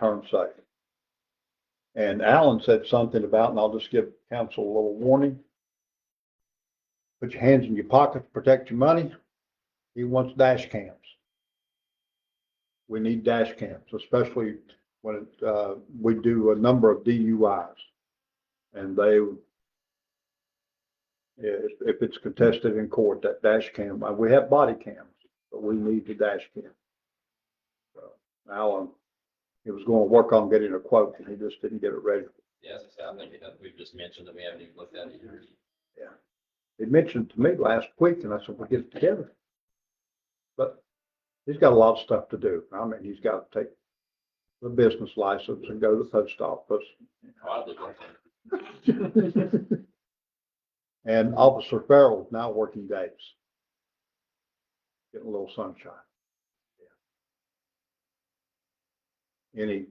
return safe. And Alan said something about, and I'll just give council a little warning. Put your hands in your pocket to protect your money. He wants dash cams. We need dash cams, especially when we do a number of DUIs. And if it's contested in court, that dash cam, we have body cams, but we need the dash cam. So Alan, he was going to work on getting a quote and he just didn't get it ready. Yes, I think we've just mentioned that we haven't even looked at it yet. Yeah. He mentioned to me last week and I said, we'll get it together. But he's got a lot of stuff to do. I mean, he's got to take the business license and go to the post office. And Officer Farrell is now working days. Getting a little sunshine. Yeah.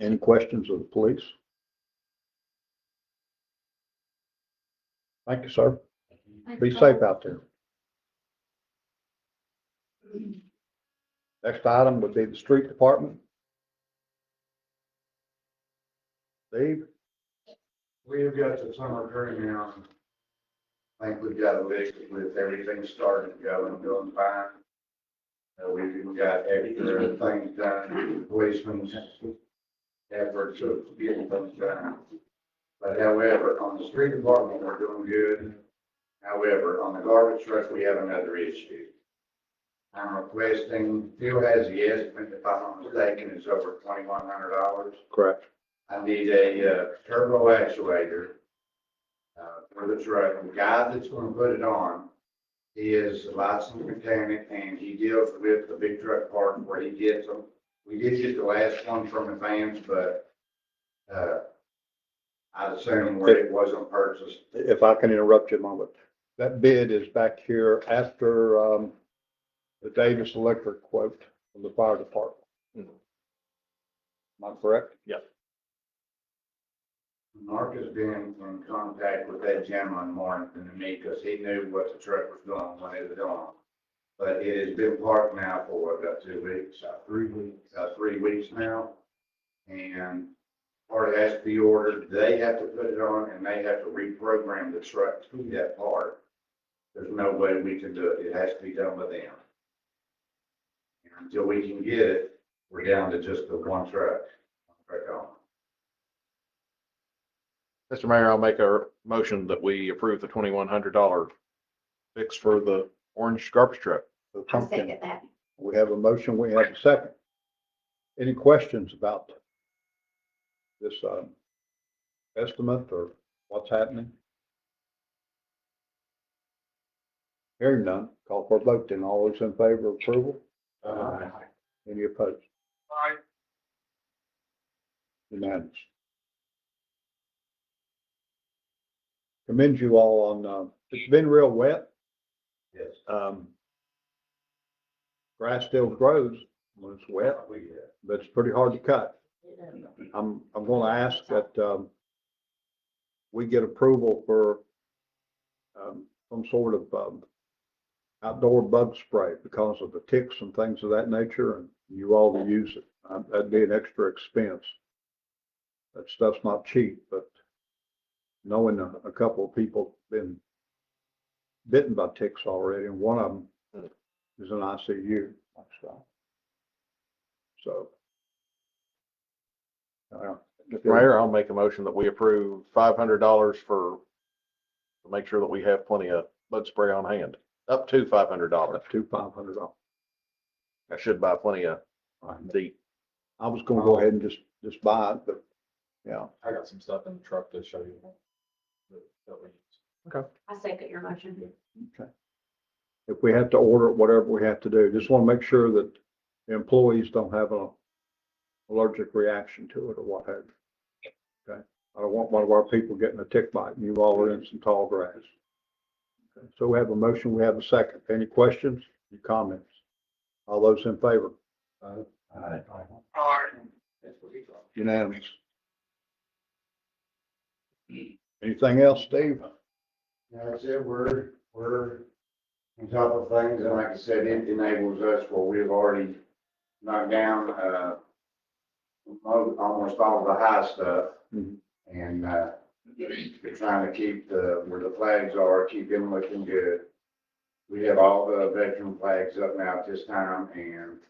Any questions of the police? Thank you, sir. Be safe out there. Next item would be the street department. Steve? We've got the summer tree now. I think we've got a list with everything started going fine. We've even got extra things done, policemen's efforts of getting things done. But however, on the street department, we're doing good. However, on the garbage truck, we have another issue. I'm requesting, Phil has the estimate, if I'm not mistaken, it's over $2,100. Correct. I need a turbo actuator for the truck. The guy that's going to put it on is a licensed mechanic, and he deals with the big truck parts where he gets them. We did get the last one from Advance, but I'd assume where it wasn't purchased. If I can interrupt you a moment, that bid is back here after the Davis Electric quote from the fire department. Am I correct? Yes. Mark has been in contact with that gentleman more than me because he knew what the truck was doing when it was on. But it has been parked now for about 2 weeks, 3 weeks, 3 weeks now. And part has to be ordered. They have to put it on and they have to reprogram the truck to that part. There's no way we can do it. It has to be done by them. And until we can get it, we're down to just the one truck. Mr. Mayor, I'll make a motion that we approve the $2,100 fix for the orange garbage truck. The I pumpkin. second that. We have a motion, we have a second. Any questions about this estimate or what's happening? Hearing none, call for a vote then. All those in favor of approval? Any opposed? Aye. Unanimous. Commend you all on, it's been real wet. Yes. Grass still grows when it's wet, but it's pretty hard to cut. I'm going to ask that we get approval for some sort of outdoor bug spray because of the ticks and things of that nature, and you all will use it. That'd be an extra expense. That stuff's not cheap, but knowing a couple of people been bitten by ticks already, and one of them is in ICU. So. Mr. Mayor, I'll make a motion that we approve $500 to make sure that we have plenty of bug spray on hand, up to $500. Up to $500. I should buy plenty of deep. I was gonna go ahead and just buy it, but yeah. I got some stuff in the truck to show you. I second your motion. Okay. If we have to order it, whatever we have to do, just want to make sure that the employees don't have a allergic reaction to it or what have you. Okay. I don't want one of our people getting a tick bite and you all are in some tall grass. Okay. So we have a motion, we have a second. Any questions, any comments? All those in favor? Aye. Unanimous. Anything else, Steve? That's it. We're on top of things, and like I said, it enables us where we've already knocked down, almost all the high stuff. Mhm. And, we're trying to keep where the flags are, keep them looking good. We have all the veteran flags up now at this time, and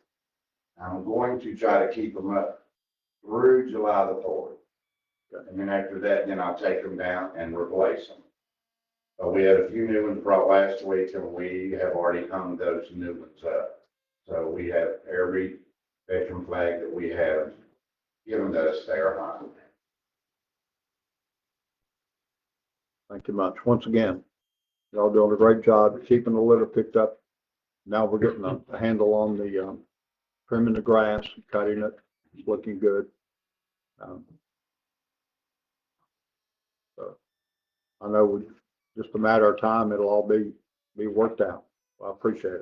I'm going to try to keep them up through July the 4th. And then after that, then I'll take them down and replace them. We had a few new ones brought last week, and we have already hung those new ones up. So we have every veteran flag that we have given us, they are hung. Thank you much. Once again, y'all doing a great job keeping the litter picked up. Now we're getting a handle on the, trimming the grass, cutting it, it's looking good. So I know just a matter of time, it'll all be worked out. Well, I appreciate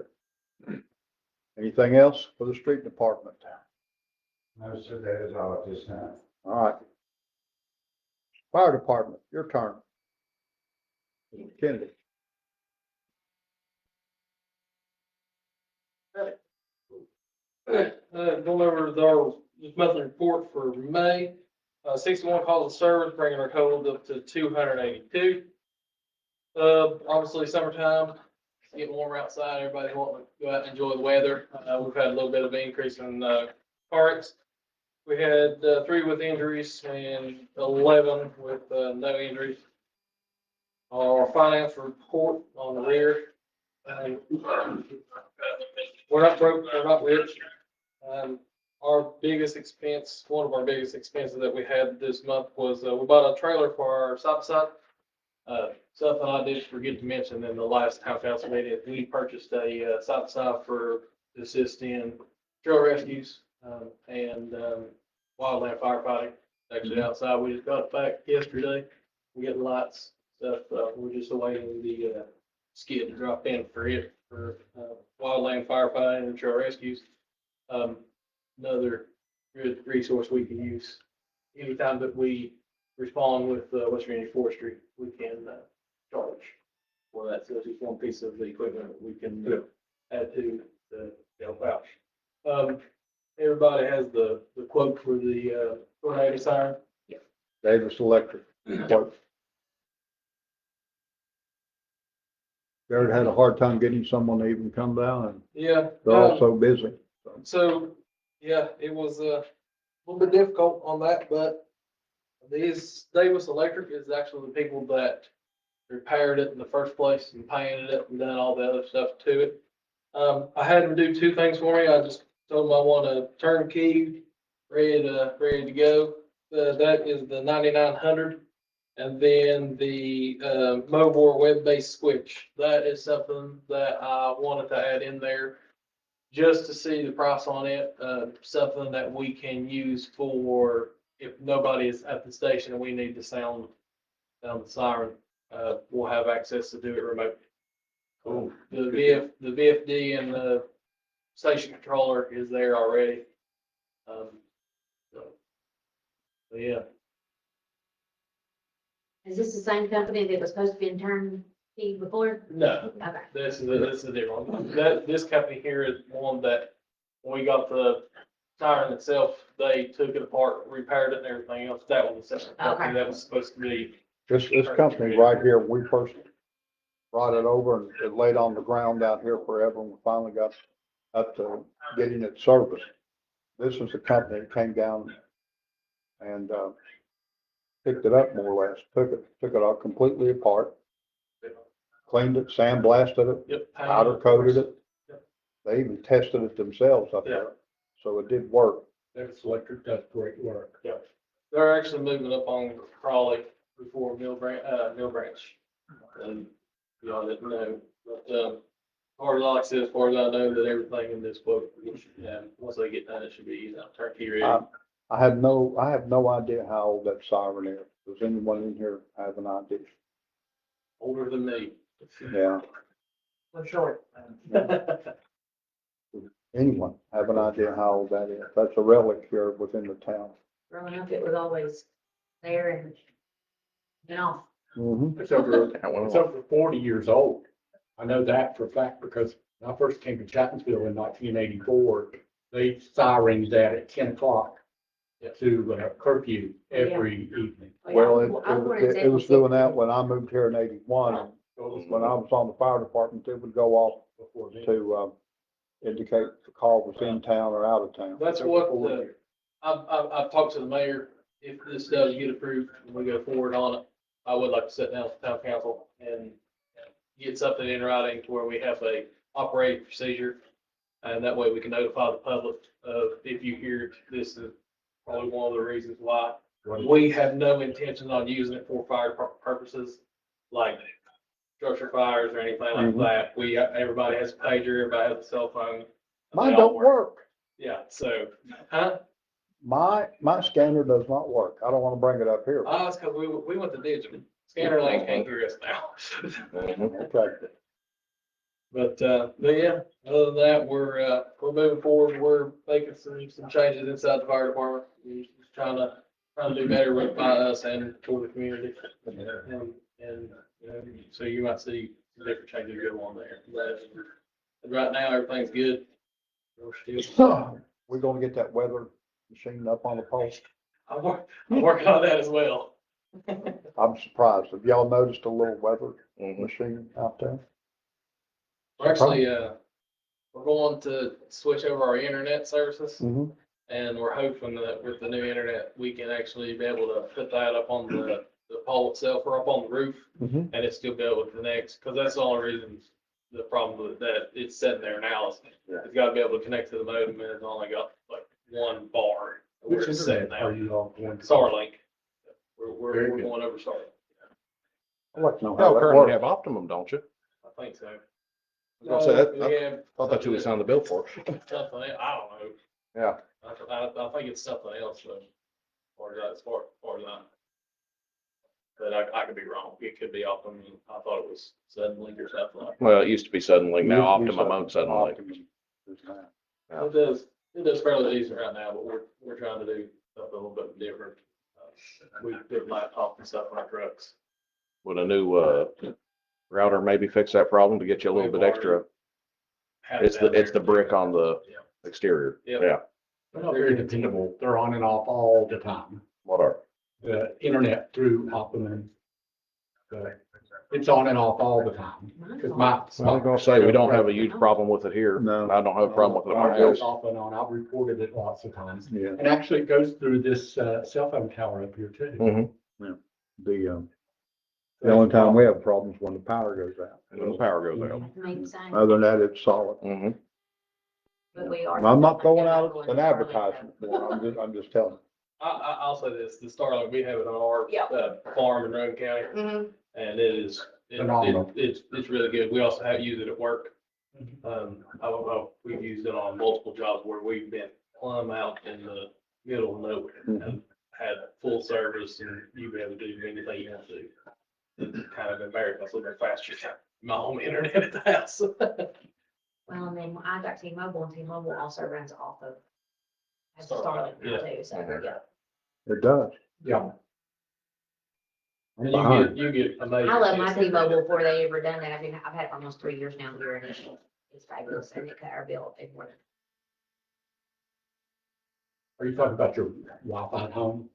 it. Anything else for the street department? No, sir, that is all at this time. All right. Fire department, your turn. Mr. Kennedy. Going over our monthly report for May, 61 calls of service, bringing our total up to 282. Obviously summertime, it's getting warmer outside, everybody wanting to go out and enjoy the weather. We've had a little bit of an increase in, car accidents. We had, 3 with injuries and 11 with, no injuries. Our finance report on the rear. We're not broke, we're not rich. Our biggest expense, one of our biggest expenses that we had this month was, we bought a trailer for our side-by-side. Something I did forget to mention in the last town council meeting, we purchased a, side-by-side for to assist in trail rescues, and, wildland firefighting. Actually outside, we just got it back yesterday. We get lights, stuff, we're just awaiting the, skid to drop in for it, for, wildland firefighting and trail rescues. Another good resource we can use anytime that we respond with, West Virginia Forestry, we can, charge for that. So it's just one piece of the equipment that we can add to help out. Everybody has the quote for the, tornado siren. Davis Electric. Quote. Jared had a hard time getting someone to even come down, and Yeah. they're all so busy. So, yeah, it was a little bit difficult on that, but these Davis Electric is actually the people that repaired it in the first place and painted it and done all the other stuff to it. I had them do 2 things for me. I just told them I want a turnkey, ready to go. That is the 9900. And then the, Mobile web-based switch. That is something that I wanted to add in there just to see the price on it, something that we can use for if nobody is at the station and we need to sound the siren, we'll have access to do it remotely. Cool. The VFD and the station controller is there already. So yeah. Is this the same company that was supposed to be in turnkey before? No, Okay. this is a different one. This company here is one that, when we got the siren itself, they took it apart, repaired it and everything else. That was a separate company Okay. that was supposed to be. This company right here, we first brought it over and it laid on the ground out here forever, and we finally got up to getting it serviced. This is the company that came down and, picked it up more or less, took it all completely apart, cleaned it, sandblasted it, Yep. powder coated it. Yep. They even tested it themselves up there, so it did work. Davis Electric does great work. Yeah. They're actually moving up on Crawley before Mill Branch. Y'all didn't know, but, like I said, as far as I know, that everything in this quote, once they get done, it should be turnkey ready. I have no idea how old that siren is. Does anyone in here have an idea? Older than me. Yeah, I'm short. anyone have an idea how old that is? That's a relic here within the town. Growing up, it was always there and, Mm-hmm. It's over 40 years old. I know that for a fact because when I first came to Chapmanville in 1984, they sirened that at 10 o'clock to curfew every evening. Well, I wanted it was doing that when I moved here in 81. When I was on the fire department, it would go off Before then. to, indicate the call was in town or out of town. That's what, I've talked to the mayor, if this does get approved and we go forward on it, I would like to sit down with the town council and get something in writing to where we have a operating procedure. And that way we can notify the public of, if you hear this is probably one of the reasons why. We have no intention on using it for fire department purposes, like structure fires or anything like Mhm. that. Everybody has a pager, everybody has a cell phone. Mine They all don't work. Yeah, so, huh? My scanner does not work. I don't want to bring it up here. It's because we went to digital. Scanner Link can't hear us now. Okay. But yeah, other than that, we're moving forward. We're making some changes inside the fire department. We're just trying to do better with by us and for the community. And so you might see some different changes go on there. But right now, everything's good. We're still, We're gonna get that weather machine up on the post. I'm working on that as well. I'm surprised. Have y'all noticed a little weather Mhm. machine out there? We're actually, we're going to switch over our internet services. Mm-hmm. And we're hoping that with the new internet, we can actually be able to put that up on the pole itself or up on the roof Mhm. and it still be able to connect, because that's the only reason, the problem with that it's sitting there now is it's got to be able to connect to the modem and it's only got like one bar. Where Which it's sitting internet are now. you all going to? Starlink. Very We're good. going over Starlink. I'd like to know how Y'all that currently works. have Optimum, don't you? I think so. I was gonna say that- We have Thought that's who we signed the bill for. something, I don't know. Yeah. I think it's something else, so, as far as I. But I could be wrong. It could be Optimum. I thought it was Suddenlink or something like Well, it used to be Suddenlink, now It used to be Optimum owns Suddenlink. Optimum is now. Yeah. that. It does fairly decent right now, but we're trying to do something a little bit different. We did laptops and stuff on our trucks. Would a new, router maybe fix that problem to get you a little bit extra? Have it It's down the there. brick on the Yeah. exterior. Yep. Yeah. They're not very dependable. They're on and off all the time. What are? The internet through Optimum. It's on and off all the time. Cause my. I was gonna say, we don't have a huge problem with it here. No. I don't have a problem with it at my It goes house. off and on. I've reported it lots of times. Yeah, And actually it goes through this, cell phone tower up here too. Mm-hmm. the only time we have problems when the power goes out. And then the power goes out. Maybe sign. Other than that, it's solid. Mm-hmm. But we are. I'm not throwing out going an to advertisement for it. I'm just telling. I'll say this, the Starlink, we have it on our Yeah. farm in Roane County. Mhm. And it's Phenomenal. really good. We also have used it at work. We've used it on multiple jobs where we've been plumb out in the middle of nowhere and had full service and you've been able to do anything you want to do. It's kind of embarrassing, it's a little bit faster than my home internet at the house. Well, and then I got T-Mobile and T-Mobile also runs off of. Has Starlink, Starlink now too, so, Mhm. yeah. It does. Yeah. I'm And behind. you get amazing. I love my hits. T-Mobile before they ever done that. I've had it for almost 3 years now here, and it's fabulous, and it cut our bill every month. Are you talking about your Wi-Fi at home?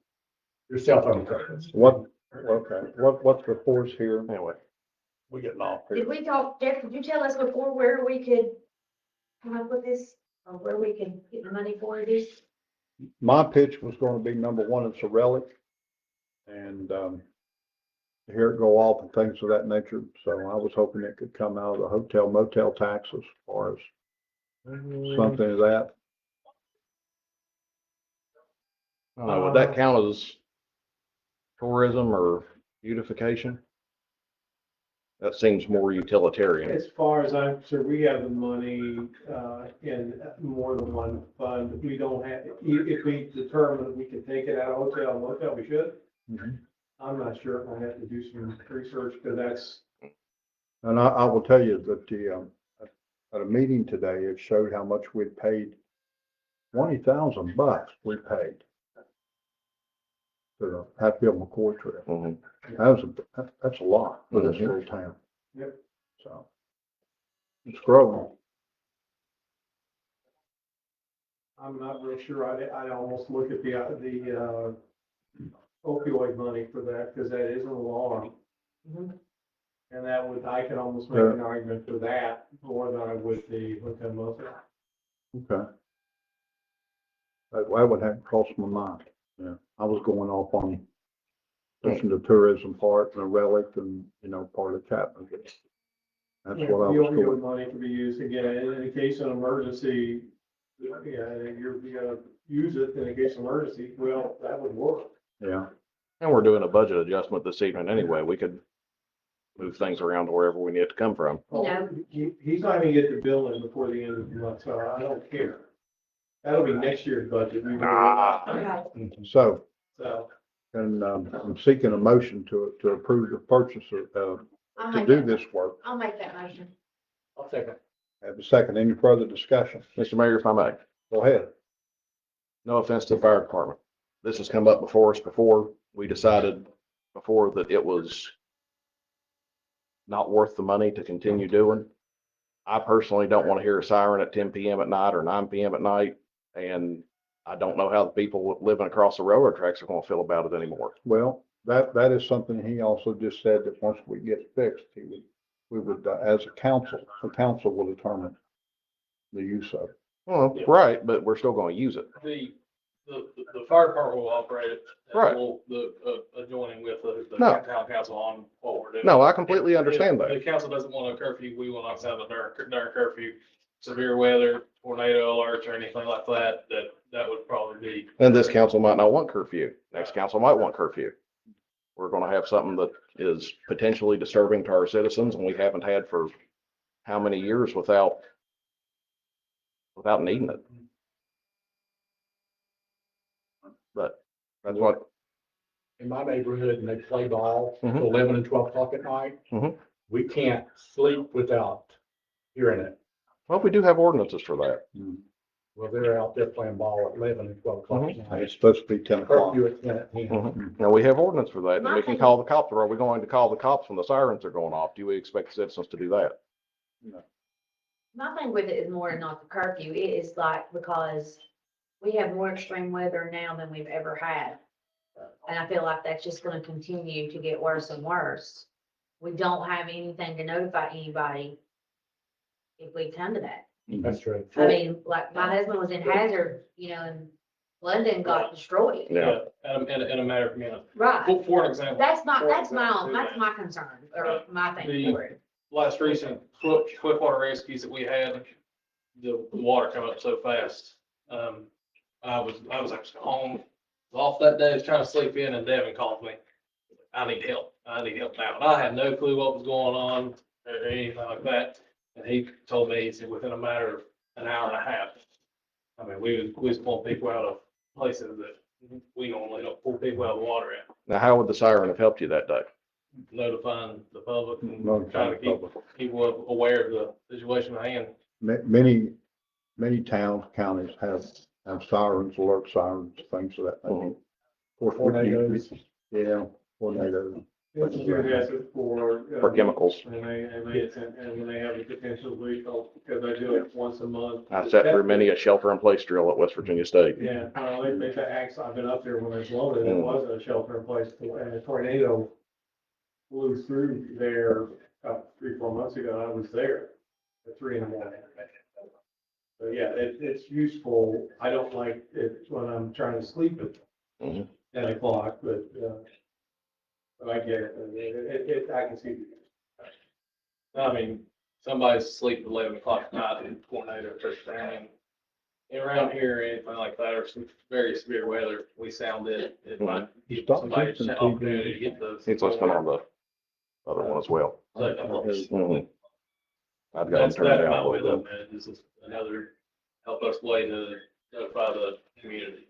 Your cell phone service? Okay, what's the force here? Anyway, We're getting off here. Did we talk, Jeff, did you tell us before where we could come up with this, or where we can get the money for this? My pitch was gonna be number one, it's a relic. And, hear it go off and things of that nature. So I was hoping it could come out of the hotel motel tax as far as something of that. I don't know, would that count as tourism or beautification? That seems more utilitarian. As far as I'm sure, we have the money, in more than one fund. We don't have, if we determine we can take it out of hotel and motel, we should. Mhm. I'm not sure. I have to do some research because that's, And I will tell you that at a meeting today, it showed how much we'd paid. $20,000 we paid for the Hatfield McCoy trip. Mhm. That's a lot for this Mhm. little town. Yep. So it's growing. I'm not real sure. I'd almost look at the opioid money for that, because that is an alarm. Mhm. And that would, I could almost make an argument for that more than I would the hotel motel. Okay. That would have crossed my mind. Yeah, I was going off on pushing the tourism part and the relic and, part of Chapmanville. That's Yeah, what I the was opioid doing. money can be used again, in case of emergency, you're gonna use it in a case of emergency, well, that would work. Yeah, And we're doing a budget adjustment this evening anyway. We could move things around to wherever we need it to come from. You know. He's not gonna get the bill in before the end of the month, so I don't care. That'll be next year's budget. Okay. so, So, and, I'm seeking a motion to approve the purchase I'll to make do that, this work. I'll make that motion. I'll second. Have a second. Any further discussion? Mr. Mayor, if I may, Go ahead. no offense to the fire department. This has come up before us before. We decided before that it was not worth the money to continue doing. I personally don't want to hear a siren at 10 PM at night or 9 PM at night. And I don't know how the people living across the railroad tracks are going to feel about it anymore. Well, that is something he also just said that once we get fixed, we would, as a council, the council will determine the use of it. Well, right, but we're still going to use it. The fire department will operate it. And Right. we'll, adjoining with the No. town council on what we're doing. No, I completely understand If that. the council doesn't want a curfew, we will not have a during curfew, severe weather, tornado alerts or anything like that, that would probably be. And this council might not want curfew. Next council might want curfew. We're going to have something that is potentially disturbing to our citizens and we haven't had for how many years without needing it. But that's what, In my neighborhood, and they play ball Mhm. till 11 and 12 o'clock at night. Mhm. We can't sleep without hearing it. well, we do have ordinances for that. Well, they're out there playing ball at 11 and 12 o'clock at And night. it's supposed to be 10 o'clock. Curfew at 10 p.m. Mhm. Now, we have ordinance for that, and we can call the cops, or are we going to call the cops when the sirens are going off? Do we expect citizens to do that? My thing with it is more than not the curfew. It is like, because we have more extreme weather now than we've ever had. And I feel like that's just gonna continue to get worse and worse. We don't have anything to notify anybody if we come to that. That's true. I mean, like, my husband was in Hazard, and London got destroyed. Yeah. In a matter of minutes. Right. For an example. That's my concern, or my thing for it. Last recent Swiftwater rescues that we had, the water come up so fast. I was actually home, off that day, I was trying to sleep in, and Devin called me. I need help now. And I had no clue what was going on or anything like that. And he told me, he said, within a matter of an hour and a half. I mean, we was pulling people out of places that we normally don't pull people out of the water at, Now, how would the siren have helped you that day? notifying the public and Notifying trying to the keep public. people aware of the situation at hand. Many towns, counties have sirens, alert sirens, things of that nature. Of course, we Tornadoes. yeah, tornadoes. it's good asset for. For chemicals. And when they have a potential lethal, because I do it once a month. I sat through many a shelter-in-place drill at West Virginia State. Yeah, well, they actually, I've been up there when it's loaded, it was a shelter in place, and a tornado blew through there about 3, 4 months ago, and I was there at 3 in the morning. So, yeah, it's useful. I don't like it when I'm trying to sleep at Mhm. 10 o'clock, but I get it. I can see. I mean, somebody's asleep at 11 o'clock at night and tornado touched down. And around here, anything like that, or some very severe weather, we sound it. It might give Stop somebody listening an to opportunity to get those. He's listening on the other one as well. Mhm. I've got him That's turned my down a way little looking bit. at it. This is another help us way to notify the community.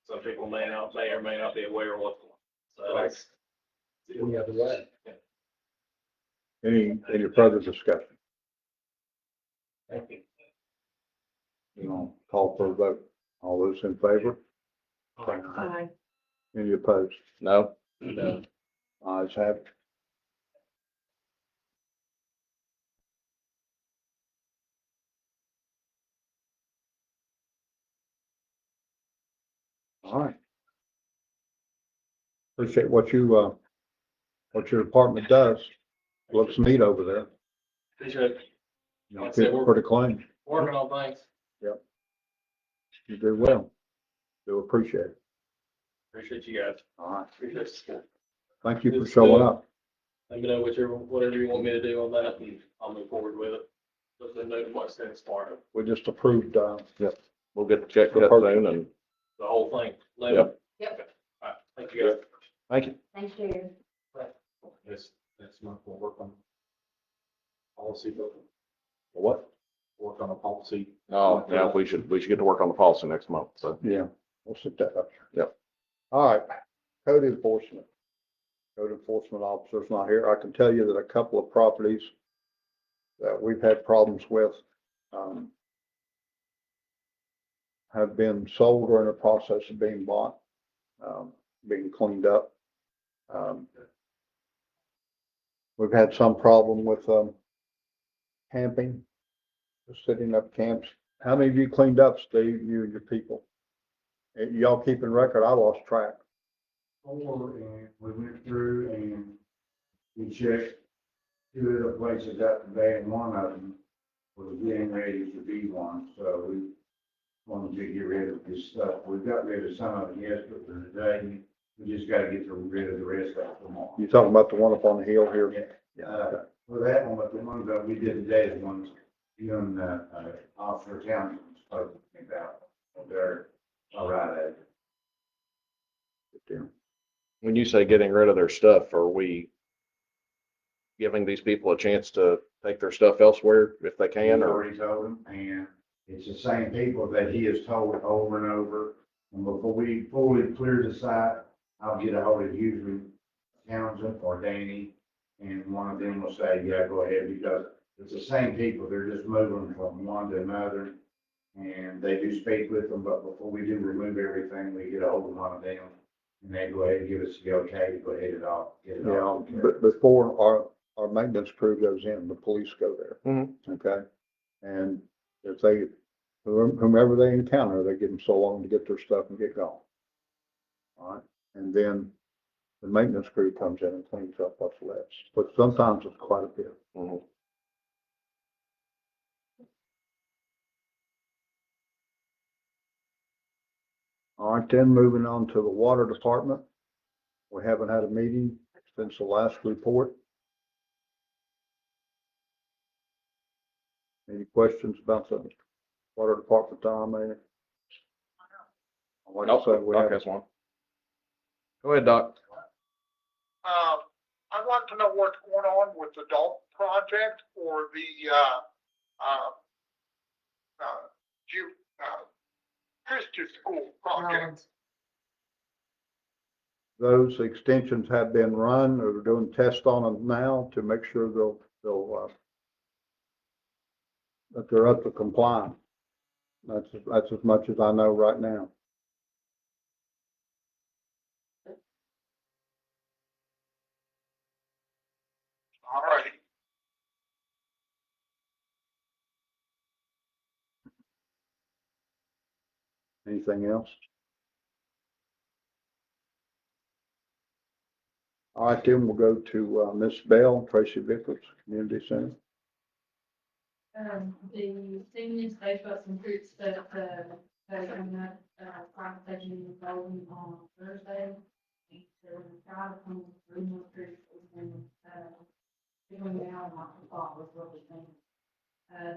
Some people may or may not be aware of what's going on. So that's. Any other way. Any further discussion? Thank you. Call for a vote. All those in favor? Aye. Any opposed? No? Ayes have it. All right. Appreciate what what your department does. Looks neat over there. Appreciate it. You know, Like I said, keep it pretty clean. Working on things. You do well. Do appreciate it. Appreciate you guys. All right. Appreciate the support. Thank you for It's showing good. up. Let me know whatever you want me to do on that, and I'll move forward with it. Let them know what's next tomorrow, We just approved, We'll get the check to that soon and, the whole thing. Let Yep. them- Yep. All right, thank you guys. thank you. Thanks, Jared. Yes, next month we'll work on policy, What? work on a policy. Oh, yeah, we should get to work on the policy next month, so. yeah, we'll sit that up. Yep. All right, code enforcement. Code enforcement officer's not here. I can tell you that a couple of properties that we've had problems with, have been sold or in the process of being bought, being cleaned up. We've had some problem with, camping, just setting up camps. How many of you cleaned up, Steve, you and your people? Y'all keeping record? I lost track. Four, and we went through and we checked two of the places out today, and one of them was getting ready to be one, so we wanted to get rid of this stuff. We got rid of some of it yesterday, but today, we just gotta get rid of the rest of it tomorrow. You talking about the one up on the hill here? For that one, but the ones that we did today, the ones you and, Officer Townsend spoke to me about, they're all right. Good deal. When you say getting rid of their stuff, are we giving these people a chance to take their stuff elsewhere if they can, He's or? already told them, and it's the same people that he has told over and over. And before we fully clear the site, I'll get a hold of usually Townsend or Danny, and one of them will say, yeah, go ahead, because it's the same people. They're just moving from one to another. And they do speak with them, but before we do remove everything, we get a hold of one of them. And they go ahead and give us the okay to go ahead and get it Yeah, off. but before our maintenance crew goes in, the police go there. Mhm. Okay? And if they, whomever they encounter, they give them so long to get their stuff and get gone. All right? And then the maintenance crew comes in and cleans up what's left, but sometimes it's quite a bit. Mhm. All right, then moving on to the water department. We haven't had a meeting since the last report. Any questions about the water department, Tom? Like I said, we Doc have, has one. Go ahead, Doc. I'd like to know what's going on with the Dalton project or the, Ju- Christian school project. those extensions have been run, or we're doing tests on them now to make sure that they're up to compliance. That's as much as I know right now. All righty. Anything else? All right, then we'll go to, Miss Bell, Tracy Vickers, Community Center. The seniors, they've got some fruits that, they're coming up, conversation involving on Thursday. So we're gonna try to come through more fruits and, between now and after fall is what we're thinking.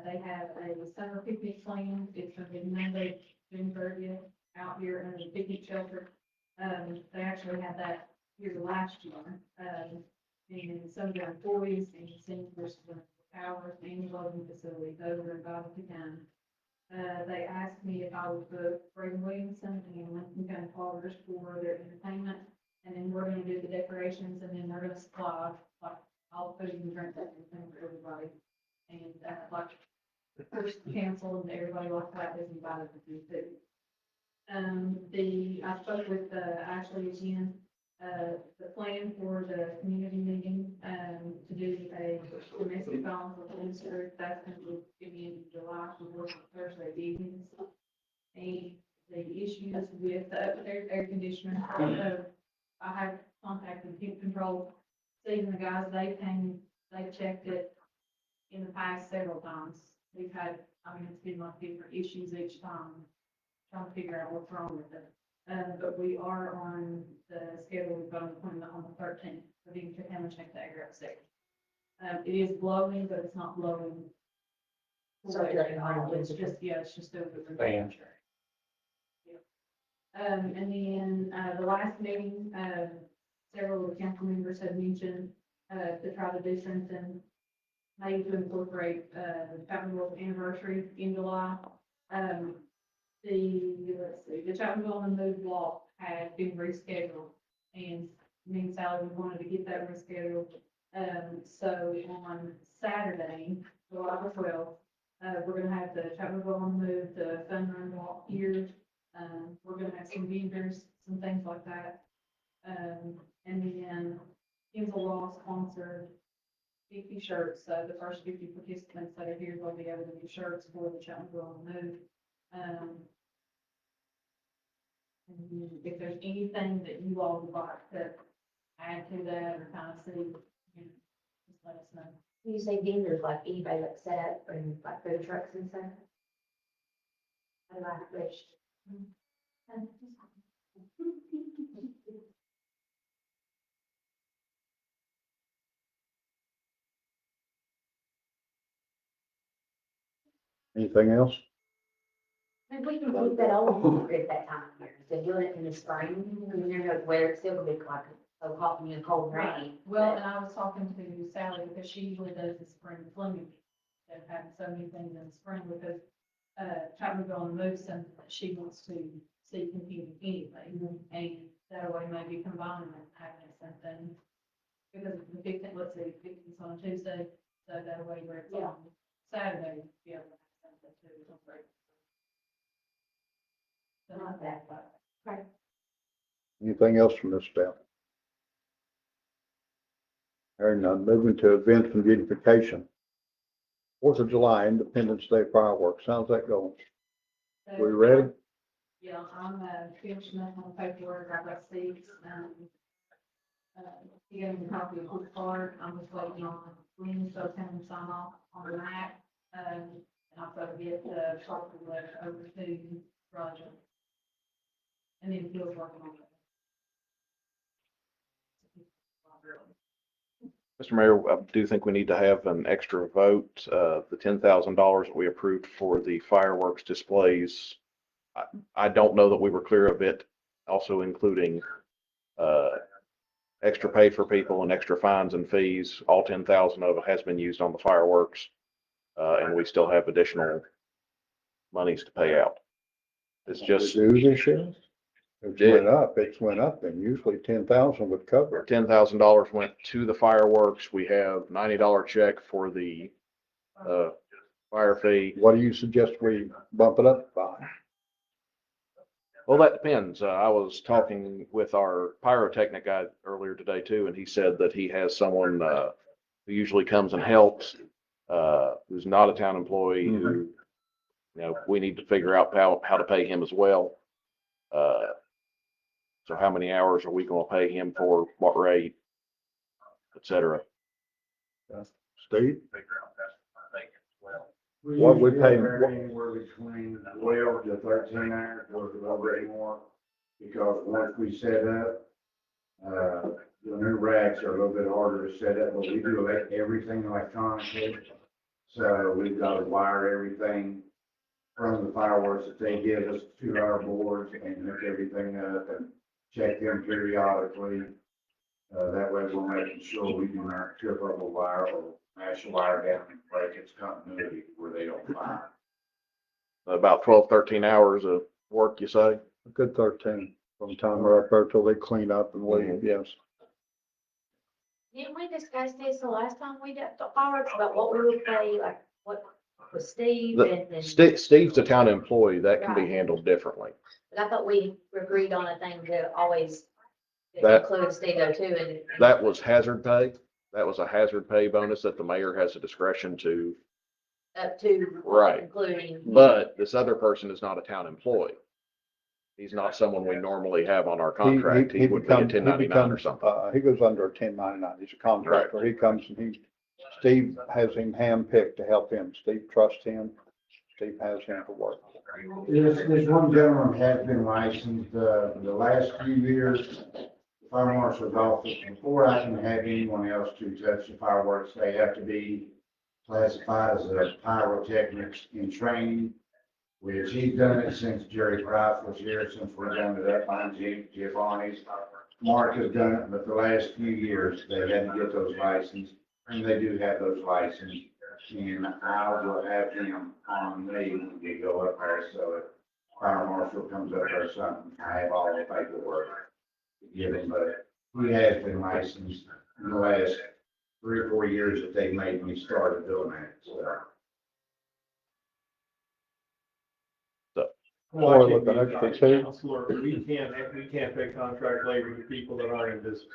They have a summer picnic planned. It's gonna be Monday, June 30th, out here in the picnic shelter. They actually had that here last year. And some of their employees and seniors, Powers and loading facility, those are invited to come. They asked me if I would book Braden Williamson and Lincoln County Fathers for their entertainment. And then we're gonna do the decorations, and then they're gonna supply, like, all the food and drink, everything for everybody. And, like, the first council and everybody like that is invited to do too. I spoke with, Ashley again. The plan for the community meeting, to do a domestic violence police group, that's going to be in July, for Thursday evenings. And the issues with the air conditioner. So I have contacted temp control, seeing the guys, they've checked it in the past several times. We've had, I mean, it's been like different issues each time, trying to figure out what's wrong with it. But we are on the schedule, we've got an appointment on the 13th, for them to come and check the air upstairs. It is blowing, but it's not blowing. Circulating around. It's just, yeah, it's just over the Fan. temperature. And then, the last meeting, several of the council members had mentioned, to try to do something, maybe to incorporate, the Chapmanville anniversary in July. The Chapmanville on the Move walk had been rescheduled, and me and Sally wanted to get that rescheduled. So on Saturday, July 12th, we're gonna have the Chapmanville on the Move, the Fun Run Walk here. We're gonna have some vendors, some things like that. And then Kinsel Law sponsored 50 shirts, so the first 50 participants that are here will be able to get shirts for the Chapmanville on the Move. And then if there's anything that you all would like to add to that or kind of see, you know, just let us know. You say vendors, like anybody like set up and like food trucks and stuff? I like which. Anything else? Maybe we can keep that old at that time of year, instead of doing it in the spring, you never know where it's still gonna be like so hot and cold rain. Well, and I was talking to Sally because she usually does the spring fling. They've had so many things in the spring because, Chapmanville on the Move, something that she wants to see continue anyway. And that way maybe combine and having something, because the 15th, let's see, 15th on Tuesday, so that way where it's on Saturday, be able to have something to celebrate. So I like that, but, right. Anything else from this staff? Hearing none, moving to events and beautification. 4th of July, Independence Day fireworks. How's that going? We ready? Yeah, I'm, finishing up on paperwork, I've got Steve's, he gave me a copy of his card, I'm just waiting on Lynn, so come and sign off on that. And I've got to get the property letter over to Roger. And then Phil's working on it. Mr. Mayor, I do think we need to have an extra vote. The $10,000 that we approved for the fireworks displays. I don't know that we were clear of it, also including extra pay for people and extra fines and fees. All 10,000 of it has been used on the fireworks, and we still have additional monies to pay out. It's just Do this year? It's went up, and usually 10,000 would cover it. $10,000 went to the fireworks. We have $90 check for the fire fee. What do you suggest we bump it up by? Well, that depends. I was talking with our pyrotechnic guy earlier today too, and he said that he has someone who usually comes and helps, who's not a town employee, who, you know, we need to figure out how to pay him as well. So how many hours are we going to pay him for, what rate, et cetera? Steve? What we pay- Anywhere between 12 to 13 hours, or a little bit more, because once we set up, the new racks are a little bit harder to set up, but we do everything electronically. So we've got to wire everything from the fireworks that they give us to our boards and hook everything up and check them periodically. That way we're making sure we do not trip up a wire or mash a wire down and break its continuity where they don't fire. About 12, 13 hours of work, you say? A good 13 from the time we're up there till they clean up and leave, yes. Didn't we discuss this the last time we did the fireworks, about what we would pay, like, what was Steve and, Steve's a town employee. That can be Right. handled differently. but I thought we agreed on a thing to always That- include Steve though too, and. That was hazard pay. That was a hazard pay bonus that the mayor has the discretion to, Up to. Right. Including. but this other person is not a town employee. He's not someone we normally have on our He- contract. He would be a becomes- 1099 or becomes, something. He goes under a 1099. He's a contractor. He comes and Steve has him handpicked to help him. Steve trusts him. Steve has him for work. There's one gentleman has been licensed, the last few years, the fire marshal's office, before I can have anyone else to touch the fireworks, they have to be classified as a pyrotechnics in training, which he's done it since Jerry Price was here, since we're done it up on Giovanni's. Mark has done it, but the last few years, they had to get those licensed, and they do have those licensed. And I will have him on me when we go up there, so if fire marshal comes up there or something, I have all the paperwork to give him, but he has been licensed in the last 3 or 4 years that they made me start doing that, so. Or look at extra too. Counselor, we can't pay contract labor to people that aren't in business.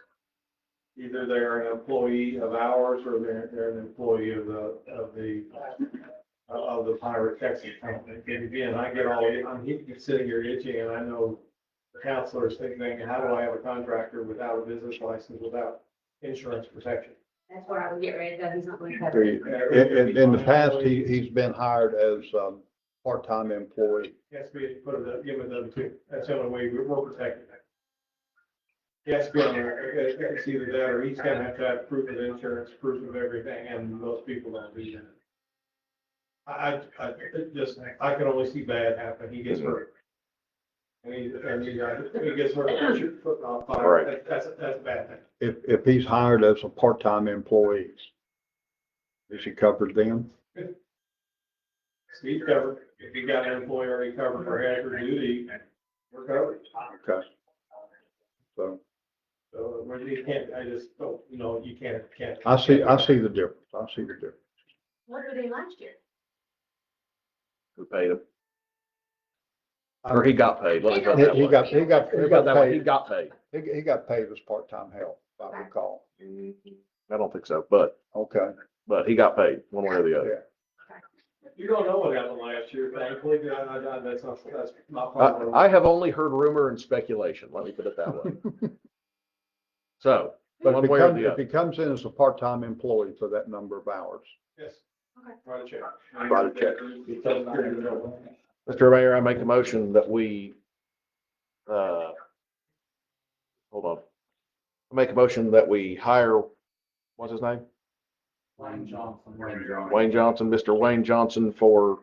Either they're an employee of ours or they're an employee of the pyrotechnics company. And again, I get I'm sitting here itching, and I know the counselors thinking, how do I have a contractor without a business license, without insurance protection? That's where I would get ready to go. He's not going to cover it. In the past, he's been hired as part-time employee. He has to be, give it another two. That's the only way we're protected. He has to be on there, it's either that or he's gonna have to have proof of insurance, proof of everything, and most people don't do that. I can only see bad happen. He gets hurt. And he gets hurt, shoot foot off fire. Right. That's a bad thing. If he's hired as a part-time employee, is he covered then? Steve covered. If he got an employee already covered for extra duty, we're covered. Okay. So So when you can't, I just don't, you can't. I see the difference. I see the difference. What did he last year? Who paid him? Or he got paid. Let me put it that He way. got Let me put it that way. He paid. got paid. He got paid as part-time help, if I recall. I don't think so, but Okay. he got paid one way or the other. You don't know what happened last year, thankfully. That's not part of I have only heard rumor and speculation. Let me put it that way. So, But one way or the if other. he comes in as a part-time employee for that number of hours, Yes. Okay. Write a check. Write a check. Mr. Mayor, I make a motion that we, hold on. I make a motion that we hire, what's his name? Wayne Johnson. Wayne Johnson, Mr. Wayne Johnson for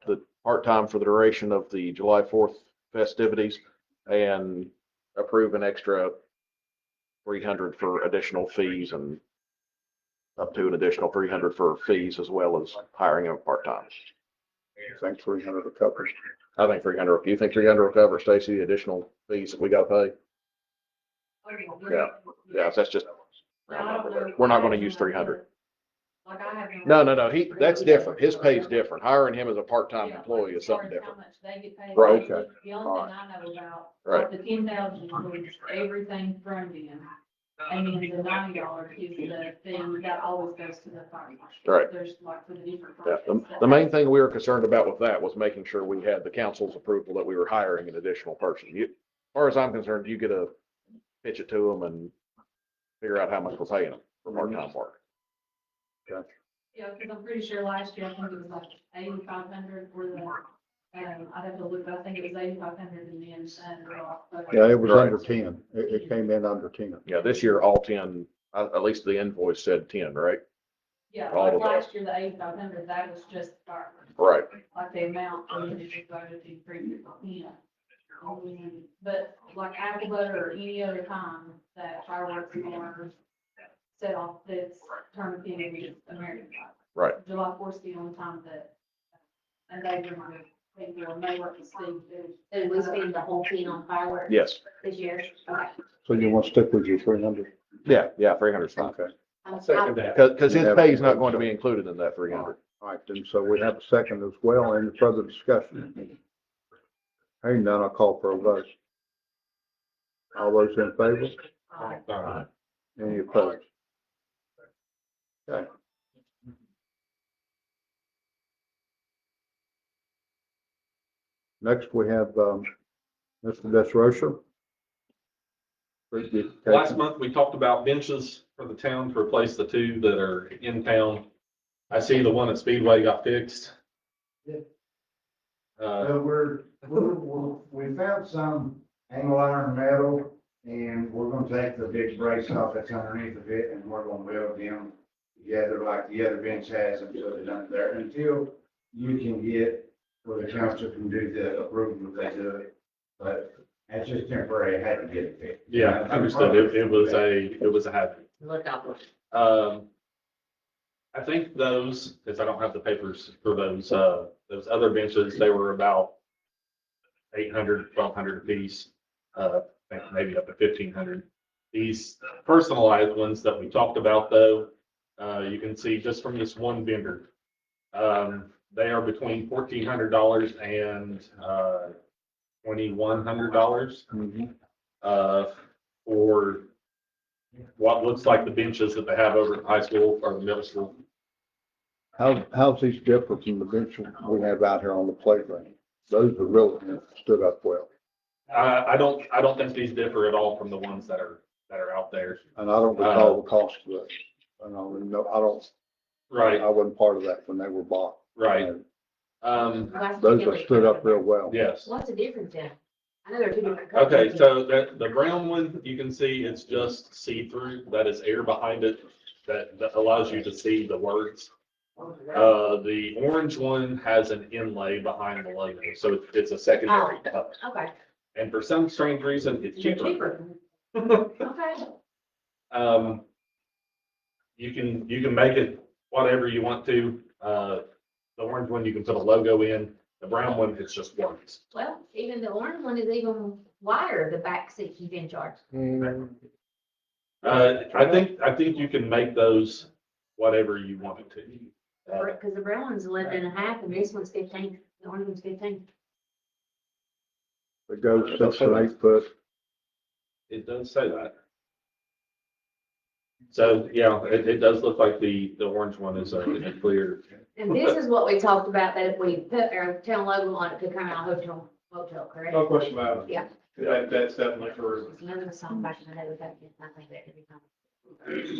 the part-time for the duration of the July 4th festivities and approve an extra 300 for additional fees and up to an additional 300 for fees as well as hiring him part-time. I think 300 will cover. I think 300, you think 300 will cover, Stacy, the additional fees that we got to pay? Yeah, that's just, we're not going to use 300. Like I have. No, that's different. His pay is different. Hiring him as a part-time employee is something How different. much they get paid. Right. Okay. The only thing I know about, Right. like the 10,000 includes everything thrown in. And then the $90 is the thing that always goes to the fire marshal. Right. There's like for the different. Yeah, projects. the main thing we were concerned about with that was making sure we had the council's approval that we were hiring an additional person. As far as I'm concerned, you get to pitch it to them and figure out how much we're paying them for part-time work. Yeah, because I'm pretty sure last year, I think it was like 8,500 for the, I'd have to look, but I think it was 8,500 in the end. Yeah, it was Right. under 10. It came in under 10. Yeah, this year, all 10, at least the invoice said 10, right? Yeah, all like of that. last year, the 8,500, that was just fire. Right. Like the amount, and then it just voted to increase it, yeah. But like apple butter or any other time that fireworks are set off, that's turned in with American fire. Right. July 4th is the only time that, and they remember, people, and they work with Steve. Did we spend the whole thing on fireworks Yes. this year? Okay. So you want to stick with your 300? Yeah, 300 is fine. Okay. Second that. Because his pay is not going to be included in that 300. All right, then, so we have a second as well. Any further discussion? Hearing none, I'll call for a vote. All those in favor? Any opposed? Okay. Next, we have, Mr. Desrocher? Last month, we talked about benches for the town to replace the two that are in town. I see the one at Speedway got fixed. Yeah. Uh, So we found some angle iron metal, and we're gonna take the big brace off that's underneath of it, and we're gonna weld them together like the other bench has, and so they're done there until you can get where the council can do the approval if they do it. But that's just temporary, I had to get it fixed. yeah, understood. It was a hazard. Look out. I think those, because I don't have the papers for those other benches, they were about 800, 1,200 a piece, I think maybe up to 1,500. These personalized ones that we talked about though, you can see just from this one vendor, they are between $1,400 and $2,100 for what looks like the benches that they have over at the high school or the middle school. How's these different from the bench we have out here on the playground? Those are really stood up well. I don't think these differ at all from the ones that are out there. And I don't recall the cost of those. And Right, I wasn't part of that when they were bought. right. Those are stood up real well. Yes. What's the difference then? I know there are two different colors. Okay, so the brown one, you can see it's just see-through. That is air behind it that allows you to see the words. The orange one has an inlay behind the logo, so it's a secondary color. Okay. And for some strange reason, it's cheaper. Okay. You can make it whatever you want to. The orange one, you can put a logo in. The brown one, it's just words. Well, even the orange one is even wider, the back seat you can charge. I think you can make those whatever you want it to. Because the brown one's 11.5 and this one's 15. The orange one's 15. It goes 6 and 8 foot. It does say that. So, yeah, it does look like the orange one is a clear. And this is what we talked about, that if we put our town logo on it, could come out hotel, correct? No question about it. Yeah. That's definitely true. It's another song back in the day, that I think that could be fun.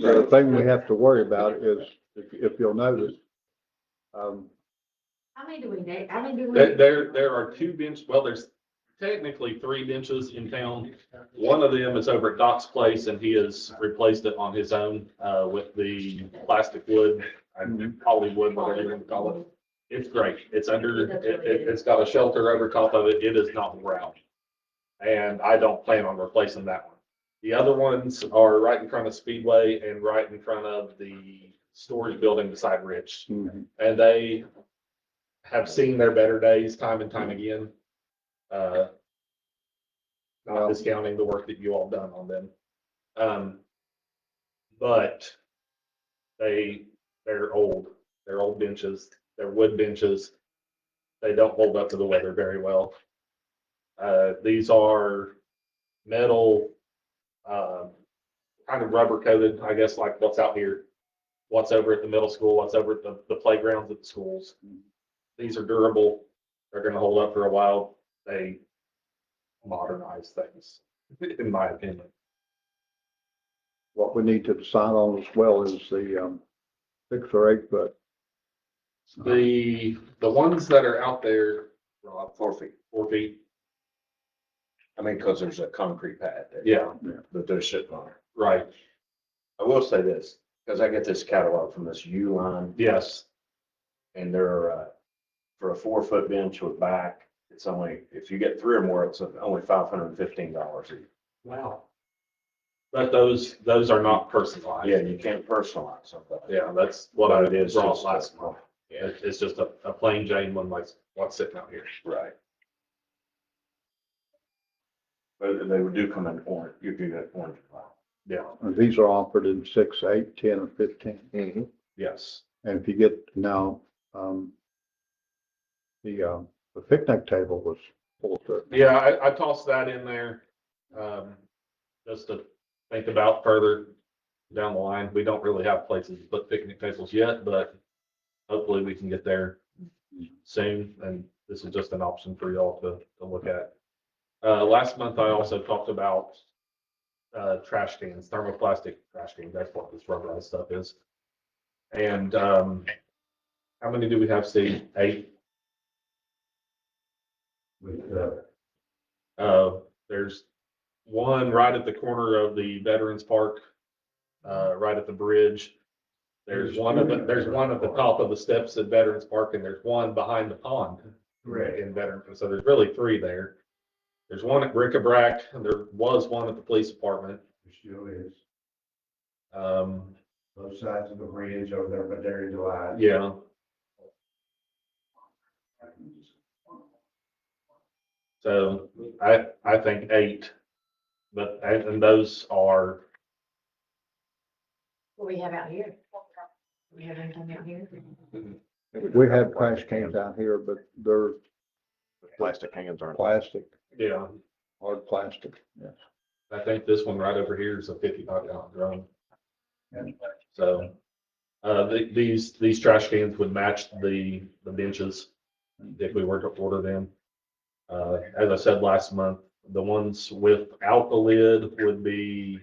The thing we have to worry about is, if you'll notice, How many do we need? How many do we need? There are two well, there's technically 3 benches in town. One of them is over at Doc's place, and he has replaced it on his own with the plastic wood, Hollywood, whatever you want to call it. It's great. It's it's got a shelter over top of it. It is not round. And I don't plan on replacing that one. The other ones are right in front of Speedway and right in front of the storage building beside Rich. And they have seen their better days time and time again. Not discounting the work that you all done on them. But they're old. They're old benches. They're wood benches. They don't hold up to the weather very well. These are metal, kind of rubber coated, I guess, like what's out here, what's over at the middle school, what's over at the playgrounds at the schools. These are durable. They're going to hold up for a while. They modernize things, in my opinion. what we need to decide on as well is the 6 or 8 foot. The ones that are out there, Rob, 4 feet. 4 feet, I mean, because there's a concrete pad there. yeah, That they're sitting on. right, I will say this, because I get this catalog from this U line, yes, and they're, for a 4 foot bench with back, it's only, if you get 3 or more, it's only $515. Wow. but those are not personalized. Yeah, you can't personalize something. Yeah, that's what I It is brought just last month. Yeah, It's just a plain Jane one like what's sitting out here. right. But they do come in orange, you can get orange. Yeah, And these are offered in 6, 8, 10, or 15. yes. And if you get now, the picnic table was 4 foot. Yeah, I tossed that in there, just to think about further down the line. We don't really have places to put picnic tables yet, but hopefully we can get there soon. And this is just an option for y'all to look at. Last month I also talked about, trash cans, thermoplastic trash cans. That's what this rubberized stuff is. And, how many do we have, Steve? 8? There's one right at the corner of the Veterans Park, right at the bridge. There's one at the top of the steps at Veterans Park, and there's one behind the pond in Veterans. So there's really 3 there. There's one at Brick-a-Brack, and there was one at the police department. There still is. Um, Both sides of the bridge over there, but there is a line. yeah, so I think 8, but, and those are, What we have out here? We have anything out here? We have trash cans out here, but they're Plastic cans aren't. plastic, yeah, hard plastic, yes. I think this one right over here is a 55-gallon drum. So, these trash cans would match the benches if we were to order them. As I said last month, the ones without the lid would be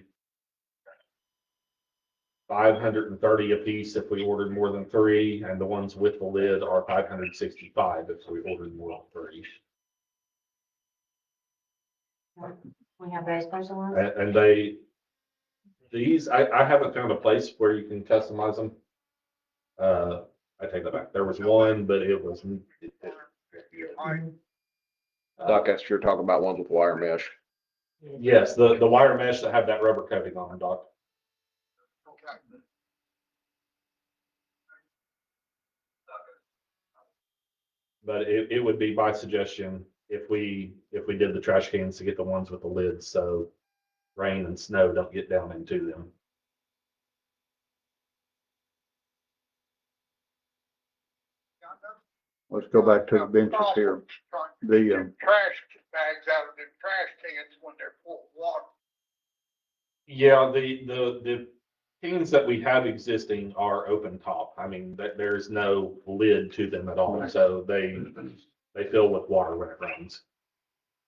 $530 a piece if we ordered more than 3, and the ones with the lid are $565 if we ordered more than 3. We have those special ones? And I haven't found a place where you can customize them. I take that back. There was one, but it was. Doc, that's, you're talking about ones with wire mesh. Yes, the wire mesh that have that rubber coating on them, Doc. Okay. But it would be my suggestion if we did the trash cans to get the ones with the lids, so rain and snow don't get down into them. Let's go back to the benches here. The, Trash bags out of the trash cans when they're full of water. Yeah, the cans that we have existing are open top. I mean, there's no lid to them at all, so they fill with water when it rains.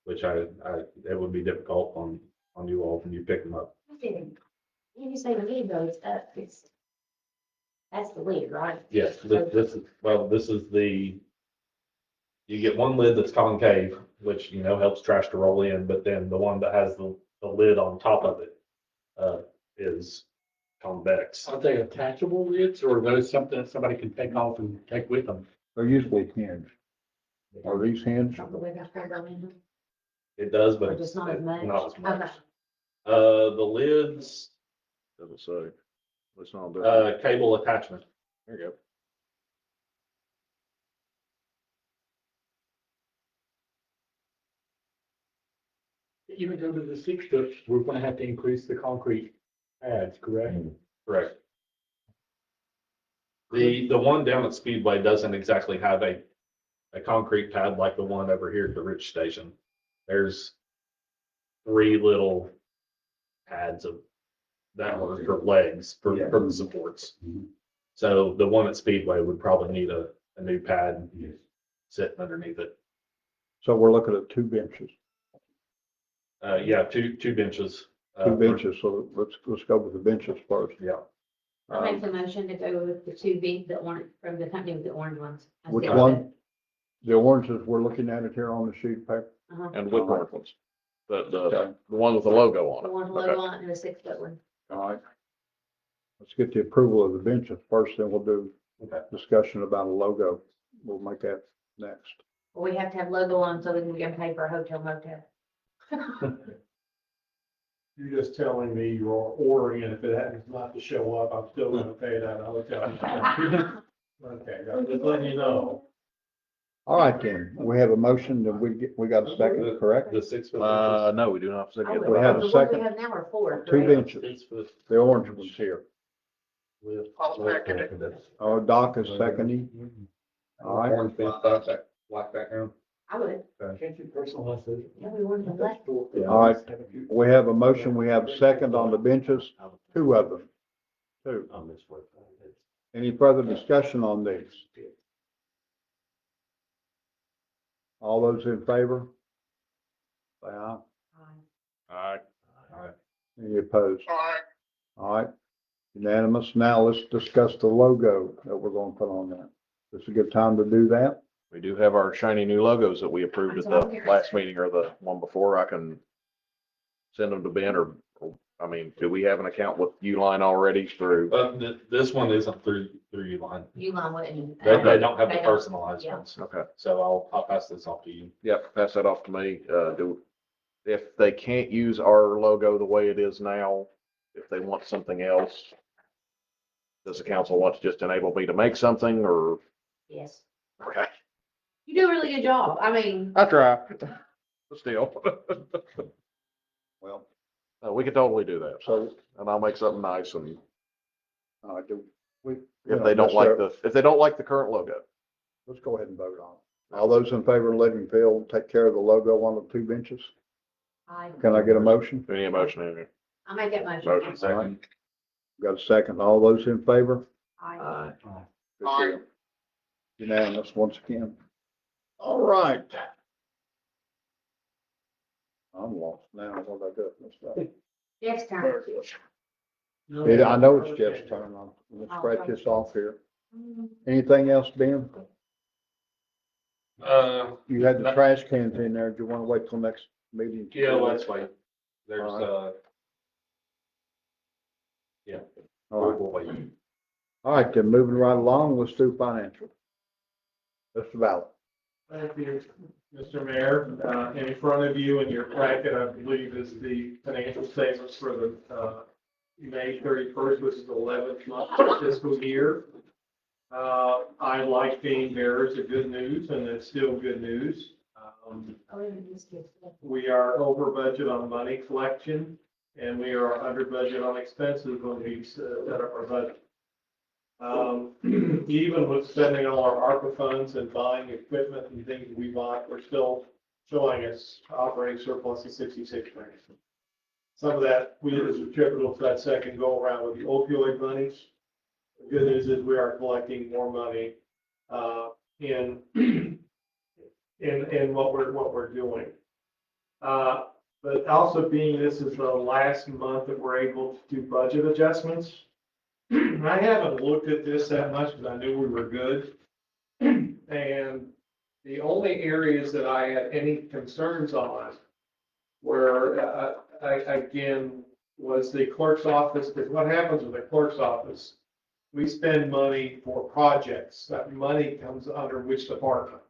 Which it would be difficult on you all when you pick them up. You say the lid goes up, that's the lid, right? Yes, this is you get one lid that's concave, which, helps trash to roll in, but then the one that has the lid on top of it, is convex. Are they attachable lids or are those something that somebody can take off and take with them? they're usually hinged. Are these hinged? Not the way that's gonna go in them, It does, but or just not as much? not as much. Okay. The lids, Doesn't say. It's not there. cable attachment. There you go. Even go to the 6 foot, we're gonna have to increase the concrete pads, correct? Correct. The one down at Speedway doesn't exactly have a concrete pad like the one over here at the Rich Station. There's 3 little pads that are for legs for the supports. So the one at Speedway would probably need a new pad sitting underneath it. So we're looking at 2 benches, Yeah, two benches. 2 benches, so let's go with the benches first. Yeah. I make the motion to go with the 2 big, the orange, from the company with the orange ones. I Which said one? The oranges, we're looking at it here on the sheet of paper. that. Uh-huh. And with orange ones. The one with the logo on The it. one logo on it and the 6 foot one. All right. Let's get the approval of the benches first, then we'll do discussion about a logo. We'll make that next. Well, we have to have logo on so that we can pay for a hotel motel. You're just telling me you're ordering it. If it happens not to show up, I'm still gonna pay that hotel. Okay, I'm just letting you know. All right, then, we have a motion that we got a second, correct? The 6 foot. No, we do not. Oh, Get We have a the ones second. we have now are 4, 2 correct? benches, the orange ones here. I'll second it. Doc is seconding. All right, Orange fence, black background. I would. Can't you personalize it? Yeah, we wanted to black. all right. We have a motion, we have a second on the benches, 2 of them. 2. On this one. Any further discussion on these? All those in favor say aye. Aye. All right. Any opposed? All right, All right, unanimous. Now let's discuss the logo that we're gonna put on that. This is a good time to do that. We do have our shiny new logos that we approved at the I'm sorry. last meeting or the one before. I can send them to Ben I mean, do we have an account with Uline already through? But this one isn't through Uline. Uline wouldn't. They don't have the They don't, personalized yeah. ones. Okay. So I'll pass this off to you. Yep, pass that off to me. If they can't use our logo the way it is now, if they want something else, does the council want to just enable me to make something or? Yes. Okay. You do a really good job. I mean, I try. But still, Well, we could totally do that. so, And I'll make something nice and do we? if they don't like the current logo. Let's go ahead and vote on it. All those in favor of letting Phil take care of the logo on the 2 benches? Can I get a motion? Any emotion in it? I'll make that motion. Motion second. Got a second? All those in favor? Aye. Good Aye. deal. Unanimous once again. All right. I'm lost now. What did I do? What's that? Jeff's turn. I know it's Jeff's turn. I'm gonna scratch this off here. Anything else, Ben? You had the trash cans in there. Do you want to wait till next meeting? to Yeah, do let's that? wait. There's, yeah, All right. we'll wait. All right, then moving right along, let's do financial. Mr. Valley. Thank you, Mr. Mayor. In front of you in your packet, I believe is the financial statements for the, May 31st, which is the 11th month of the fiscal year. I like being bearers of good news, and it's still good news. We are over budget on money collection, and we are under budget on expenses when we set up our budget. Even with spending all our ARPA funds and buying equipment and things we bought, we're still showing us operating surplus of 66 million. Some of that is attributable to that second go around with the opioid monies. The good news is we are collecting more money in what we're doing. But also being this is the last month that we're able to do budget adjustments. I haven't looked at this that much because I knew we were good. And the only areas that I had any concerns on were, again, was the clerk's office. Because what happens with the clerk's office, we spend money for projects. That money comes under which department?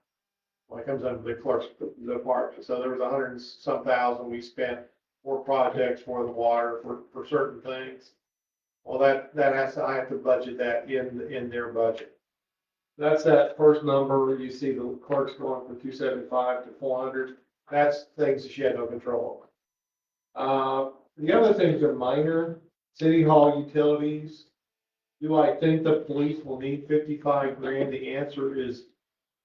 Well, it comes under the clerk's department. So there was 100 and some thousand we spent for projects, for the water, for certain things. Well, I have to budget that in their budget. That's that first number. You see the clerk's going from 275 to 400. That's things that she had no control over. The other things are minor. City hall utilities. Do I think the police will need 55 grand? The answer is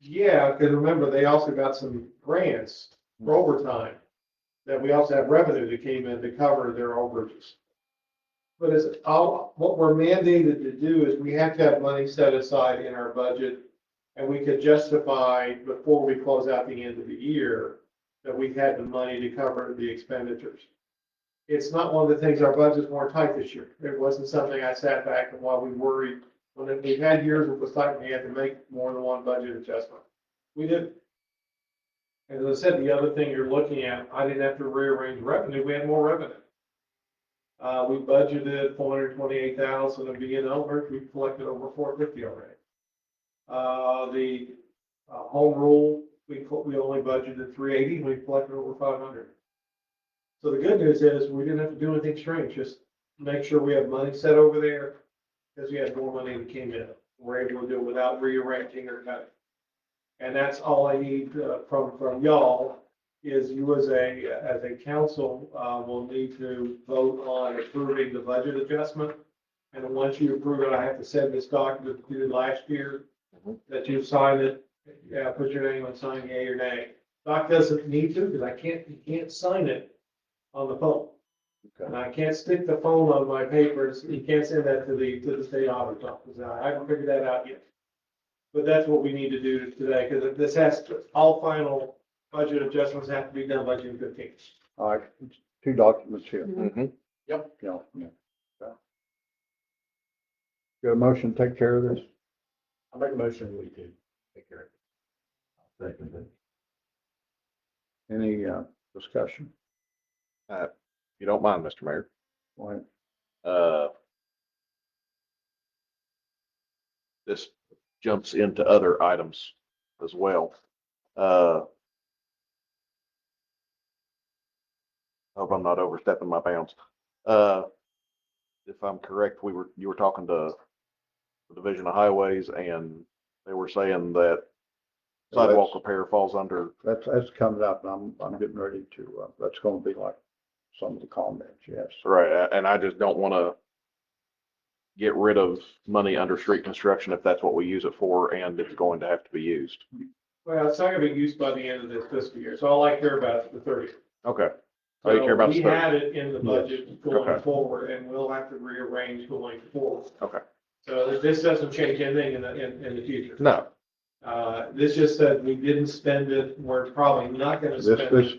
yeah, because remember, they also got some grants for overtime that we also have revenue that came in to cover their overages. But what we're mandated to do is we have to have money set aside in our budget, and we could justify before we close out the end of the year that we had the money to cover the expenditures. It's not one of the things, our budget's more tight this year. It wasn't something I sat back and while we worried, when we've had years it was tight, we had to make more than one budget adjustment. We did. And as I said, the other thing you're looking at, I didn't have to rearrange revenue, we had more revenue. We budgeted 428,000 of B&O, we collected over 450 already. The home rule, we only budgeted 380, we collected over 500. So the good news is we didn't have to do anything strange, just make sure we have money set over there because we had more money that came in. We're able to do it without rearranging or cutting. And that's all I need from y'all is you as a council will need to vote on approving the budget adjustment. And then once you approve it, I have to send this document that you did last year, that you sign it, put your name and sign yea or nay. Doc doesn't need to, because you can't sign it on the phone. Okay. And I can't stick the phone on my papers. You can't send that to the state auditor's office. I haven't figured that out yet. But that's what we need to do today, because this has all final budget adjustments have to be done by June 15th. All right, two documents here. Mm-hmm. Yeah. Yeah. Got a motion to take care of this? I make a motion, we do take care of it. Any, discussion? If you don't mind, Mr. Mayor. Right. This jumps into other items as well. Hope I'm not overstepping my bounds. If I'm correct, you were talking to the Division of Highways and they were saying that sidewalk repair falls under, That's coming up, and I'm getting ready to, that's gonna be like some of the comments, yes. right, and I just don't want to get rid of money under street construction if that's what we use it for and it's going to have to be used. Well, it's not gonna be used by the end of this fiscal year, so all I care about is the 30th. Okay. Oh, you care about the We stuff? had it in the budget going Okay. forward, and we'll have to rearrange going forward. Okay. So this doesn't change anything in the future. No, This just said we didn't spend it, we're probably not gonna This, spend it. this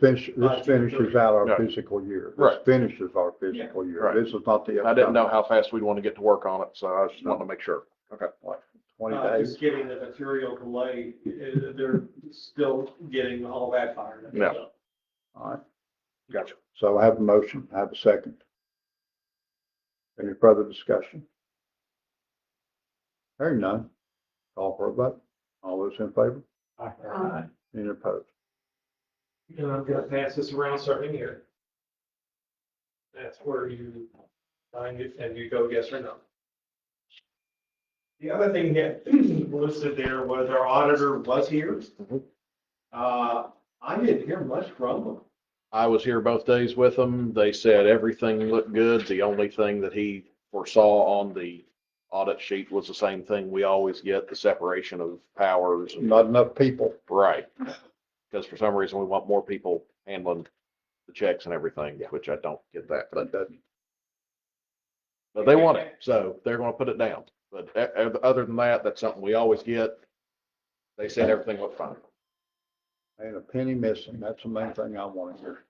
finishes out our Yeah. fiscal year. This Right. finishes our fiscal year. Right. This is not the. I didn't know how fast we'd want to get to work on it, so I just wanted to make sure. Okay. Like 20 Just days. getting the material delayed, they're still getting all that fired up. Yeah. So, All right. Gotcha. So I have a motion, I have a second. Any further discussion? Hearing none. Call for a vote. All those in favor? Any opposed? And I'm gonna pass this around starting here. That's where you find it and you go yes or no. The other thing that listed there was our auditor was here. Mhm. I didn't hear much from them. I was here both days with them. They said everything looked good. The only thing that he foresaw on the audit sheet was the same thing we always get, the separation of powers. Not enough people. Right. Because for some reason we want more people handling the checks and everything, which I don't get that, but they want it, so they're gonna put it down. But other than that, that's something we always get. They said everything looked fine. Ain't a penny missing. That's the main thing I want to hear.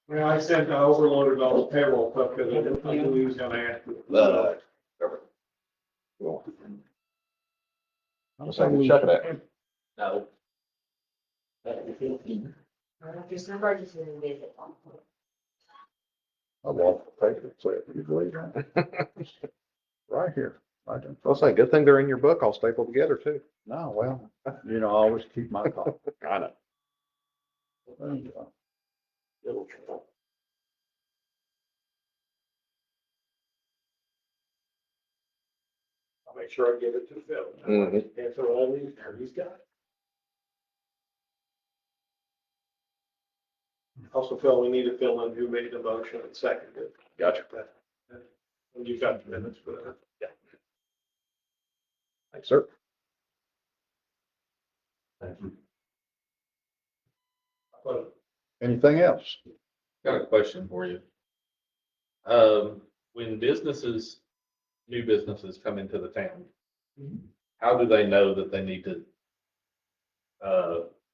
Well, I sent, I overloaded all the payroll stuff because I knew he was gonna ask. I'm saying, check it out. No. Just an emergency visit. I lost the paper, so you believe that? Right here. Right in I'll front. say, good thing they're in your book, all stapled together too. No, well, you know, I always keep my copy. I know. There you go. I'll make sure I give it to Phil. Mhm. And so all these, there he's got it. Also, Phil, we need to fill in who made the motion and seconded. Gotcha. And you've got the minutes for that. Yeah. Thanks, sir. But Anything else? Got a question for you. When businesses, new businesses come into the town, how do they know that they need to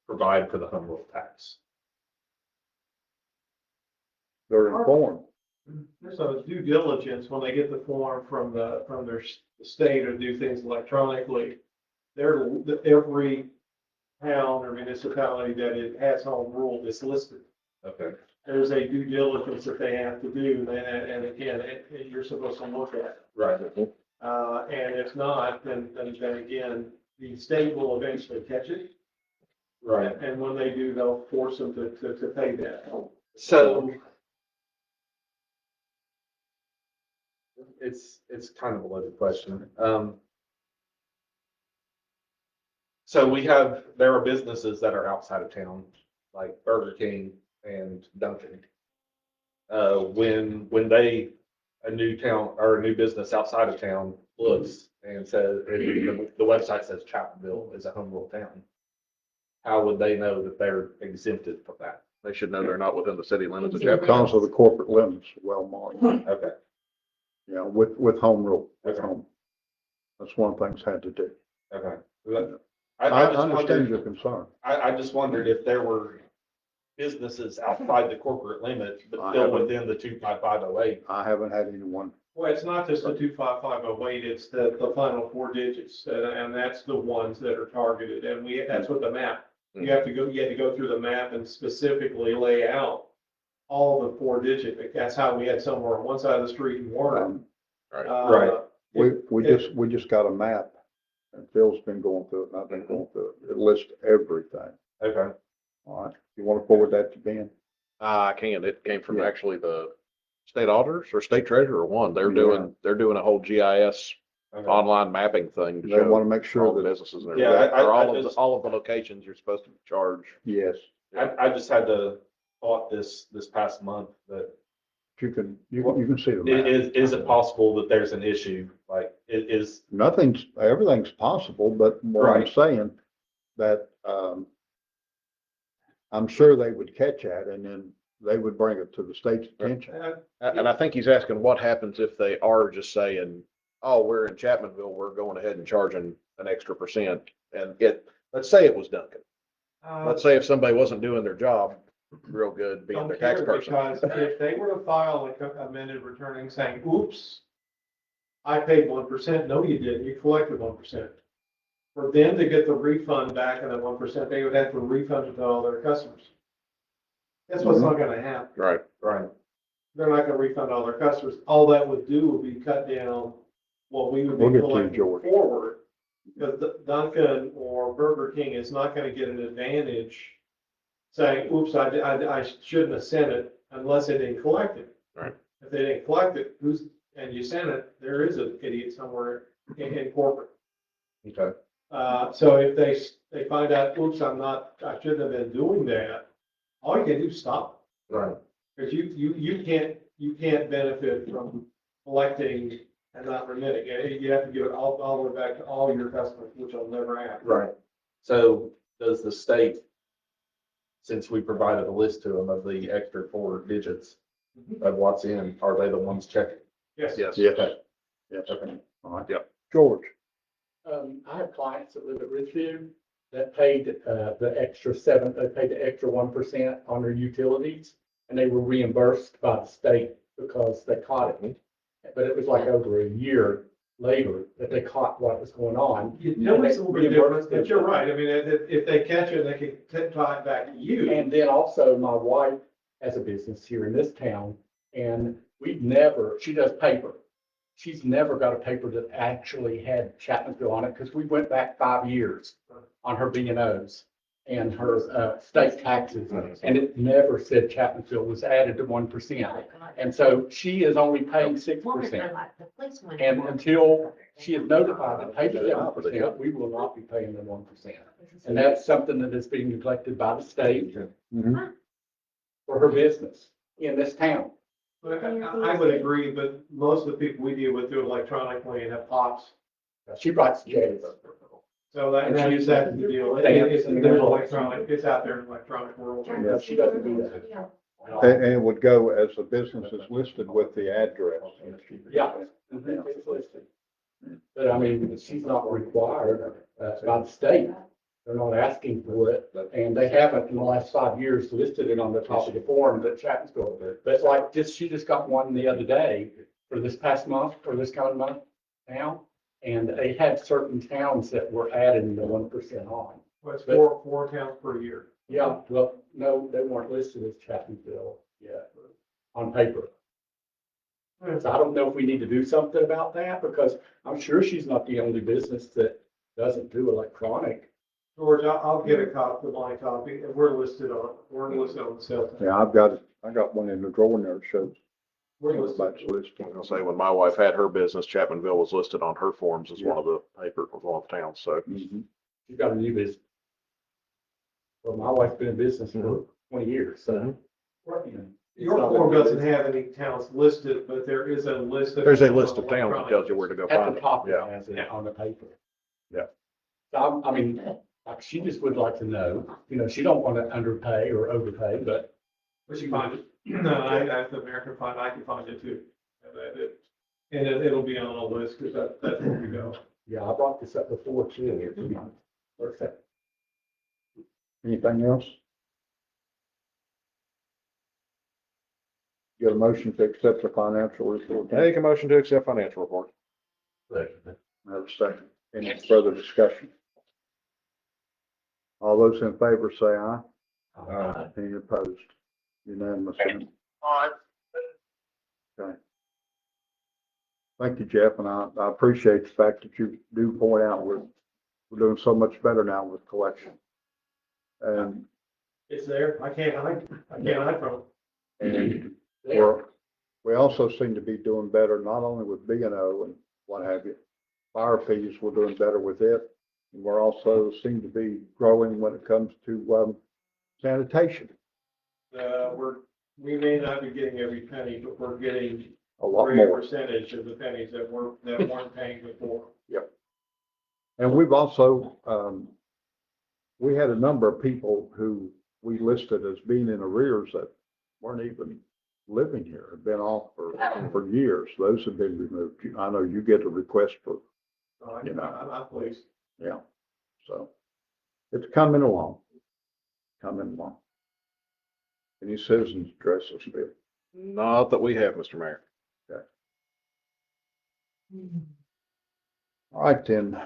provide for the home rule tax? They're informed. There's a due diligence when they get the form from their state or do things electronically. Every town or municipality that it has home rule is listed. Okay. There's a due diligence that they have to do, and again, you're supposed to look at it. Right. And if not, then again, the state will eventually catch it. Right. And when they do, they'll force them to pay that. So it's kind of a loaded question. So there are businesses that are outside of town, like Burger King and Dunkin'. When a new town or a new business outside of town looks and says, and the website says Chapmanville is a home rule town, how would they know that they're exempted from that? They should know they're not within the city limits of It Chapmanville. comes with the corporate limits, well marked. Okay. Yeah, with home rule, with home. That's one of the things had to do. Okay. I just understand wondered, your concern. I just wondered if there were businesses outside the corporate limit, but I still haven't- within the 25508. I haven't had anyone, Well, it's not just the 25508, it's the final four digits, and that's the ones that are targeted, and that's what the map. You had to go through the map and specifically lay out all the four digit, that's how we had somewhere on one side of the street in Warren. Right. Right. we just got a map, and Phil's been going through it, and I've been going through it. It lists everything. Okay. All right, you want to forward that to Ben? I can. It came from Yeah. actually the state auditors or state treasurer one. They're Yeah. doing a whole GIS Okay. online mapping thing to They want show to make all sure the that, businesses and Yeah, everything. I Or all of just- all of the locations you're supposed to charge. yes, I just had the thought this past month that you can see the map. is it possible that there's an issue? Like, Everything's possible, but what I'm Right. saying, that, I'm sure they would catch that, and then they would bring it to the state's attention. And I think he's asking what happens if they are just saying, oh, we're in Chapmanville, we're going ahead and charging an extra %. And let's say it was Duncan. Let's say if somebody wasn't doing their job real good, being Don't their tax care, person. because if they were to file an amended returning saying, oops, I paid 1%, no, you didn't, you collected 1%. For them to get the refund back and the 1%, they would have to refund it to all their customers. That's what's not gonna happen. Right. right. They're not gonna refund all their customers. All that would do would be cut down what we would We'll be get to you, collecting George. forward. Because Dunkin' or Burger King is not gonna get an advantage saying, oops, I shouldn't have sent it unless they didn't collect it. Right. If they didn't collect it, and you sent it, there is an idiot somewhere in corporate. Okay. So if they find out, oops, I shouldn't have been doing that, all you can do is stop. Right. Because you can't benefit from collecting and not remitting. You have to give it all the way back to all your customers, which will never happen. Right. So does the state, since we provided a list to them of the extra four digits of what's in, are they the ones checking? Yes. Yes. Yes, yes. Okay. All right. Yep. George, I have clients that live at Ridgeview that paid the extra 1% on their utilities, and they were reimbursed by the state because they caught it. But it was like over a year later that they caught what was going on. Utilities will be different, but you're right. I mean, if they catch it, they can tie it back to you. And then also my wife has a business here in this town, and she does paper. She's never got a paper that actually had Chapmanville on it, because we went back 5 years on her B&Os and her state taxes, and it never said Chapmanville was added to 1%. And so she is only paying 6%. And until she is notified to pay the 7%, we will not be paying the 1%. And that's something that is being neglected by the state Mhm. for her business in this town. I would agree, but most of the people we deal with do it electronically and have pops. She writes checks. So that is that the deal. It's electronic, it's out there in the electronic world. Yeah, she doesn't do that. And it would go as the business is listed with the address. Yeah. It's listed. But I mean, she's not required by the state. They're not asking for it, and they haven't in the last 5 years listed it on the top of the form that Chapmanville did. But like she just got one the other day for this past month, or this coming month now. And they had certain towns that were adding the 1% on. Well, it's four accounts per year. Yeah, well, no, they weren't listed as Chapmanville yet on paper. So I don't know if we need to do something about that, because I'm sure she's not the only business that doesn't do electronic. George, I'll get a copy of my copy, and we're listed on the sales tax. Yeah, I got one in the drawer there that shows. We're listed. That's listed. I'll say when my wife had her business, Chapmanville was listed on her forms as one of the one of the towns, so. Mhm. She's got a new business. Well, my wife's been in business for 20 years, so. You know, Your form doesn't have any towns listed, but there is a list. There's a list of towns that tells you where to go At find the it. top, it Yeah. has it on the paper. Yeah. So I mean, like, she just would like to know, she don't want to underpay or overpay, but Where'd you find it? No, I the American Fund, I can find it too. And it'll be on a list, because that's where we go. yeah, I brought this up before too. Perfect. Anything else? Get a motion to accept the financial report. Make a motion to accept financial report. Have a second. Any further discussion? All those in favor say aye. Any opposed? Unanimous. All right, Thank you, Jeff, and I appreciate the fact that you do point out we're doing so much better now with collection. And, It's there. I can't hide from it. and we also seem to be doing better, not only with B and O and what have you. Fire fees, we're doing better with it. And we're also seem to be growing when it comes to, sanitation, We may not be getting every penny, but we're getting a a lot greater more. percentage of the pennies that weren't paying before. And we've also, we had a number of people who we listed as being in arrears that weren't even living here, have been off for years. Those have been removed. I know you get a request for, You know. I'm pleased. yeah. So it's coming along. Any citizens addresses, Bill? Not that we have, Mr. Mayor. All right, then,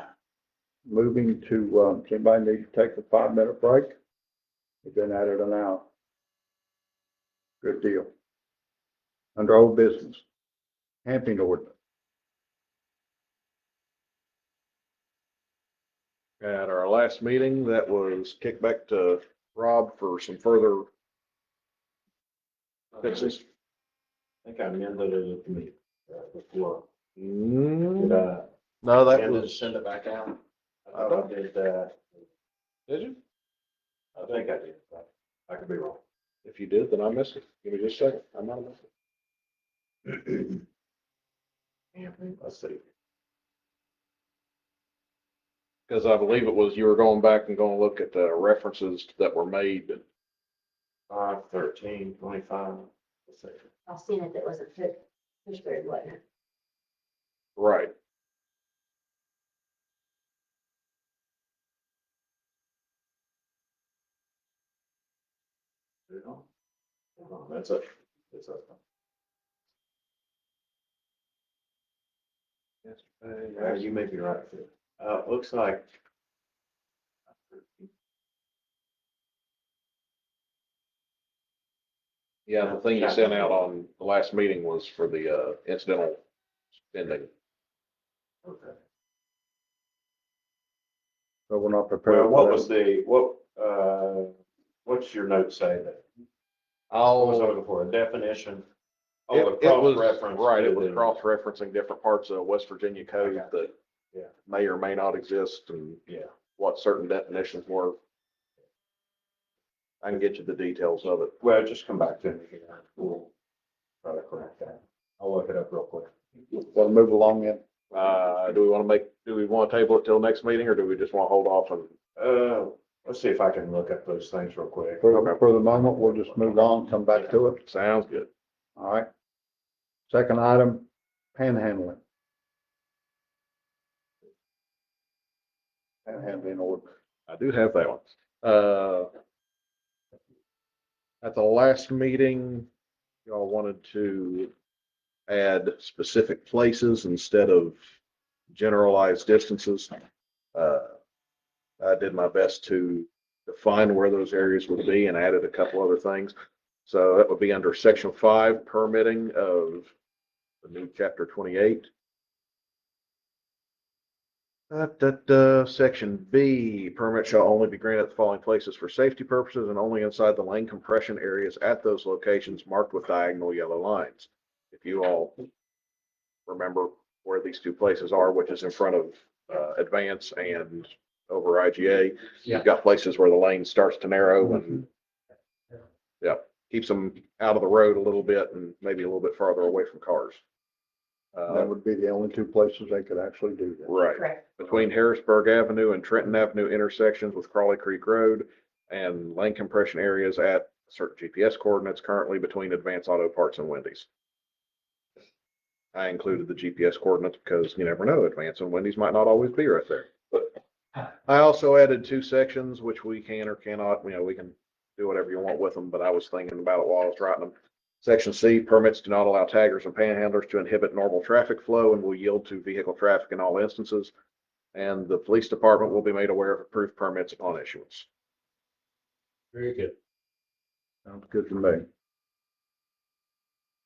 moving to, does anybody need to take a 5-minute break? We've been at it an hour. Good deal. Under old business, camping ordinance. At our last meeting, that was kicked back to Rob for some further fixes. I think I amended it before. Mm, Did I No, that amend it, was, send it back out? I thought I did, did you? I think I did, but I could be wrong. If you did, then I missed it. Give me just a second. I might have missed it. Let's see. Because I believe it was, you were going back and going to look at the references that were made. 5, 13, 25. Let's see. I've seen it, that wasn't Fishbury, wasn't it? Right. That's it. It's up. Yeah, you may be right. It looks like. Yeah, the thing you sent out on the last meeting was for the incidental spending. Okay. So we're not prepared. Well, what was what's your note say that? What was I looking for? A definition? Oh, the It was, cross-reference right, it to was the- cross-referencing different parts of West Virginia code Okay. that Yeah. may or may not exist and Yeah. what certain definitions were. I can get you the details of it. Well, just come back to me here. We'll try to correct that. I'll look it up real quick. Want to move along then? Do we want to table it till next meeting or do we just want to hold off and? Let's see if I can look up those things real quick. For the moment, we'll just move on, come back to it. Sounds good. All right. Second item, panhandling. Panhandling ordinance. I do have that one. At the last meeting, y'all wanted to add specific places instead of generalized distances. I did my best to define where those areas would be and added a couple other things. So that would be under section 5, permitting of the new chapter 28. Section B, permit shall only be granted at the following places for safety purposes and only inside the lane compression areas at those locations marked with diagonal yellow lines. If you all remember where these two places are, which is in front of Advance and over IGA, you've got places where the lane starts to narrow and keeps them out of the road a little bit and maybe a little bit farther away from cars. That would be the only two places they could actually do that. Right. Correct. Between Harrisburg Avenue and Trenton Avenue intersections with Crawley Creek Road and lane compression areas at certain GPS coordinates currently between Advance Auto Parts and Wendy's. I included the GPS coordinates because you never know, Advance and Wendy's might not always be right there. I also added 2 sections, which we can or cannot, we can do whatever you want with them, but I was thinking about it while I was writing them. Section C, permits do not allow taggers and panhandlers to inhibit normal traffic flow and will yield to vehicle traffic in all instances. And the police department will be made aware of approved permits upon issuance. Very good. Sounds good to me.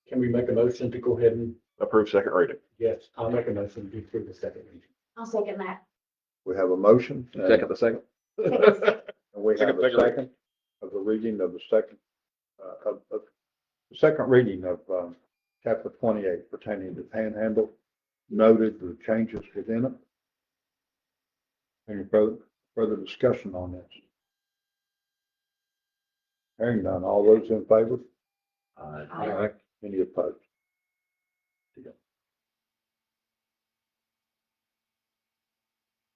Can we make a motion to go ahead and, Approve second reading. yes, I'll make a motion to approve the second reading. I'll second that. We have a motion. and- Second the second. And we have Second, a second reading. second of the reading of the second, of the second reading of, chapter 28 pertaining to panhandle, noted the changes within it. Any further discussion on this? Hearing none, all those in favor? Aye. Any opposed?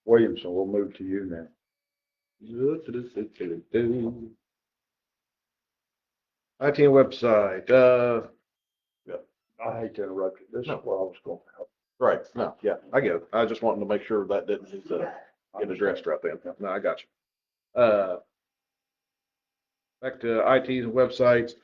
Williamson, we'll move to you now. IT website, I hate to interrupt you. This is No. where I was going to help. right, no, yeah, I get it. I just wanted to make sure that didn't need to get addressed right then. No, I got you. Back to ITs and websites.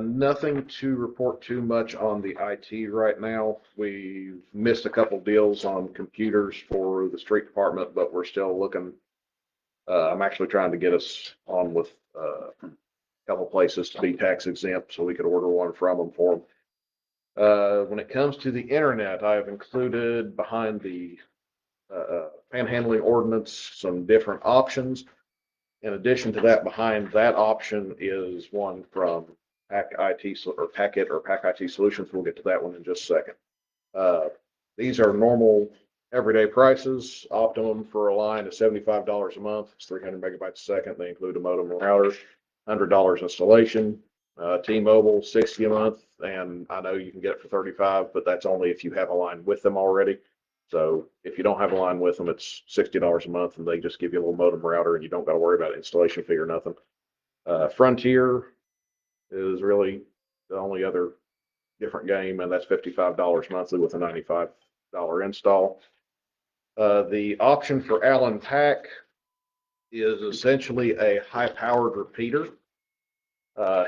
Nothing to report too much on the IT right now. We missed a couple deals on computers for the street department, but we're still looking. I'm actually trying to get us on with, a couple places to be tax exempt so we could order one from them for them. When it comes to the internet, I have included behind the, panhandling ordinance, some different options. In addition to that, behind that option is one from Pack IT or Packet or Pack IT Solutions. We'll get to that one in just a second. These are normal everyday prices. Optimum for a line is $75 a month. It's 300 megabytes a second. They include a modem and router, $100 installation. T-Mobile, 60 a month. And I know you can get it for 35, but that's only if you have a line with them already. So if you don't have a line with them, it's $60 a month and they just give you a little modem router and you don't got to worry about installation fee or nothing. Frontier is really the only other different game, and that's $55 monthly with a $95 install. The option for Allen Pack is essentially a high-powered repeater.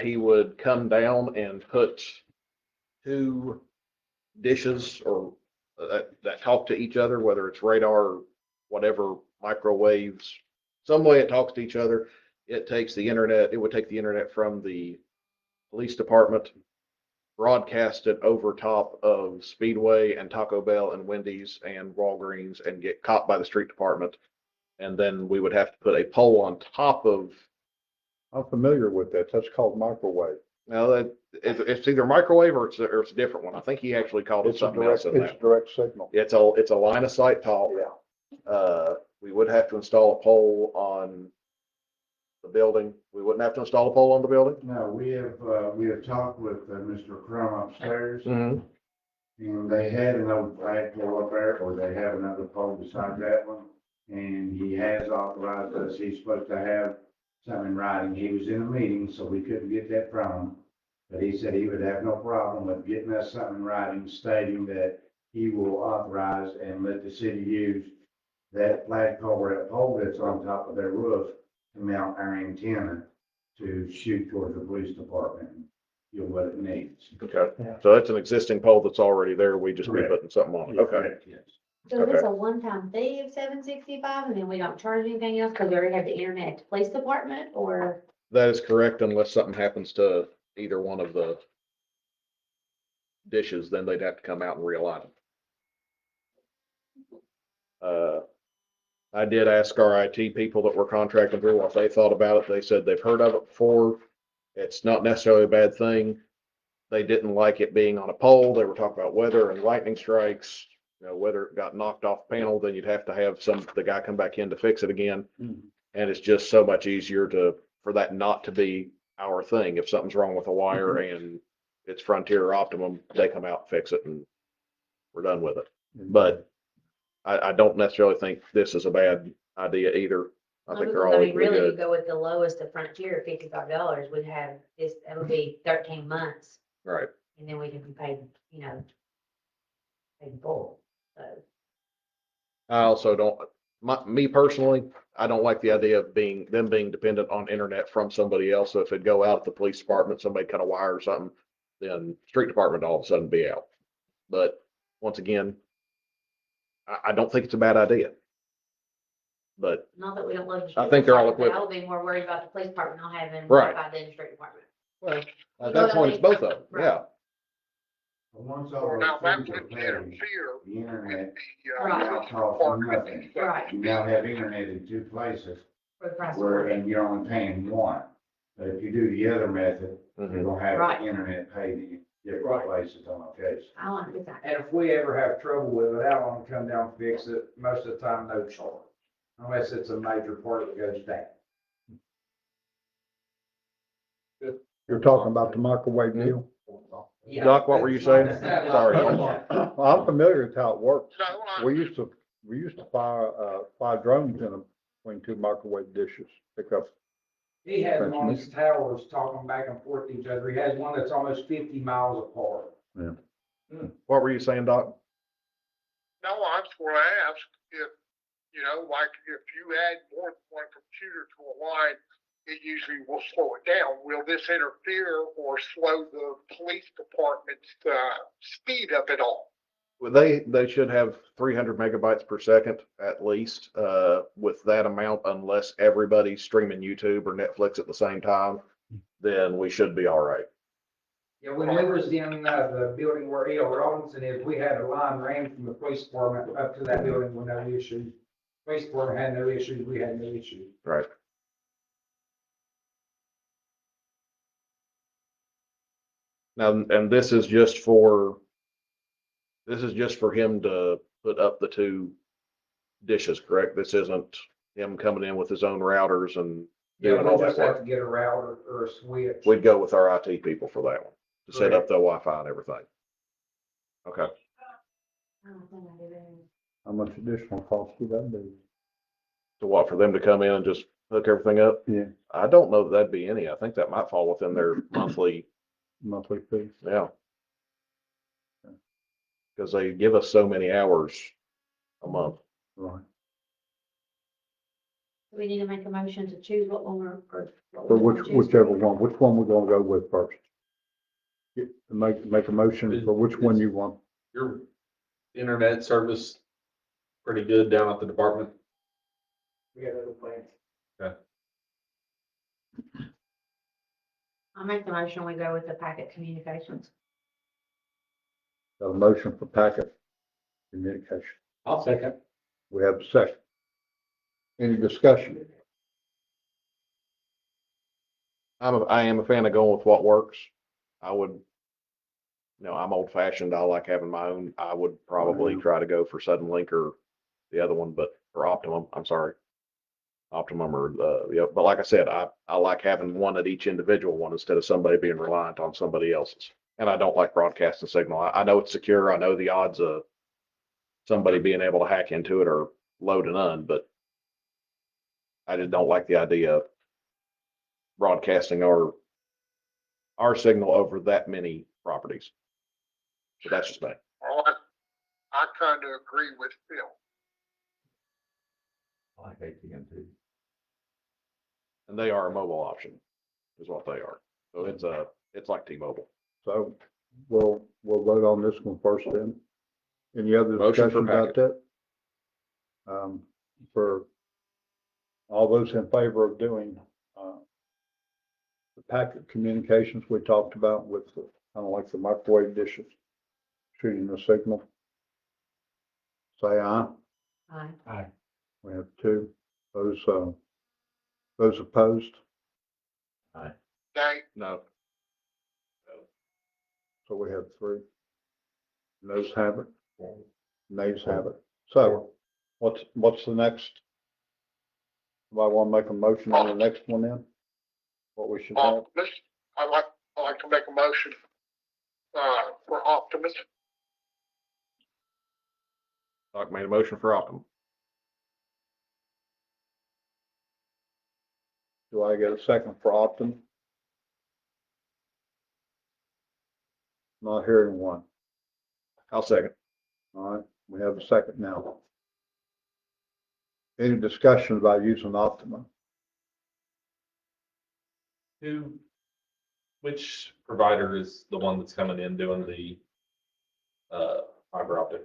He would come down and put 2 dishes or that talk to each other, whether it's radar or whatever, microwaves, some way it talks to each other. It takes the internet, it would take the internet from the police department, broadcast it over top of Speedway and Taco Bell and Wendy's and Walgreens and get caught by the street department. And then we would have to put a pole on top of, I'm familiar with that. That's called microwave. now that it's either microwave or it's a different one. I think he actually called it It's a something direct, else in it's that. direct signal. It's a line of sight talk. Yeah. We would have to install a pole on the building. We wouldn't have to install a pole on the building. No, we have talked with Mr. Crum upstairs, Mm-hmm. and they had another flagpole up there, or they have another pole beside that one. And he has authorized us, he's supposed to have something in writing. He was in a meeting, so we couldn't get that from him. But he said he would have no problem with getting us something in writing stating that he will authorize and let the city use that flagpole or that pole that's on top of their roof to mount our antenna to shoot towards the police department, you know, what it needs. Okay. So that's an existing pole that's already there. We just be Correct. putting something on it. Okay. Correct, yes. So is this a one-time fee of $765 and then we don't charge anything else because we already have the internet at the police department, or? That is correct unless something happens to either one of the dishes, then they'd have to come out and realign them. I did ask our IT people that we're contracting through what they thought about it. They said they've heard of it before. It's not necessarily a bad thing. They didn't like it being on a pole. They were talking about weather and lightning strikes. You know, whether it got knocked off panel, then you'd have to have the guy come back in to fix it again. Mhm. And it's just so much easier for that not to be our thing. If something's wrong with a wire and it's Frontier or Optimum, they come out and fix it and we're done with it. But I don't necessarily think this is a bad idea either. I think they're all I mean, equally really, you good. go with the lowest of Frontier, $55, we'd have this, that would be 13 months, Right. and then we can be paid, paid full, so. I also don't, me personally, I don't like the idea of them being dependent on internet from somebody else. So if it'd go out at the police department, somebody cut a wire or something, then street department all of a sudden be out. But once again, I don't think it's a bad idea. But Not that we don't love. I think they're all equipment. equipped. I would be more worried about the police department not having Right. Wi-Fi than the street department. well, at that point, it's both of them. Yeah. Once Well, over now that approved wouldn't pay, interfere the with internet the, Right. now costs you nothing. Right. You now have internet in two places For the price of where, one. and you're only paying one. But if you do the other method, you're Mhm. gonna have Right. the internet paid in different Right. places on occasion. I want to do that. And if we ever have trouble with it, Alan come down and fix it, most of the time, no charge. Unless it's a major part that goes down. You're talking about the microwave deal? Doc, what were you saying? Sorry, hold on. Well, I'm familiar with how it works. no, We used to fly drones in them between two microwave dishes, pick up. He has them on his towers talking back and forth to each other. He has one that's almost 50 miles apart. What were you saying, Doc? no, I was gonna ask if, you know, like if you add more than one computer to a line, it usually will slow it down. Will this interfere or slow the police department's, speed up at all? Well, they should have 300 megabytes per second at least, with that amount, unless everybody's streaming YouTube or Netflix at the same time, then we should be all right. Yeah, when we was in, the building where E.L. Robinson is, we had a line ran from the police department up to that building with no issues. Police department had no issues, we had no issues. Right. Now, and this is just for him to put up the two dishes, correct? This isn't him coming in with his own routers and Yeah, doing all we'll that just have work. to get a router or a switch. We'd go with our IT people for that one, to set up the Wi-Fi and everything. Okay. I don't think I do that. How much additional cost would that be? So what, for them to come in and just hook everything up? Yeah. I don't know that that'd be any. I think that might fall within their monthly, Monthly fee? yeah. Because they give us so many hours a month. Right. Do we need to make a motion to choose what one we're, or what For we wanna choose? whichever one, which one we're gonna go with first? Make a motion for which one you want. Your internet service pretty good down at the department? We had other plans. I'll make the motion, we go with the packet communications. Got a motion for packet communication. I'll second. We have a second. Any discussion? I am a fan of going with what works. I would, I'm old fashioned. I like having my own. I would probably try to go for Sudden Link or the other one, or Optimum. I'm sorry. Optimum or, but like I said, I like having one at each individual one instead of somebody being reliant on somebody else's. And I don't like broadcasting signal. I know it's secure. I know the odds of somebody being able to hack into it are low to none, but I just don't like the idea of broadcasting our signal over that many properties. So that's just me. Well, I kind of agree with Phil. I like AT&T. And they are a mobile option is what they are. So it's like T-Mobile. So we'll vote on this one first then. Any other Motion for discussion about that? For all those in favor of doing, the packet communications we talked about with the, kind of like the microwave dishes, shooting the signal. Say aye. Aye. We have two. Those opposed? Nay, No. So we have three. Noes have it. Nays have it. So what's the next? Somebody want to make a motion on the next one then? What we should have? Optimus, I'd like to make a motion, for Optimus. Doc made a motion for Optimum. Do I get a second for Optum? Not hearing one. I'll second. All right, we have a second now. Any discussion about using Optima? Which provider is the one that's coming in doing the, fiber optic?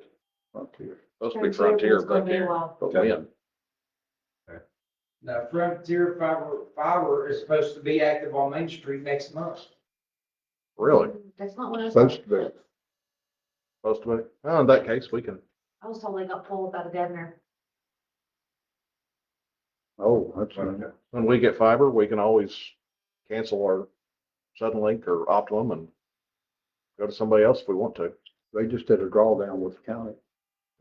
Frontier. Supposed to be Frontier, was gonna but be a while. when? Now, Frontier Fiber is supposed to be active on Main Street next month. Really? That's not what I was Supposed to told. be. Supposed to be? Well, in that case, we can, I was told they got pulled out of Governor. Oh, that's, when we get fiber, we can always cancel our Suddenlink or Optimum and go to somebody else if we want to. they just did a drawdown with the county.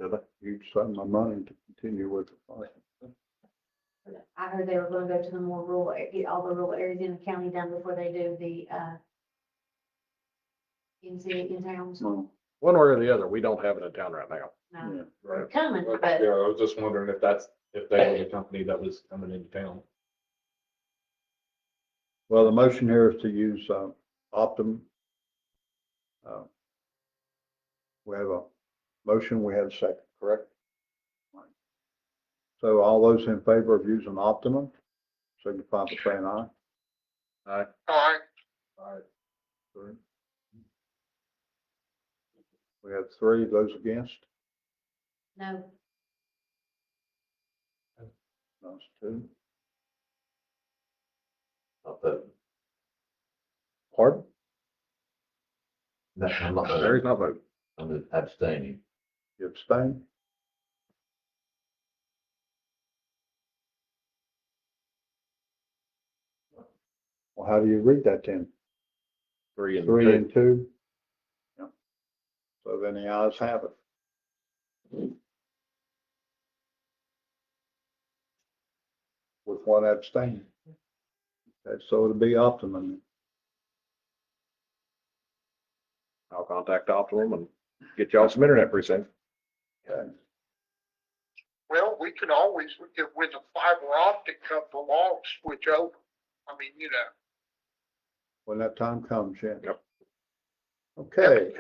Did they? Used some of my money to continue with the fight. I heard they were gonna go to the more rural, get all the rural areas in the county done before they do the, in towns. No, One way or the other, we don't have it in town right now. No, yeah. they're coming, Yeah, but I was just wondering if they were the company that was coming into town. Well, the motion here is to use, Optum. We have a motion, we had a second, correct? So all those in favor of using Optimum, signify by saying aye. Aye. Aye. Three. We have three, those against, no, that's two. Pardon? I'm not, Larry's not voting. I'm abstaining. You abstain? Well, how do you read that then? Three and Three two. and two? Yeah. So then the ayes have it. With one abstain. Okay, so it'll be Optimum. I'll contact Optimum and get y'all some internet pretty soon. Okay. Well, we can always, if when the fiber optic comes along, switch over. I mean, you know. When that time comes, yeah. Yep. Okay.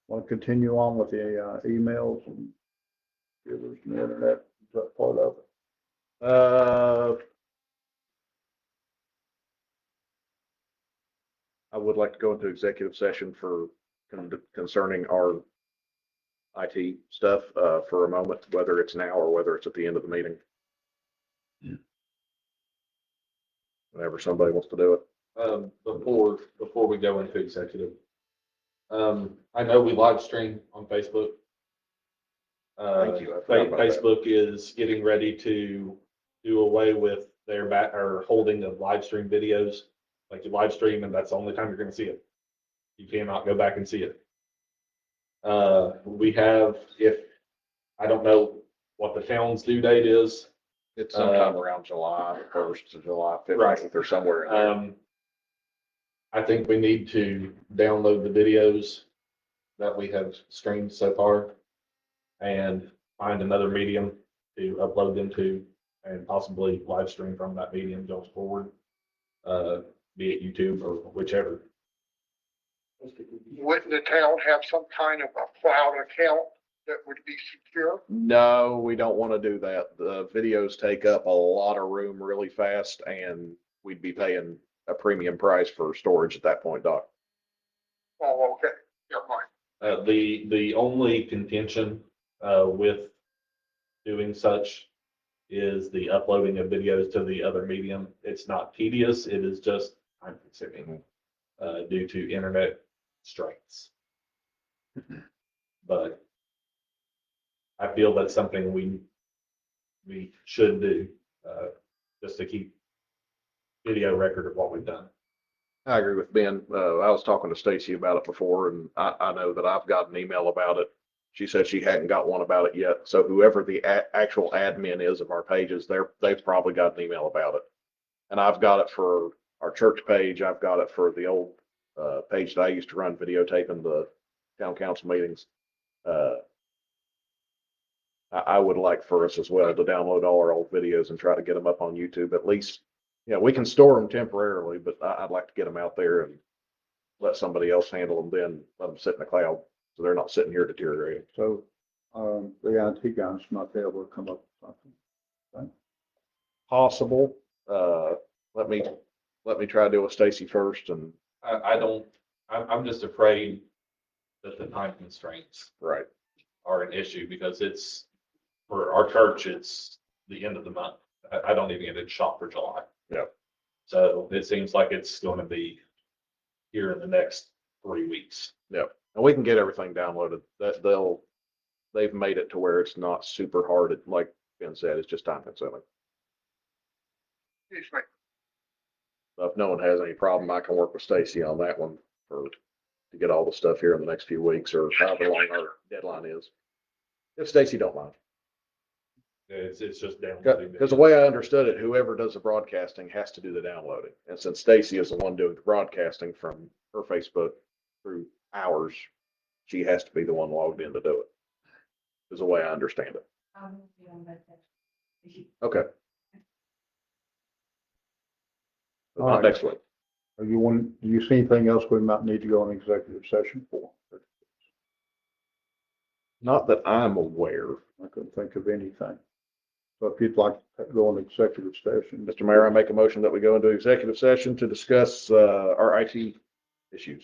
Want to continue on with the emails and givers and the internet, is that part of it? I would like to go into executive session for concerning our IT stuff, for a moment, whether it's now or whether it's at the end of the meeting. Whenever somebody wants to do it. Before we go into executive. I know we live stream on Facebook. Thank you. I forgot about that. Facebook is getting ready to do away with their or holding of live stream videos. Like you live stream and that's the only time you're gonna see it. You cannot go back and see it. We have, I don't know what the town's due date is. It's sometime around July 1st to July 15th Right. or somewhere in there. I think we need to download the videos that we have streamed so far and find another medium to upload them to and possibly live stream from that medium going forward, be it YouTube or whichever. Wouldn't the town have some kind of a cloud account that would be secure? No, we don't want to do that. The videos take up a lot of room really fast and we'd be paying a premium price for storage at that point, Doc. Oh, okay, never mind. The only contention, with doing such is the uploading of videos to the other medium. It's not tedious, it is just time consuming, due to internet strengths. But I feel that's something we should do, just to keep video record of what we've done. I agree with Ben. I was talking to Stacy about it before and I know that I've got an email about it. She said she hadn't got one about it yet. So whoever the actual admin is of our pages, they've probably got an email about it. And I've got it for our church page. I've got it for the old page that I used to run videotaping the town council meetings. I would like for us as well to download all our old videos and try to get them up on YouTube at least. Yeah, we can store them temporarily, but I'd like to get them out there and let somebody else handle them, then let them sit in the cloud so they're not sitting here deteriorating. So The IT guys might be able to come up with something. Possible. Let me, try to deal with Stacy first and, I don't, I'm just afraid that the time constraints right. are an issue because it's, for our church, it's the end of the month. I don't even get it shot for July. Yep. So it seems like it's going to be here in the next 3 weeks. Yep. And we can get everything downloaded. They've made it to where it's not super hard. Like Ben said, it's just time consuming. Excuse me. So if no one has any problem, I can work with Stacy on that one to get all the stuff here in the next few weeks or however long our deadline is. If Stacy don't mind. It's just downloading. Because the way I understood it, whoever does the broadcasting has to do the downloading. And since Stacy is the one doing the broadcasting from her Facebook through ours, she has to be the one logged in to do it. Is the way I understand it. Okay. But All not right. next week. Do you see anything else we might need to go in executive session for? Not that I'm aware. I couldn't think of anything. So if you'd like to go in executive session. Mr. Mayor, I make a motion that we go into executive session to discuss our IT issues.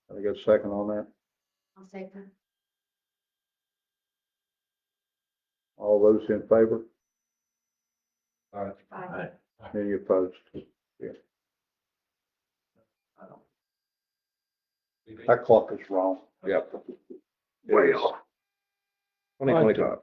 Can I get a second on that? I'll say that. All those in favor? Bye. Any opposed? That clock is wrong. Yep. Way off. 2025.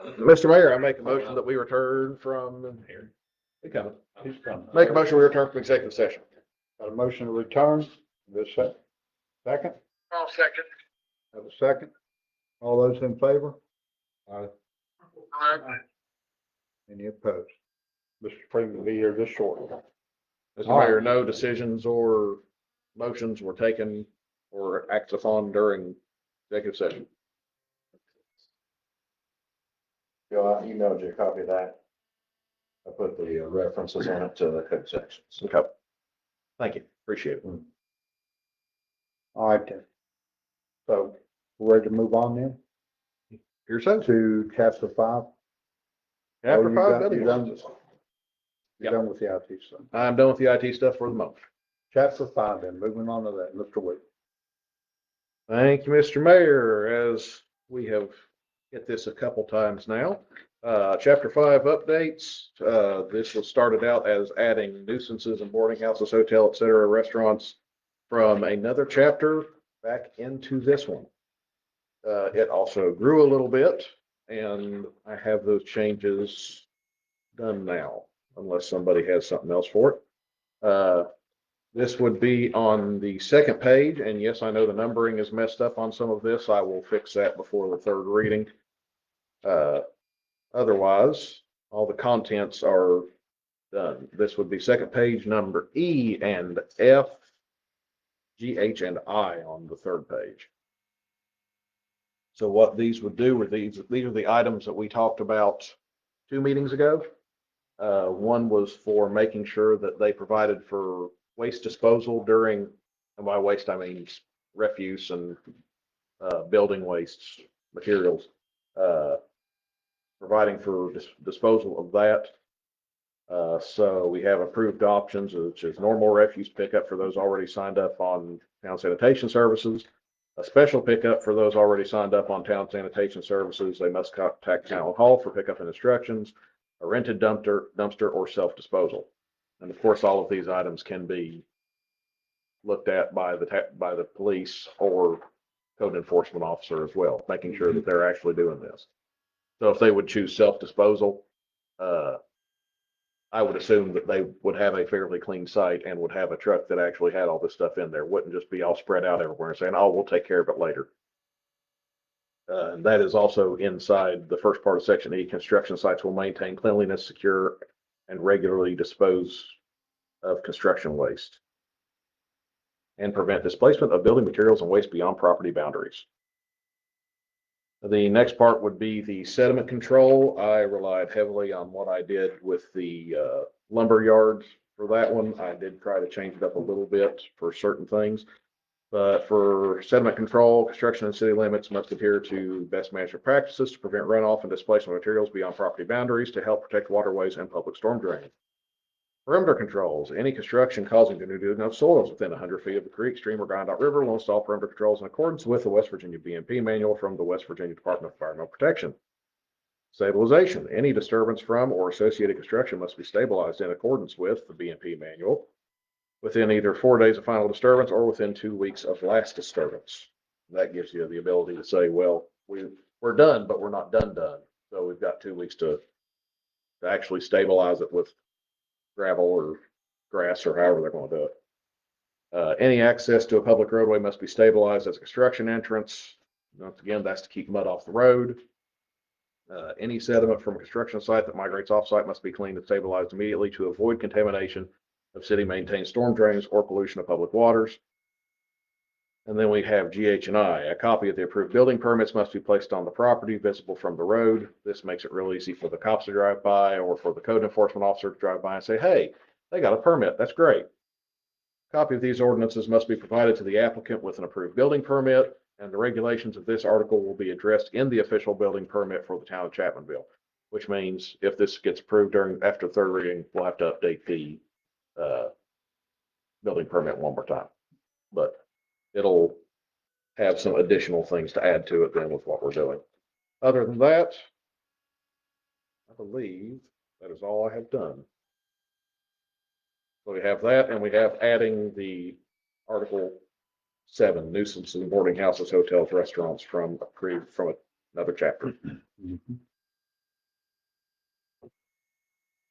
Mr. Mayor, I make a motion that we return from here. We coming. He's coming. Make a motion, we return from executive session. Got a motion to return. This second? I'll second. Have a second? All those in favor? Aye. Any opposed? Mr. Freeman will be here just shortly. Mr. Mayor, no decisions or motions were taken or acted upon during executive session. Bill, I emailed you a copy of that. I put the references on it to the code sections. Okay. Thank you. Appreciate it. All right then. So we're ready to move on then Here's so. to chapter 5. Chapter you five, done- building you done- licenses. You're done with the IT stuff. I'm done with the IT stuff for the moment. Chapter 5 then, moving on to that, Mr. Wick. Thank you, Mr. Mayor. As we have hit this a couple times now. Chapter 5 updates. This was started out as adding nuisances and boarding houses, hotel, et cetera, restaurants from another chapter back into this one. It also grew a little bit, and I have those changes done now, unless somebody has something else for it. This would be on the second page, and yes, I know the numbering is messed up on some of this. I will fix that before the third reading. Otherwise, all the contents are done. This would be second page, number E and F, G, H, and I on the third page. So what these would do are these are the items that we talked about 2 meetings ago. One was for making sure that they provided for waste disposal during, and by waste, I mean refuse and building wastes, materials, providing for disposal of that. So we have approved options, which is normal refuse pickup for those already signed up on town sanitation services, a special pickup for those already signed up on town sanitation services. They must contact town hall for pickup and instructions, a rented dumpster or self-disposal. And of course, all of these items can be looked at by the police or code enforcement officer as well, making sure that they're actually doing this. So if they would choose self-disposal, I would assume that they would have a fairly clean site and would have a truck that actually had all this stuff in there. Wouldn't just be all spread out everywhere and saying, oh, we'll take care of it later. And that is also inside the first part of section E. Construction sites will maintain cleanliness, secure, and regularly dispose of construction waste and prevent displacement of building materials and waste beyond property boundaries. The next part would be the sediment control. I relied heavily on what I did with the lumber yards for that one. I did try to change it up a little bit for certain things. But for sediment control, construction and city limits must adhere to best management practices to prevent runoff and displacement of materials beyond property boundaries to help protect waterways and public storm drainage. Perimeter controls, any construction causing denuding of soils within 100 feet of the creek, stream, or Guyandotte River will install perimeter controls in accordance with the West Virginia BMP manual from the West Virginia Department of Environmental Protection. Stabilization, any disturbance from or associated construction must be stabilized in accordance with the BMP manual within either 4 days of final disturbance or within 2 weeks of last disturbance. That gives you the ability to say, well, we're done, but we're not done. So we've got 2 weeks to actually stabilize it with gravel or grass or however they're going to do it. Any access to a public roadway must be stabilized as a construction entrance. Once again, that's to keep mud off the road. Any sediment from a construction site that migrates off-site must be cleaned and stabilized immediately to avoid contamination of city-maintained storm drains or pollution of public waters. And then we have GH and I. A copy of the approved building permits must be placed on the property visible from the road. This makes it real easy for the cops to drive by or for the code enforcement officer to drive by and say, hey, they got a permit. That's great. A copy of these ordinances must be provided to the applicant with an approved building permit, and the regulations of this article will be addressed in the official building permit for the town of Chapmanville, which means if this gets approved after third reading, we'll have to update the building permit one more time. But it'll have some additional things to add to it than with what we're doing. Other than that, I believe that is all I have done. So we have that, and we have adding the Article 7, nuisance in boarding houses, hotels, restaurants from another chapter.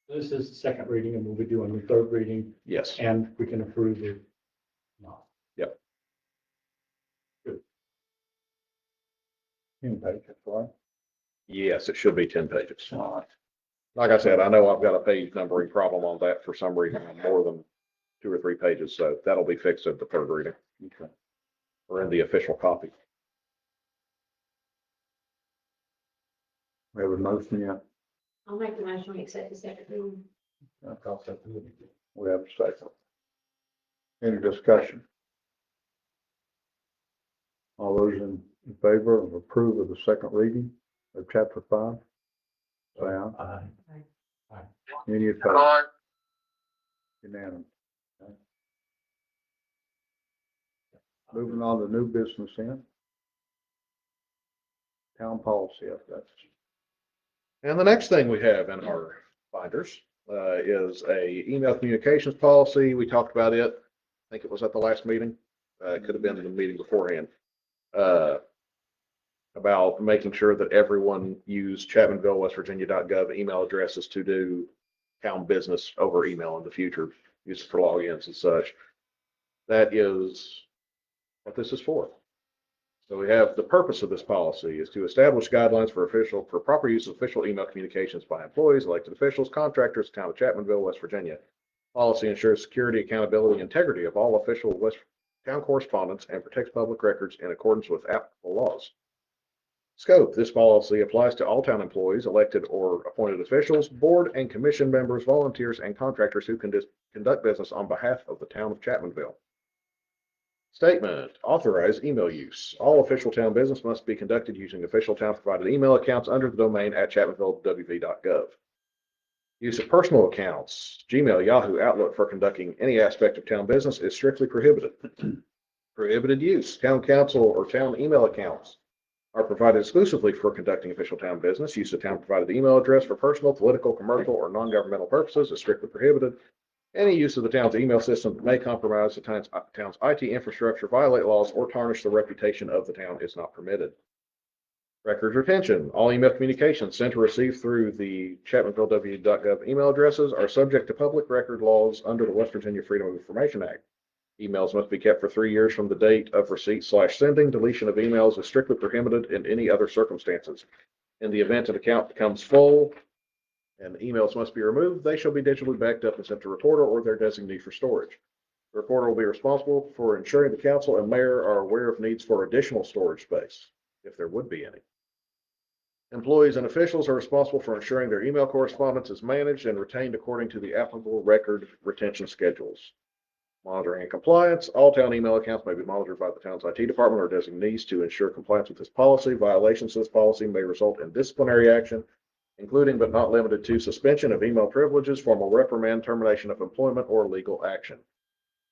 This is the second reading and we'll be doing the third reading Yes. and we can approve it. No. 10 pages, right? Yes, it should be 10 pages. All right. Like I said, I know I've got a page numbering problem on that for some reason, on more than 2 or 3 pages, so that'll be fixed at the third reading Okay. or in the official copy. We have a motion yet? I'll make the motion, we accept the second reading. We have a second. Any discussion? All those in favor of approve of the second reading of chapter 5? Say aye. Any opposed? Aye. Unanimous. Okay. Moving on to new business in. Town policy updates. And the next thing we have in our binders is a email communications policy. We talked about it. I think it was at the last meeting. It could have been in the meeting beforehand. About making sure that everyone use Chapmanville, West Virginia.gov email addresses to do town business over email in the future, use it for logins and such. That is what this is for. So we have the purpose of this policy is to establish guidelines for proper use of official email communications by employees, elected officials, contractors, town of Chapmanville, West Virginia. Policy ensures security, accountability, and integrity of all official town correspondence and protects public records in accordance with applicable laws. Scope: this policy applies to all town employees, elected or appointed officials, board and commission members, volunteers, and contractors who can conduct business on behalf of the town of Chapmanville. Statement: authorize email use. All official town business must be conducted using official town provided email accounts under the domain at chapmanvillewv.gov. Use of personal accounts, Gmail, Yahoo, Outlook for conducting any aspect of town business is strictly prohibited. Prohibited use: town council or town email accounts are provided exclusively for conducting official town business. Use of town provided email address for personal, political, commercial, or non-governmental purposes is strictly prohibited. Any use of the town's email system that may compromise the town's IT infrastructure, violate laws, or tarnish the reputation of the town is not permitted. Records retention: all email communications sent or received through the chapmanvillewv.gov email addresses are subject to public record laws under the West Virginia Freedom of Information Act. Emails must be kept for 3 years from the date of receipt/sending. Deletion of emails is strictly prohibited in any other circumstances. In the event an account becomes full and emails must be removed, they shall be digitally backed up and sent to recorder or their designee for storage. The recorder will be responsible for ensuring the council and mayor are aware of needs for additional storage space, if there would be any. Employees and officials are responsible for ensuring their email correspondence is managed and retained according to the applicable record retention schedules. Monitoring and compliance: all town email accounts may be monitored by the town's IT department or designees to ensure compliance with this policy. Violations of this policy may result in disciplinary action, including but not limited to suspension of email privileges, formal reprimand, termination of employment, or legal action.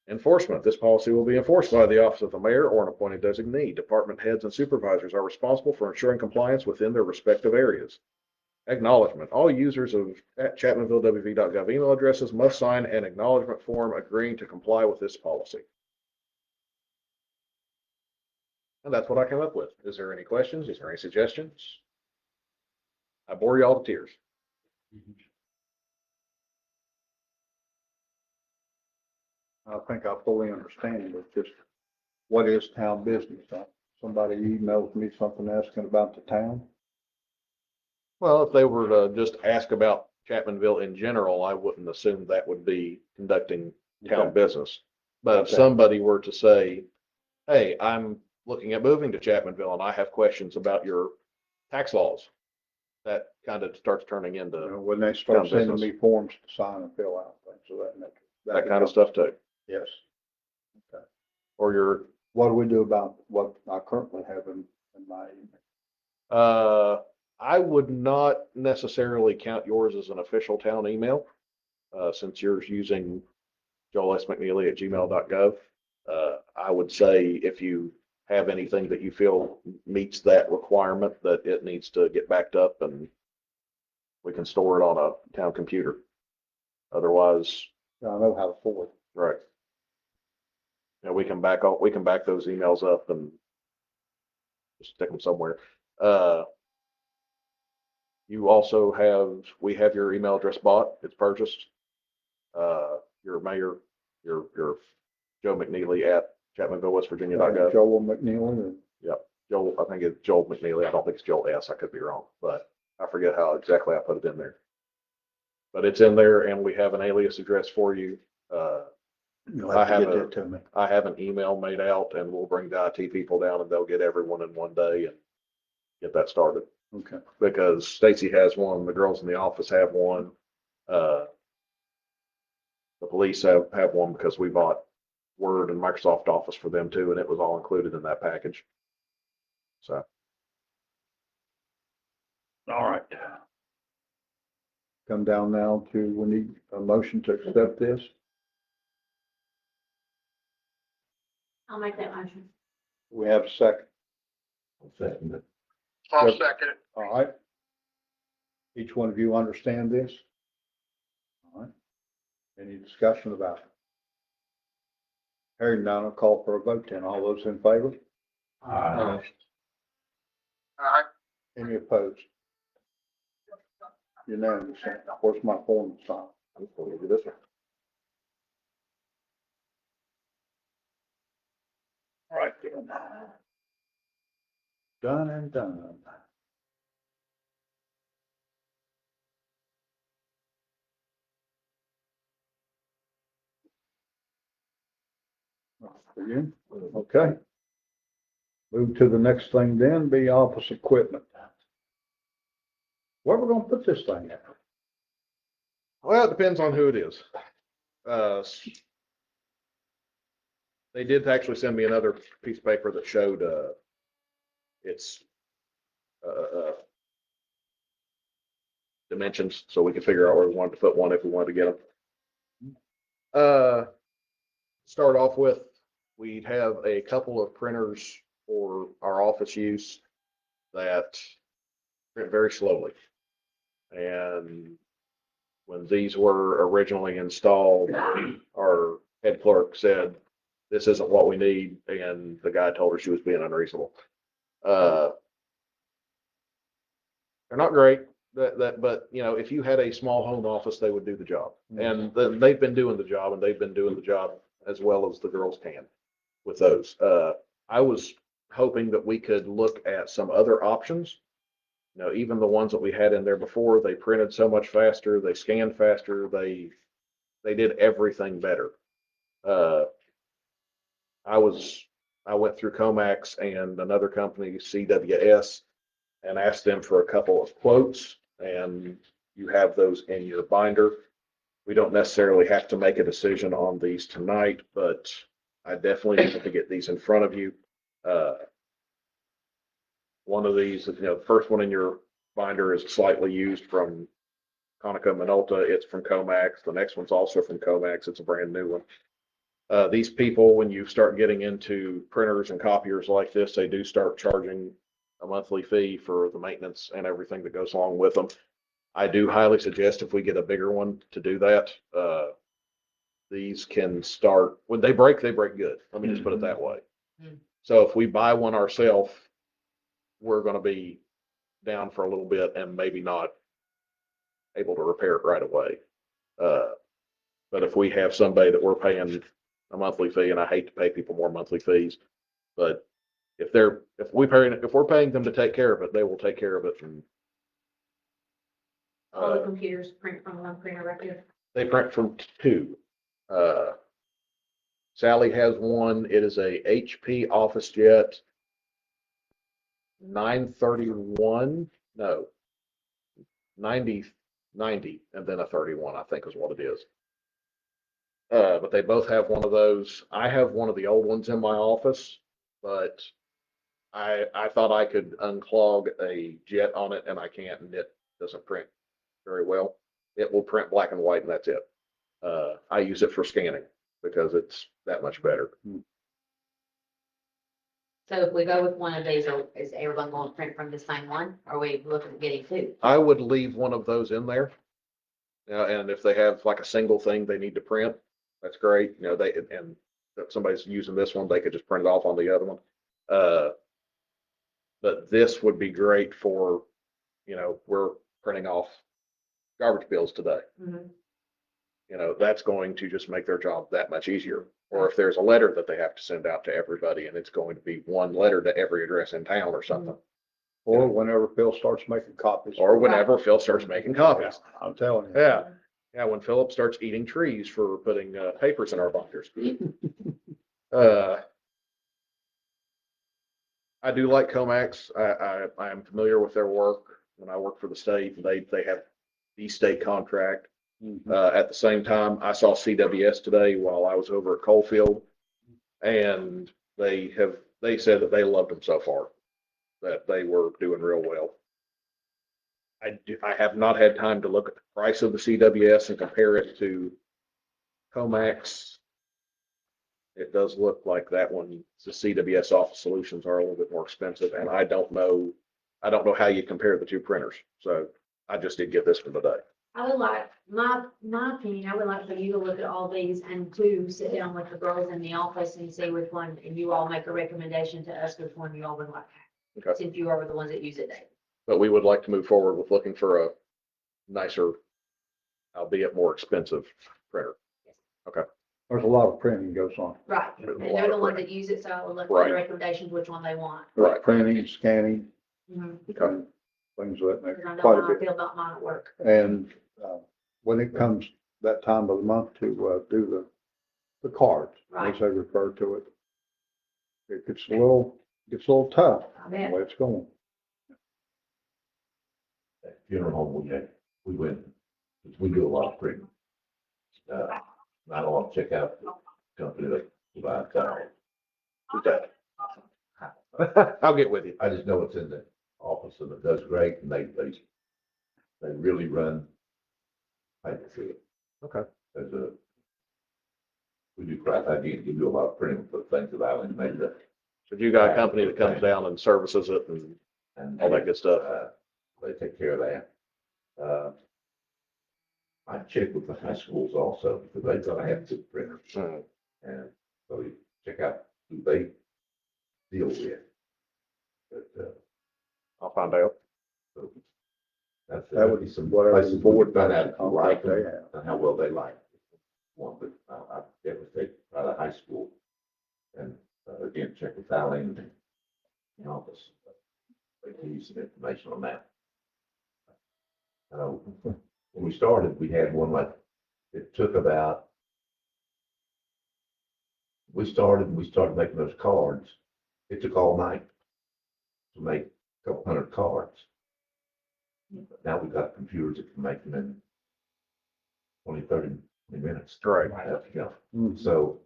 Enforcement: this policy will be enforced by the office of the mayor or an appointed designee. Department heads and supervisors are responsible for ensuring compliance within their respective areas. Acknowledgement: all users of at chapmanvillewv.gov email addresses must sign an acknowledgement form agreeing to comply with this policy. And that's what I came up with. Is there any questions? Is there any suggestions? I bore you all to tears. I think I fully understand it. Just what is town business? Somebody emails me something asking about the town. Well, if they were to just ask about Chapmanville in general, I wouldn't assume that would be conducting town Okay. business. But if Okay. somebody were to say, hey, I'm looking at moving to Chapmanville and I have questions about your tax laws, that kind of starts turning into When they start Town sending business. me forms to sign and fill out, things of that nature. that kind of stuff too. Yes. Okay. Or your, What do we do about what I currently have in my email? I would not necessarily count yours as an official town email, since you're using joel.s.mcneely@gmail.gov. I would say if you have anything that you feel meets that requirement, that it needs to get backed up and we can store it on a town computer. Otherwise, I know how to forward. right. Yeah, we can back those emails up and just stick them somewhere. You also we have your email address bought, it's purchased. Your mayor, your Joe McNeely at chapmanvillewestvirginia.gov. Joel McNeely. Yep, Joel, I think it's Joel McNeely. I don't think it's Joel S. I could be wrong, but I forget how exactly I put it in there. But it's in there and we have an alias address for you. You'll have to get that to me. I have an email made out and we'll bring the IT people down and they'll get everyone in one day and get that started. Okay. Because Stacy has one, the girls in the office have one. The police have one because we bought Word and Microsoft Office for them too, and it was all included in that package. So. All right. Come down now to, we need a motion to accept this. I'll make that motion. We have a second. Second. I'll Yep. second it. All right. Each one of you understand this? All right. Any discussion about it? Hearing none, I'll call for a vote then. All those in favor? All right. Any opposed? Unanimous. Where's my form sign? I'm just gonna give you this one. All right, then. Done and done. For you? Okay. Move to the next thing then, be office equipment. Where we gonna put this thing at? Well, it depends on who it is. They did actually send me another piece of paper that showed, its, dimensions, so we could figure out where we wanted to put one if we wanted to get them. Start off with, we'd have a couple of printers for our office use that print very slowly. And when these were originally installed, our head clerk said, this isn't what we need, and the guy told her she was being unreasonable. They're not great, but you know, if you had a small home office, they would do the job. And they've been doing the job, and they've been doing the job as well as the girls can with those. I was hoping that we could look at some other options. You know, even the ones that we had in there before, they printed so much faster, they scanned faster, they did everything better. I went through Comax and another company, CWS, and asked them for a couple of quotes, and you have those in your binder. We don't necessarily have to make a decision on these tonight, but I definitely need to get these in front of you. One of these, you know, the first one in your binder is slightly used from Konica Minolta. It's from Comax. The next one's also from Comax. It's a brand new one. These people, when you start getting into printers and copiers like this, they do start charging a monthly fee for the maintenance and everything that goes along with them. I do highly suggest if we get a bigger one to do that. These can start, when they break good. Let me just put it that way. So if we buy one ourselves, we're going to be down for a little bit and maybe not able to repair it right away. But if we have somebody that we're paying a monthly fee, and I hate to pay people more monthly fees, but if we're paying them to take care of it, they will take care of it. And All the computers print from one printer right there. they print from two. Sally has one. It is a HP OfficeJet 931, no, 90, and then a 31, I think is what it is. But they both have one of those. I have one of the old ones in my office, but I thought I could unclog a jet on it, and I can't, and it doesn't print very well. It will print black and white, and that's it. I use it for scanning because it's that much better. So if we go with one of these, is everyone going to print from the same one? Or are we looking at getting two? I would leave one of those in there. And if they have like a single thing they need to print, that's great. You know, and if somebody's using this one, they could just print it off on the other one. But this would be great for, you know, we're printing off garbage bills today. Mhm. You know, that's going to just make their job that much easier. Or if there's a letter that they have to send out to everybody and it's going to be one letter to every address in town or something. Or whenever Phil starts making copies. Or whenever Phil starts making copies. I'm telling you. Yeah. Yeah, when Philip starts eating trees for putting papers in our binders. I do like Comax. I am familiar with their work. When I work for the state, they have the state contract. At the same time, I saw CWS today while I was over at Coalfield. And they said that they loved them so far, that they were doing real well. I have not had time to look at the price of the CWS and compare it to Comax. It does look like that one, the CWS Office Solutions are a little bit more expensive, and I don't know how you compare the two printers. So I just did get this one today. I would like, my opinion, I would like for you to look at all these and to sit down with the girls in the office and see which one, and you all make a recommendation to us, which one you all would like. Okay. Since you are the ones that use it daily. But we would like to move forward with looking for a nicer, albeit more expensive printer. There's a lot of printing goes on. Right, There's a and lot they're the of ones that use it, so I would look for Right. the recommendations, which one they want. Right. Printing, scanning, Mhm. Okay. things of that Because nature, I know quite a how I bit. feel about mine at work. And when it comes that time of the month to do the cards, Right. as they refer to it, it gets a little tough, I the bet. way it's going. At funeral home, we went, we do a lot of printing. I don't want to check out the company that provides that. I'll get with you. I just know it's in the office and it does great and they really run paper through it. Okay. As we do crap, you do a lot of printing for things that I made that. So you got a company that comes down and services it and all that good stuff. They take care of that. I check with the high schools also because they gotta have good printers. Hmm. And so you check out who they deal with. But, I'll find out. so That would be some whatever places the we board would find does, out if you like they them have. and how well they like it. One, but I definitely take out of high school. And again, check with Eileen in the office. They can use some information on that. When we started, we had one like, it took about, we started making those cards. It took all night to make a couple hundred cards. But now we've got computers that can make them in 20, 30 minutes. Right. Yeah. Mhm. So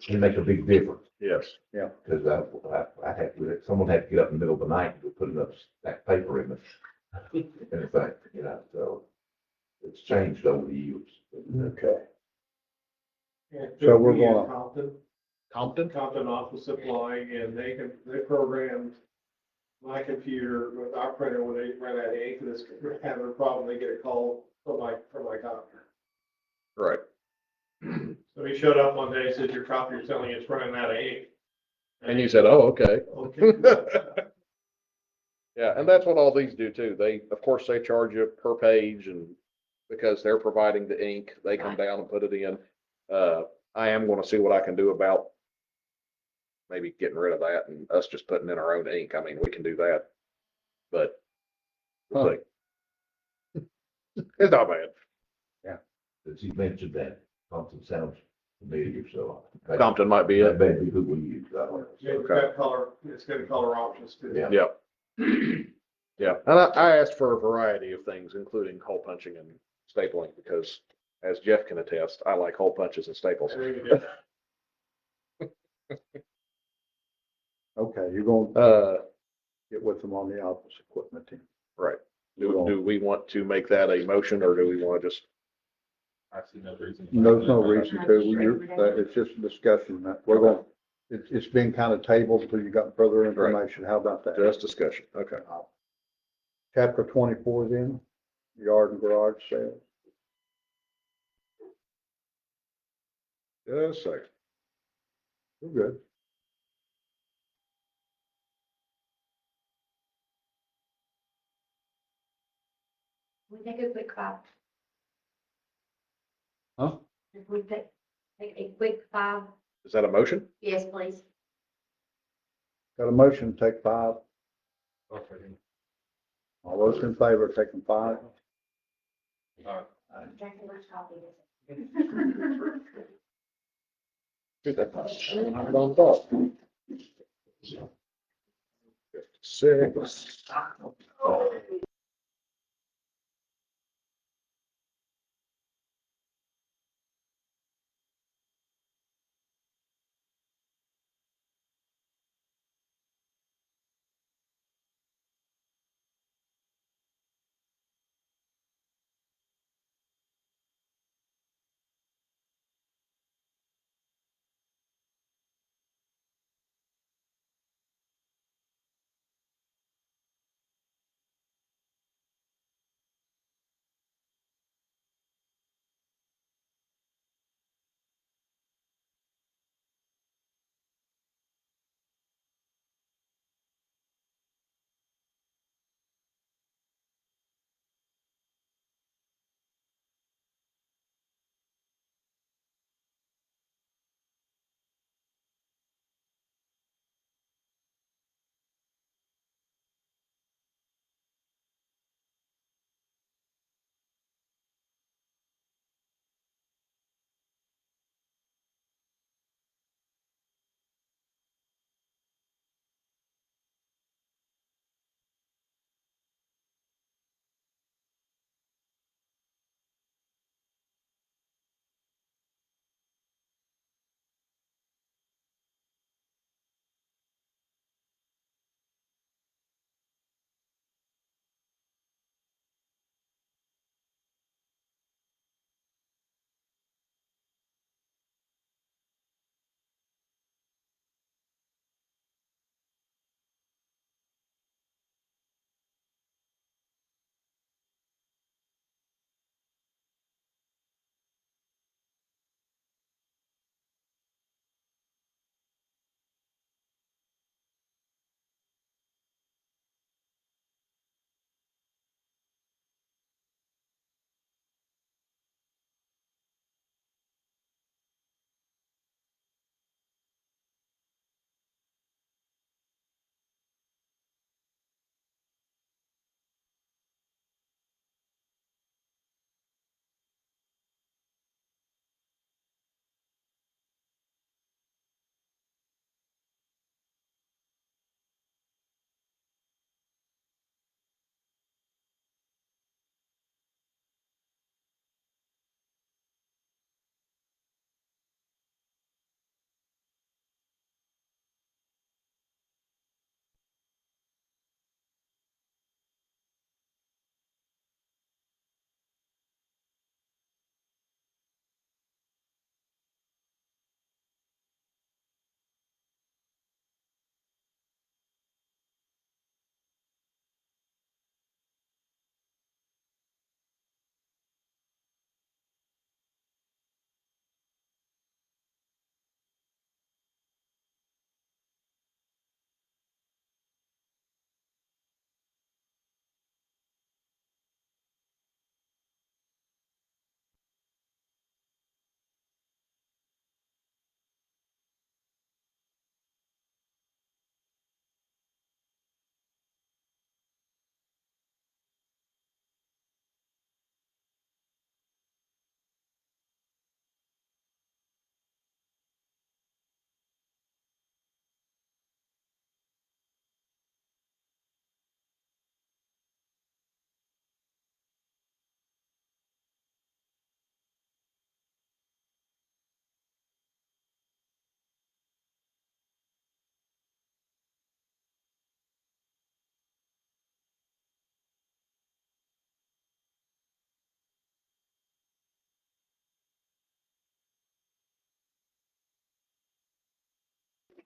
it make a big difference. Yes. Because I had to, someone had to get up in the middle of the night to put enough stack paper in the thing, so it's changed over the years. Okay. And So we're we use gonna- Compton Office Supply, and they programmed my computer with our printer when they ran out of ink, and it's having a problem, they get a call from my copier. Right. So he showed up one day and said, your copier's telling you it's running out of ink. And you said, oh, okay. Okay. Yeah, and that's what all these do too. Of course, they charge you per page and because they're providing the ink, they come down and put it in. I am gonna see what I can do about maybe getting rid of that and us just putting in our own ink. I mean, we can do that. But we'll see. It's not bad. As he mentioned that, Compton sounds familiar, so. Compton might be it. That may be who we use. I don't know. Yeah, it's got color, it's got color options too. Yeah. Yep. Yeah, and I asked for a variety of things, including hole punching and stapling, because as Jeff can attest, I like hole punches and staples. There you go. Okay, you're gonna get with them on the office equipment team. Right. Do we want to make that a motion or do we want to just, I see no reason. There's no reason to, it's just a discussion that we're going, it's been kind of tabled until you got further information. How about that? just discussion? Okay. Chapter 24 then, yard and garage sales. Just a second. We're good. We take a quick 5. Huh? If we take a quick 5, Is that a motion? yes, please. Got a motion, to take 5. All those in favor, of taking 5? Drink too much coffee. Six.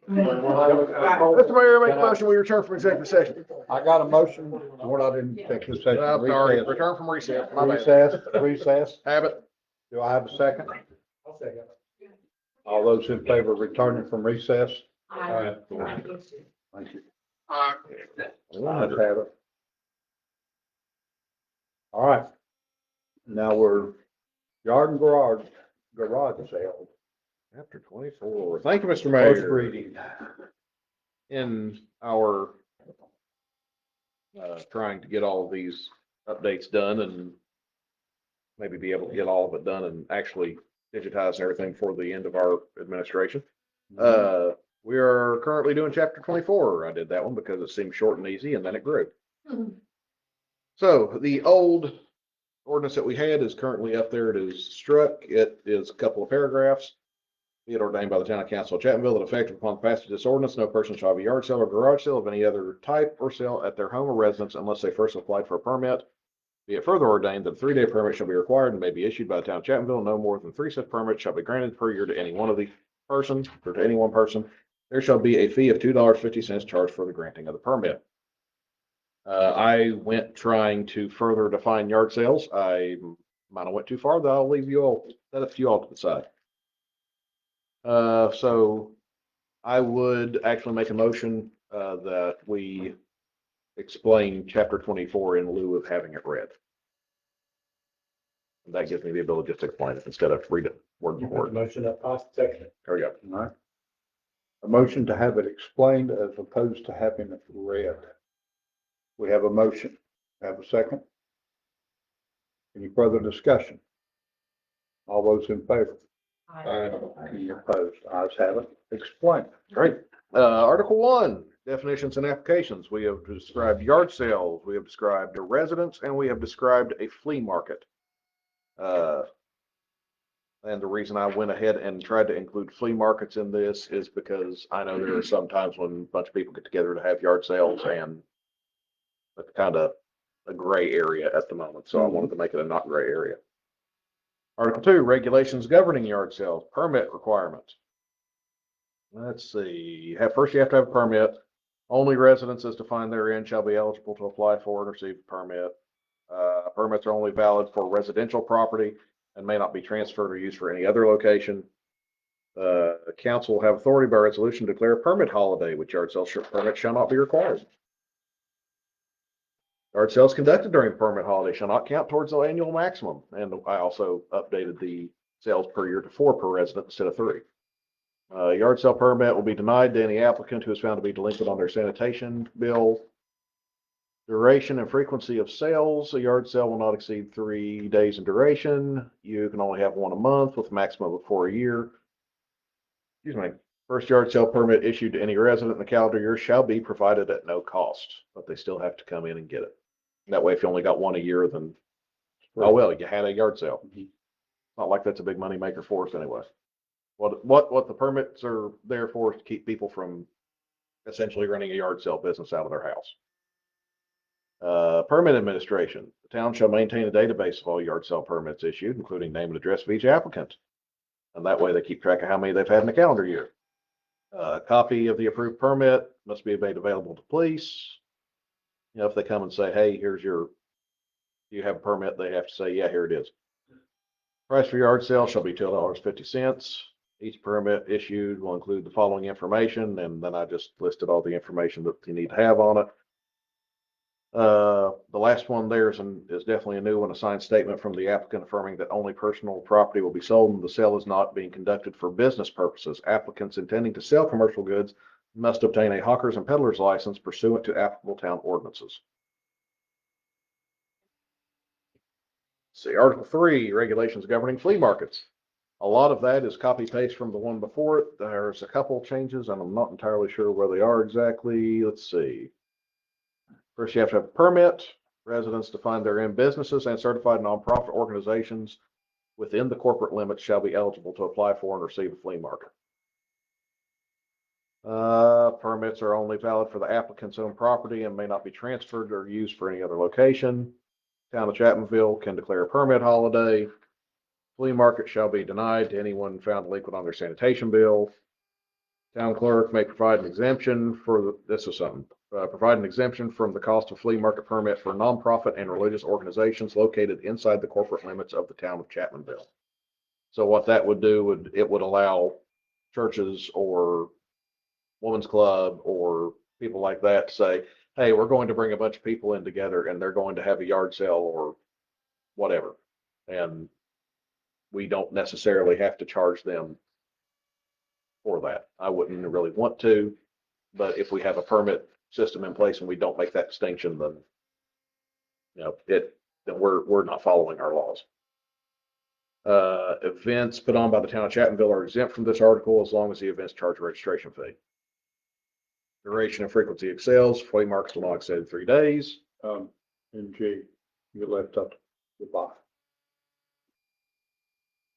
Mr. Mayor, make a motion, we return from executive session. I got a motion, we're not in executive session. I'm sorry, Recess. return from recess. My bad. Recess. Have it. Do I have a second? I'll second. All those in favor of returning from recess? I- Thank you. Uh, Let's have it. All right, Now we're yard and garage sales. Chapter 24. Thank you, Mr. First Mayor. reading. In our trying to get all of these updates done and maybe be able to get all of it done and actually digitize everything for the end of our administration. We are currently doing chapter 24. I did that one because it seemed short and easy and then it grew. So the old ordinance that we had is currently up there. It is struck. It is a couple of paragraphs. Be it ordained by the town council of Chapmanville that effective upon the passage of this ordinance, no person shall have a yard sale or garage sale of any other type or sale at their home or residence unless they first applied for a permit. Be it further ordained that a 3-day permit shall be required and may be issued by the town of Chapmanville. No more than 3 such permits shall be granted per year to any one of the persons or to any one person. There shall be a fee of $2.50 charged for the granting of the permit. I went trying to further define yard sales. I might have went too far, though. I'll leave you all, that up to you all to decide. So I would actually make a motion that we explain chapter 24 in lieu of having it read. That gives me the ability just to explain it instead of read it word for word. Motion up, I'll second it. There we go. All right. A motion to have it explained as opposed to having it read. We have a motion. Have a second? Any further discussion? All those in favor? Any opposed? Ayes have it. Explain. Great. Article 1, definitions and applications. We have described yard sales, we have described a residence, and we have described a flea market. And the reason I went ahead and tried to include flea markets in this is because I know there are some times when a bunch of people get together to have yard sales, and it's kind of a gray area at the moment. So I wanted to make it a not gray area. Article 2, regulations governing yard sales, permit requirements. Let's see. First, you have to have a permit. Only residences defined therein shall be eligible to apply for and receive a permit. Permits are only valid for residential property and may not be transferred or used for any other location. Council will have authority by resolution to declare a permit holiday, which yard sales permit shall not be required. Yard sales conducted during permit holiday shall not count towards the annual maximum. And I also updated the sales per year to 4 per resident instead of 3. Yard sale permit will be denied to any applicant who is found to be delinquent on their sanitation bill. Duration and frequency of sales. A yard sale will not exceed 3 days in duration. You can only have one a month with a maximum of 4 a year. Excuse me. First yard sale permit issued to any resident in the calendar year shall be provided at no cost, but they still have to come in and get it. That way, if you only got one a year, then, oh, well, you had a yard sale. Not like that's a big money maker for us anyway. What the permits are there for is to keep people from essentially running a yard sale business out of their house. Permit administration. The town shall maintain a database of all yard sale permits issued, including name and address of each applicant. And that way they keep track of how many they've had in a calendar year. A copy of the approved permit must be made available to police. You know, if they come and say, hey, here's your, you have a permit, they have to say, yeah, here it is. Price for yard sale shall be $2.50. Each permit issued will include the following information, and then I just listed all the information that you need to have on it. The last one there is definitely a new one, a signed statement from the applicant affirming that only personal property will be sold and the sale is not being conducted for business purposes. Applicants intending to sell commercial goods must obtain a hawkers and peddlers license pursuant to applicable town ordinances. See, Article 3, regulations governing flea markets. A lot of that is copy paste from the one before it. There's a couple changes and I'm not entirely sure where they are exactly. Let's see. First, you have to have a permit. Residents define their own businesses and certified nonprofit organizations within the corporate limits shall be eligible to apply for and receive a flea market. Permits are only valid for the applicant's own property and may not be transferred or used for any other location. Town of Chapmanville can declare a permit holiday. Flea market shall be denied to anyone found delinquent on their sanitation bill. Town clerk may provide an exemption for provide an exemption from the cost of flea market permit for nonprofit and religious organizations located inside the corporate limits of the town of Chapmanville. So what that would do it would allow churches or women's club or people like that to say, hey, we're going to bring a bunch of people in together and they're going to have a yard sale or whatever. And we don't necessarily have to charge them for that. I wouldn't really want to, but if we have a permit system in place and we don't make that distinction, then, then we're not following our laws. Events put on by the town of Chapmanville are exempt from this article as long as the events charge a registration fee. Duration and frequency excels, flea markets will not exceed 3 days. And G, you left up the box.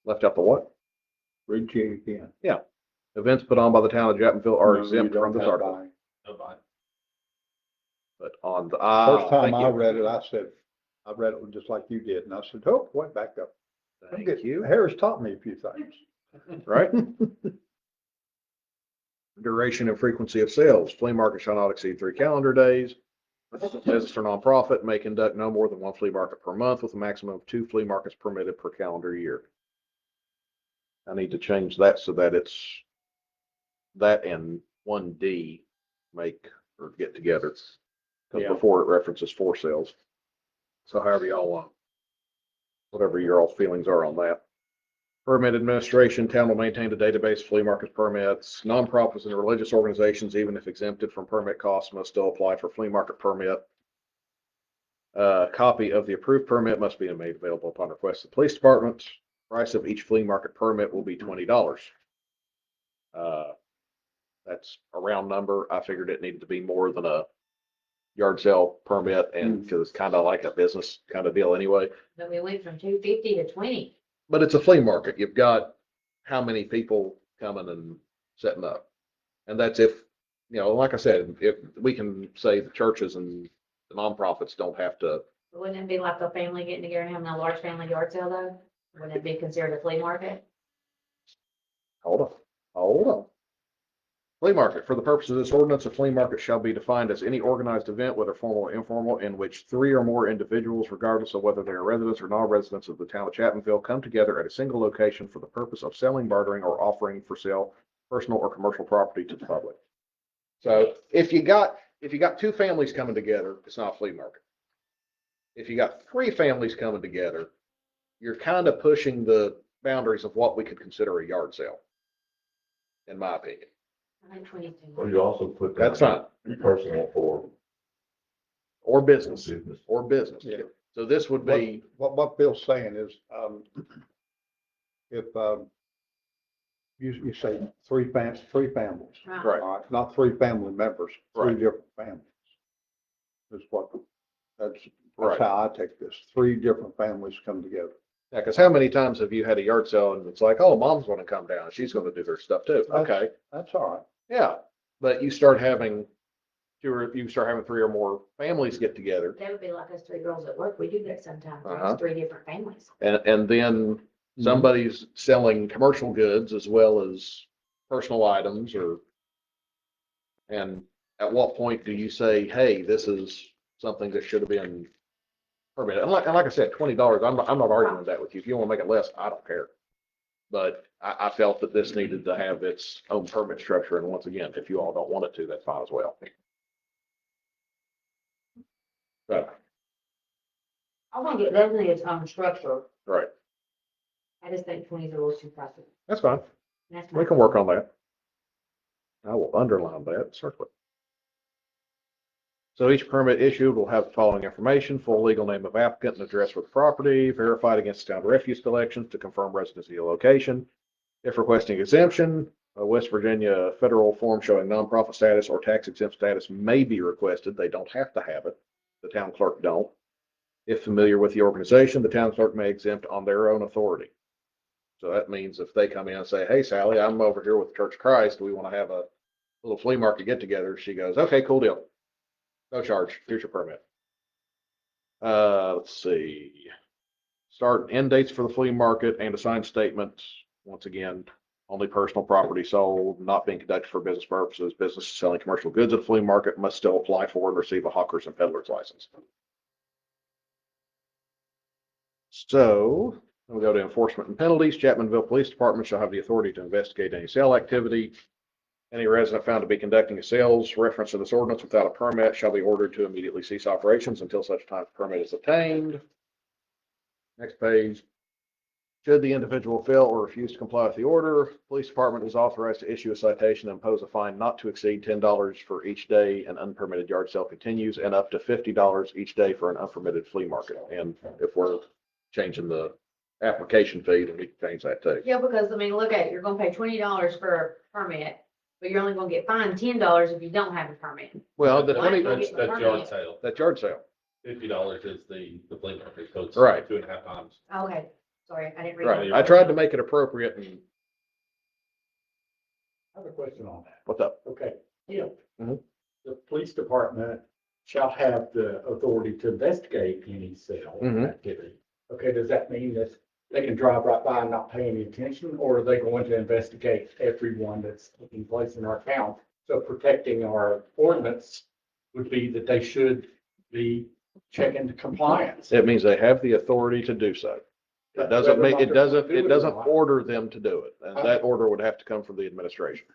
Left out the what? Read G again. Events put on by the town of Chapmanville are No, you exempt don't from this have article. by. No bond. But on the, First time thank I you. read it, I said, I read it just like you did, and I said, oh, wait, back up. Thank you. Harris taught me a few things. Right? Duration and frequency of sales. Flea market shall not exceed 3 calendar days. Business or nonprofit may conduct no more than 1 flea market per month with a maximum of 2 flea markets permitted per calendar year. I need to change that so that it's that and 1D make or get together. Because Yeah. before it references 4 sales. So however y'all want, whatever your all feelings are on that. Permit administration, town will maintain a database of flea market permits. Nonprofits and religious organizations, even if exempted from permit costs, must still apply for flea market permit. Copy of the approved permit must be made available upon request of the police department. Price of each flea market permit will be $20. That's a round number. I figured it needed to be more than a yard sale permit, and because it's kind of like a business kind of deal anyway. But we went from 250 to 20. But it's a flea market. You've got how many people coming and setting up. And that's if, like I said, if we can say the churches and the nonprofits don't have to. Wouldn't it be like a family getting together and having a large family yard sale though? Wouldn't it be considered a flea market? Hold on. Flea market. For the purpose of this ordinance, a flea market shall be defined as any organized event, whether formal or informal, in which 3 or more individuals, regardless of whether they are residents or non-residents of the town of Chapmanville, come together at a single location for the purpose of selling, bartering, or offering for sale personal or commercial property to the public. So if you got 2 families coming together, it's not a flea market. If you got 3 families coming together, you're kind of pushing the boundaries of what we could consider a yard sale, in my opinion. I think 22. Well, you also put that. That's fine. Personal Or business, business. or business. Yeah. So this would be, What Bill's saying is, if, you say 3 families. Right. right, All right, not 3 family members, 3 Right. different families. That's Right. how I take this. 3 different families come together. yeah, because how many times have you had a yard sale and it's like, oh, mom's gonna come down, she's gonna do their stuff too. Okay, That's all right. yeah, but you start having 3 or more families get together, That would be like us 3 girls at work. We do that sometimes. Uh-huh. It's 3 different families. and then somebody's selling commercial goods as well as personal items and at what point do you say, hey, this is something that should have been permitted? And like I said, $20, I'm not arguing that with you. If you want to make it less, I don't care. But I felt that this needed to have its own permit structure. And once again, if you all don't want it to, that's fine as well. But, I want to get definitely its own structure. right, I just think 20 is a little too pricey. that's fine. That's We can work on that. I will underline that, circle it. So each permit issued will have the following information: full legal name of applicant and address for the property, verified against town refuse collections to confirm residency and location. If requesting exemption, a West Virginia federal form showing nonprofit status or tax exempt status may be requested. They don't have to have it. The town clerk don't. If familiar with the organization, the town clerk may exempt on their own authority. So that means if they come in and say, hey, Sally, I'm over here with the Church of Christ, we want to have a little flea market get together. She goes, okay, cool deal. No charge, here's your permit. Let's see. Start and end dates for the flea market and assigned statements. Once again, only personal property sold, not being conducted for business purposes. Businesses selling commercial goods at the flea market must still apply for and receive a hawkers and peddlers license. So we'll go to enforcement and penalties. Chapmanville Police Department shall have the authority to investigate any sale activity. Any resident found to be conducting a sales reference to this ordinance without a permit shall be ordered to immediately cease operations until such time as permit is obtained. Next page. Should the individual fail or refuse to comply with the order, police department is authorized to issue a citation and impose a fine not to exceed $10 for each day an unpermitted yard sale continues and up to $50 each day for an unpermitted flea market. And if we're changing the application fee, then we can change that too. Yeah, because I mean, look at it, you're gonna pay $20 for a permit, but you're only gonna get fined $10 if you don't have a permit. Well, the Why 20, not? That's yard sale. that yard sale. $50 is the flea market, so it's Right. 2.5 times. Okay, sorry, I didn't read. Right. that. I tried to make it appropriate and I have a question on that. what's up? Okay, if Mhm. the police department shall have the authority to investigate any sale Mhm. activity, okay, does that mean that they can drive right by and not pay any attention, or are they going to investigate everyone that's taking place in our town? So protecting our ordinance would be that they should be checking the compliance. It means they have the authority to do so. It doesn't Whether or make, not it they're doesn't, gonna do it or doesn't not. order them to do it. And that order would have to come from the administration.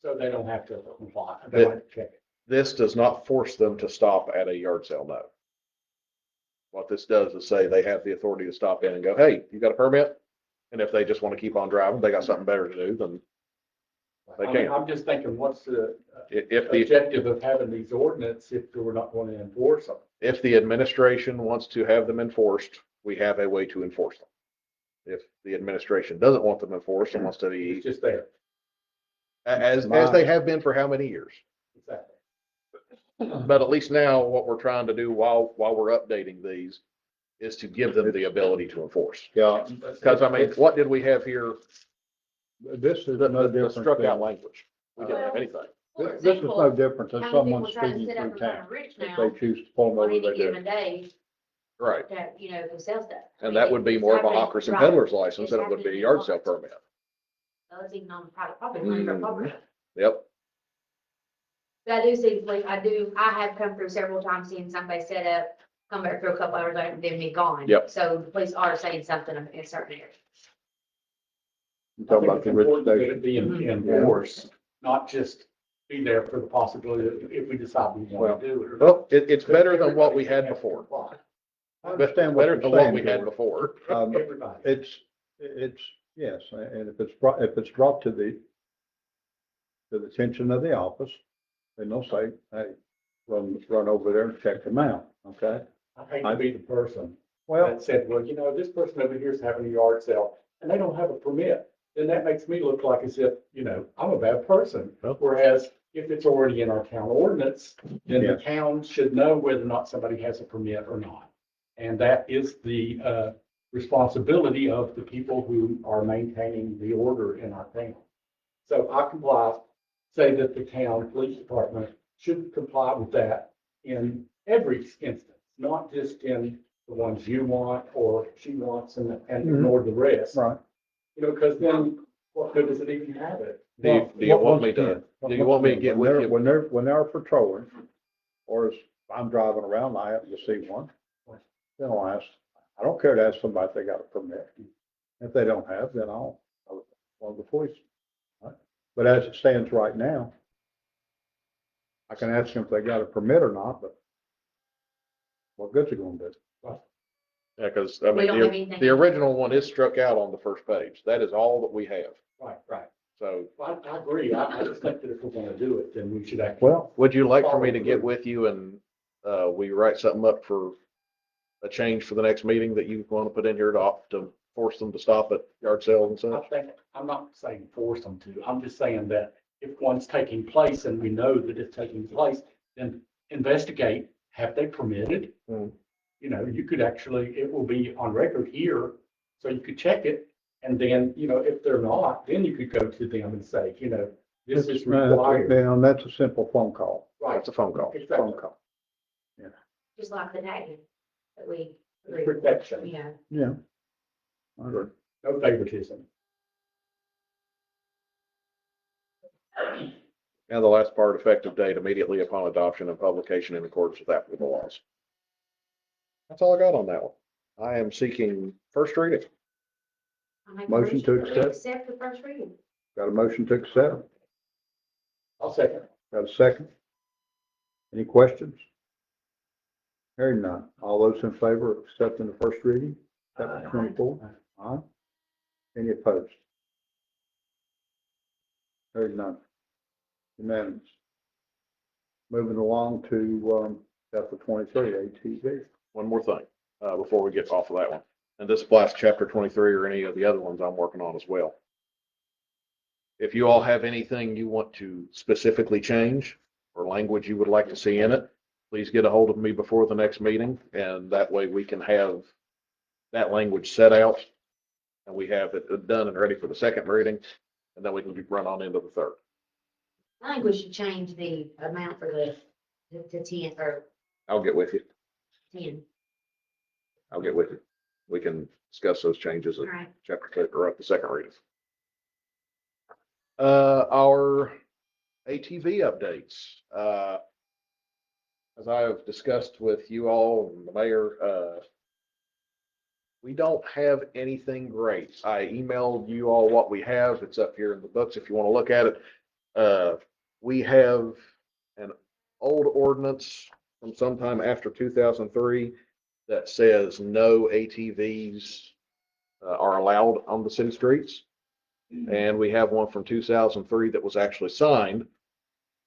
So they don't have to comply, they don't have to check it. This does not force them to stop at a yard sale, no. What this does is say they have the authority to stop in and go, hey, you got a permit? And if they just want to keep on driving, they got something better to do, then They I mean, can. I'm just thinking, what's the if the, objective of having these ordinance if we're not going to enforce them? if the administration wants to have them enforced, we have a way to enforce them. If the administration doesn't want them enforced and wants to be, It's just there. as they have been for how many years? Exactly. But at least now, what we're trying to do while we're updating these is to give them the ability to enforce. Yeah. Because I mean, what did we have here? This is The no different. struck out than- language. We didn't have anything. For This is no example, different than how many someone people try to speeding sit up through in front town. of Rich If now they choose to pull them on over, any they given do. day Right. that, you know, who sell stuff. And that would be more of a hawkers and Right. peddlers license than it would be a yard sale permit. So it's even on private property, private property. Yep. But I do see, like, I have come through several times seeing somebody set up, come back for a couple hours later and then be gone. Yep. So the police are saying something in certain areas. You I talk think about it's the rich important that station. it be enforced, not just be there for the possibility that if we decide we want to do it. or not. Well, it's better than what we had before. I But understand what better you're than what saying, we had George. before. Everybody. It's, yes, and if it's brought to the attention of the office, then they'll say, hey, run over there and check them out, okay? I hate to be the person Well, that said, well, you know, this person over here is having a yard sale and they don't have a permit. Then that makes me look like as if, you know, I'm a bad person. Whereas if it's already in our town ordinance, then the Yes. town should know whether or not somebody has a permit or not. And that is the responsibility of the people who are maintaining the order in our town. So I comply, say that the town police department should comply with that in every instance, not just in the ones you want or she wants and ignore the rest. right. You know, because then what good does it even have it? Do you want me to get with you? When they're patrolling, or if I'm driving around, and I happen to see one, then I don't care to ask somebody if they got a permit. If they don't have, then I'll the police. Right? But as it stands right now, I can ask them if they got a permit or not, but what good's it gonna do? Yeah, because I We mean, don't have anything. the original one is struck out on the first page. That is all that we have. Right. So I agree. I just think that if we're gonna do it, then we should actually. Well, would you like for me to get with you and we write something up for a change for the next meeting that you want to put in here to force them to stop at yard sales and I such? think, I'm not saying force them to, I'm just saying that if one's taking place and we know that it's taking place, then investigate, have they permitted? Hmm. You know, you could actually, it will be on record here, so you could check it. And then, you know, if they're not, then you could go to them and say, you know, this is required. and that's a simple phone call. Right, That's a phone call. Phone exactly. call. Just like the tagging that we. Protection, Yeah. Yeah. I agree. no favoritism. And the last part, effective date immediately upon adoption and publication in accordance with applicable laws. That's all I got on that one. I am seeking first reading. I make a Motion to that we accept. Accept the first reading. Got a motion to accept? I'll second. Got a second? Any questions? Hearing none. All those in favor of accepting the first reading? Chapter 24. Aye. Any opposed? Hearing none. Unanimous. Moving along to, chapter 23, ATV. One more thing, before we get off of that one. And this applies to chapter 23 or any of the other ones I'm working on as well. If you all have anything you want to specifically change or language you would like to see in it, please get a hold of me before the next meeting, and that way we can have that language set out and we have it done and ready for the second reading, and then we can run on into the third. I think we should change the amount for to 10 or I'll get with you. 10. I'll get with you. We can discuss those changes All at right. chapter 2 or at the second reading. Our ATV updates. As I have discussed with you all and the mayor, we don't have anything great. I emailed you all what we have. It's up here in the books if you want to look at it. We have an old ordinance from sometime after 2003 that says no ATVs are allowed on the city streets. And we have one from 2003 that was actually signed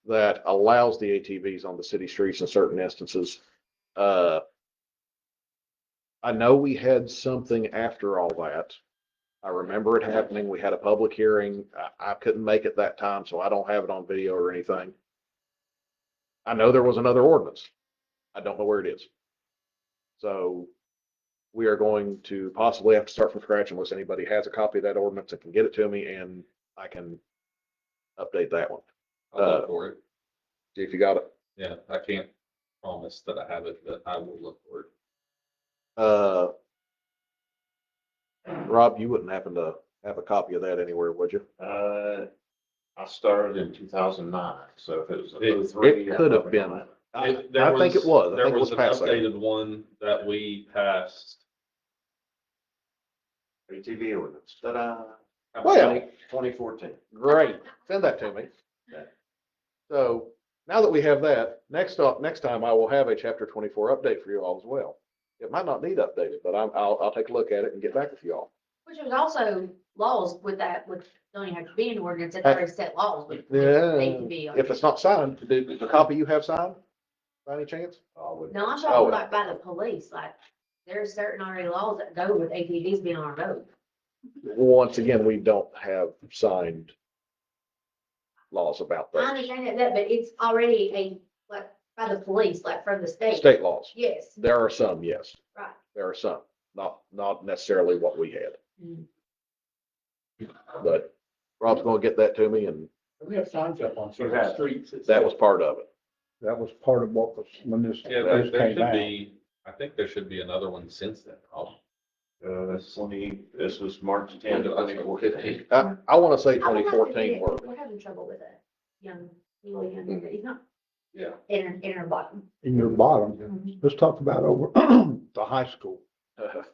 that allows the ATVs on the city streets in certain instances. I know we had something after all that. I remember it happening. We had a public hearing. I couldn't make it that time, so I don't have it on video or anything. I know there was another ordinance. I don't know where it is. So we are going to possibly have to start from scratch unless anybody has a copy of that ordinance and can get it to me, and I can update that one. I'll look for it. See if you got it. Yeah, I can't promise that I have it, but I will look for it. Rob, you wouldn't happen to have a copy of that anywhere, would you? I started in 2009, so if it was. It could have been. I think it was. I There think it was was an past that. updated one that we passed. ATV ordinance, ta-da. Well, 2014. great. Send that to me. So now that we have that, next time I will have a chapter 24 update for you all as well. It might not need updated, but I'll take a look at it and get back with you all. Which was also laws with that, with, don't even have to be an ordinance, it's already set laws with Yeah, ATV. if it's not signed, the copy you have signed, by any chance? No, I'm Oh, talking yeah. like by the police, like, there's certain already laws that go with ATVs being on our road. Once again, we don't have signed laws about I that. understand that, but it's already like, by the police, like from the state. State laws. Yes, There are some, yes. right. There are some, not necessarily what we had, Mm. but Rob's gonna get that to me, and We have signs up on certain streets. that was part of it. That was part of what was, when this Yeah, first there came should out. be, I think there should be another one since then. This was March 10th, 2014. I wanna say I would have to 2014 admit, worked. we're having trouble with a young, really young, he's not Yeah. in our bottom. In your bottom, Mhm. let's talk about over the high school.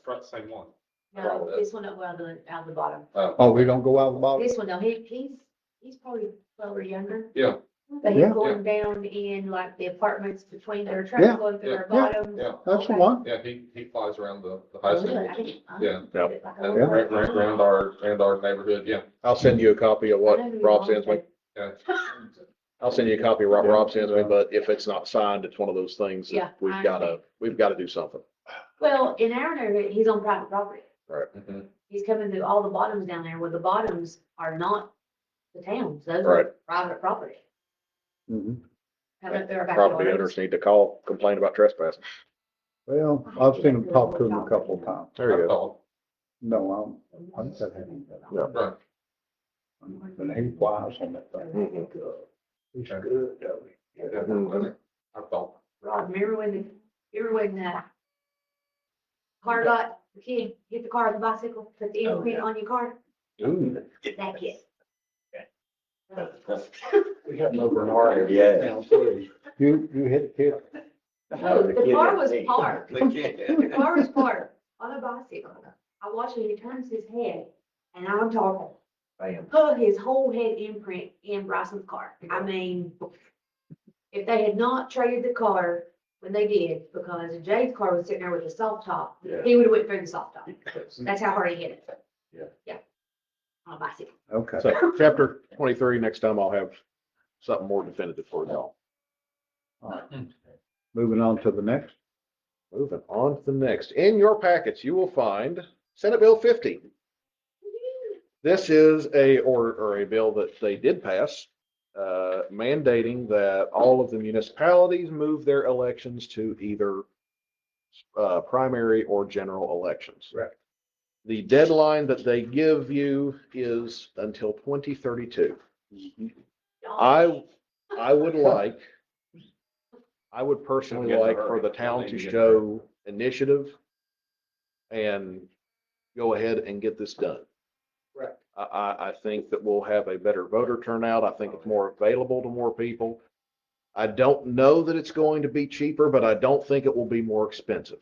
Front, same one. No, this one, well, out of the bottom. Oh, we don't go out the bottom? This one, no, he's probably 12 or younger. Yeah. But he's Yeah. going down in like the apartments between their Yeah. trucks going through their Yeah. bottom. Yeah. That's the Okay. one. Yeah, he flies around the high Oh, school. really? I didn't- I Yeah. didn't Yeah. get it like a And little- around our neighborhood, yeah. I'll send you a copy of what I know who Rob you sends me. are. Yeah. I'll send you a copy of what Rob sends me, but if it's not signed, it's one of those things Yeah, that we've gotta do something. Well, in our neighborhood, he's on private property. Mhm. He's coming through all the bottoms down there, where the bottoms are not the towns, those Right. are private property. Mhm. Coming up their Property backyards. owners need to call, complain about trespassing. Well, I've seen him talk to him a couple of times. There you I go. thought, No, I'm that happy. right. But he flies on that thing. Mhm. He's good, though. Mhm. I thought, Rod, remember when that the kid hit the car with the bicycle, put the imprint on your car? Ooh. That kid. We have them over in our area. Yeah. Down too. You hit a kid? No, the car was parked. The kid. The car was parked on a bicycle. I watched him, he turns his head, and I'm talking, Bam. put his whole head imprint in Bryson's car. I mean, if they had not traded the car when they did, because if Jay's car was sitting there with a soft top, Yeah. he would've went through the soft top. That's how hard he hit it. Yeah. Yeah. On a bicycle. Okay. So chapter 23, next time I'll have something more definitive for y'all. All right. Moving on to the next. Moving on to the next. In your packets, you will find Senate Bill 50. This is a bill that they did pass, mandating that all of the municipalities move their elections to either primary or general elections. Right. The deadline that they give you is until 2032. I would personally like for the town to show initiative and go ahead and get this done. Right. I think that we'll have a better voter turnout. I think it's more available to more people. I don't know that it's going to be cheaper, but I don't think it will be more expensive.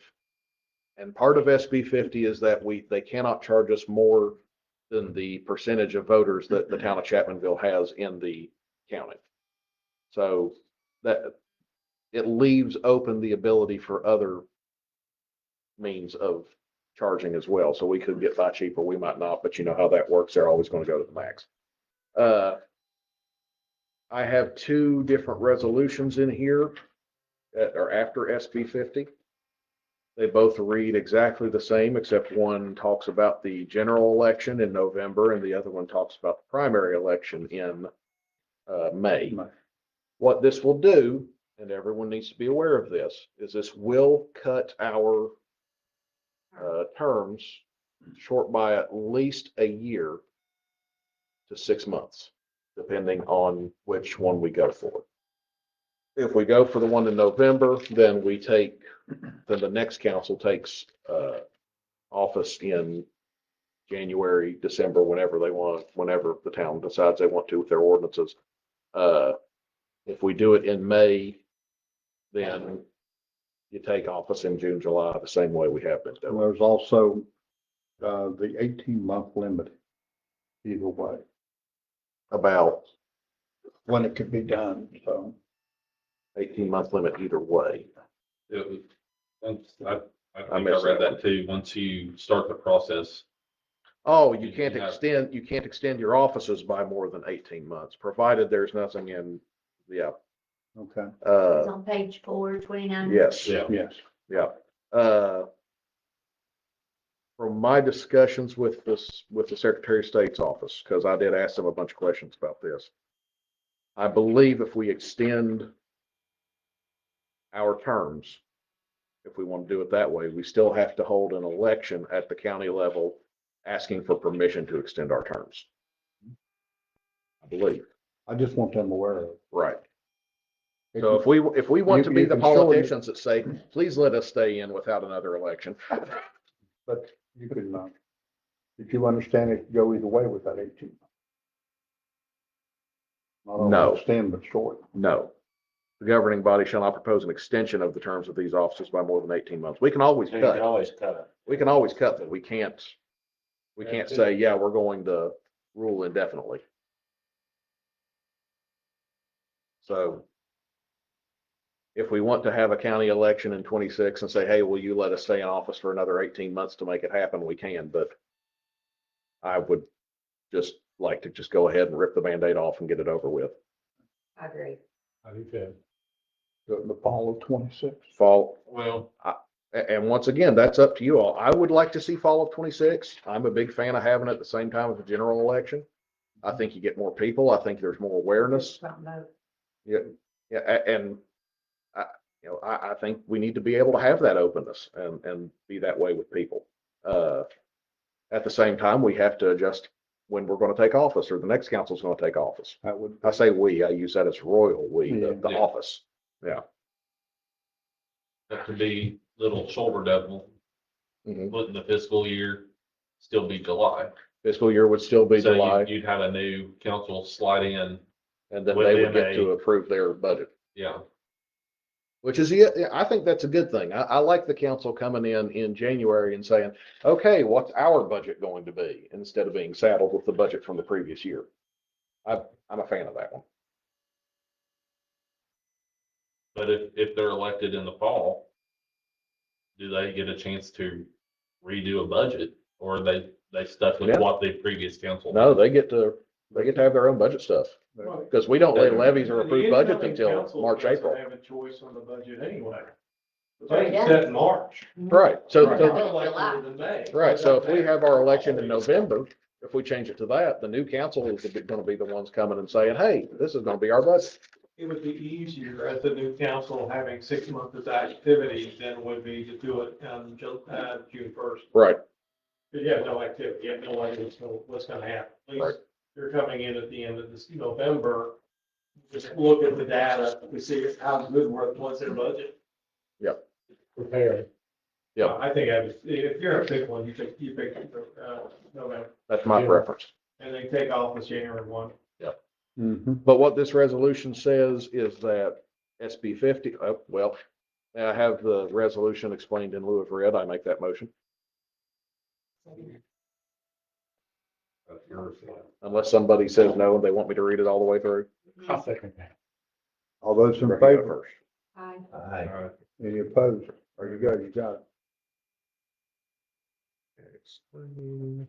And part of SB 50 is that they cannot charge us more than the percentage of voters that the town of Chapmanville has in the county. So that it leaves open the ability for other means of charging as well. So we could get by cheaper, we might not, but you know how that works. They're always going to go to the max. I have two different resolutions in here that are after SB 50. They both read exactly the same, except one talks about the general election in November and the other one talks about the primary election in May. What this will do, and everyone needs to be aware of this, is this will cut our terms short by at least a year to 6 months, depending on which one we go for. If we go for the one in November, then the next council takes office in January, December, whenever the town decides they want to with their ordinances. If we do it in May, then you take office in June, July, the same way we have been And doing. there's also the 18-month limit either way, About when it could be done, so. 18-month limit either way. It was, I I think I missed read that that too. Once you start the process, Oh, you You can't have- extend your offices by more than 18 months, provided there's nothing in, yeah. Okay. It's on page 429. Yes. yeah. Yes. Yeah. From my discussions with the Secretary of State's office, because I did ask them a bunch of questions about this. I believe if we extend our terms, if we want to do it that way, we still have to hold an election at the county level asking for permission to extend our terms. I believe, I just want them aware of it. right. So if we want to You- be you the can show it- politicians that say, please let us stay in without another election. But you can, if you understand it, go either way with that 18. Not only No. extend, but short. No. The governing body shall not propose an extension of the terms of these offices by more than 18 months. We can always cut. always cut it. We can always cut them. We can't say, yeah, we're going to rule indefinitely. So if we want to have a county election in 26 and say, hey, will you let us stay in office for another 18 months to make it happen? We can, but I would just like to just go ahead and rip the Band-Aid off and get it over with. I agree. I do too. The fall of 26. Fall, Well, and once again, that's up to you all. I would like to see fall of 26. I'm a big fan of having it at the same time as the general election. I think you get more people. I think there's more awareness. Yeah, and I think we need to be able to have that openness and be that way with people. At the same time, we have to adjust when we're going to take office or the next council's going to take office. That would. I say we, I use that as royal we, the Yeah. office. Yeah. that could be little shoulder devil, Mhm. put in the fiscal year, still be July. Fiscal year would still be So July, you'd have a new council slide in, and then with they would get MA. to approve their budget. yeah. Which is, yeah, I think that's a good thing. I like the council coming in January and saying, okay, what's our budget going to be? Instead of being saddled with the budget from the previous year. I'm a fan of that one. But if they're elected in the fall, do they get a chance to redo a budget, or are they stuck with Yeah. what the previous council? did? No, they get to have their own budget stuff, because we don't lay levies or The approve budgets incoming until council March, doesn't April. Have a choice on the budget anyway. The Right, budget's yeah. set in March. Right, so, Right. so, Our election is in May. right, so if we have our election in November, if we change it to that, the new council is gonna be the ones coming and saying, hey, this is gonna be our budget. It would be easier as the new council having 6 months of activity than it would be to do it on June first. Right, You have no activity, you have no idea what's gonna happen. At Right. least you're coming in at the end of this November, just look at the data to see how good what's their budget. Prepared. Yep. I think if you're a big one, you pick November, that's my Yeah. preference. and they take office January 1. But what this resolution says is that SB 50, well, I have the resolution explained in lieu of read. I make that motion. That's yours. Unless somebody says no and they want me to read it all the way through. I'll second that. All those in Rebecca, you go favor? first. Aye. Aye. Any opposed? There you go, you got it. Explain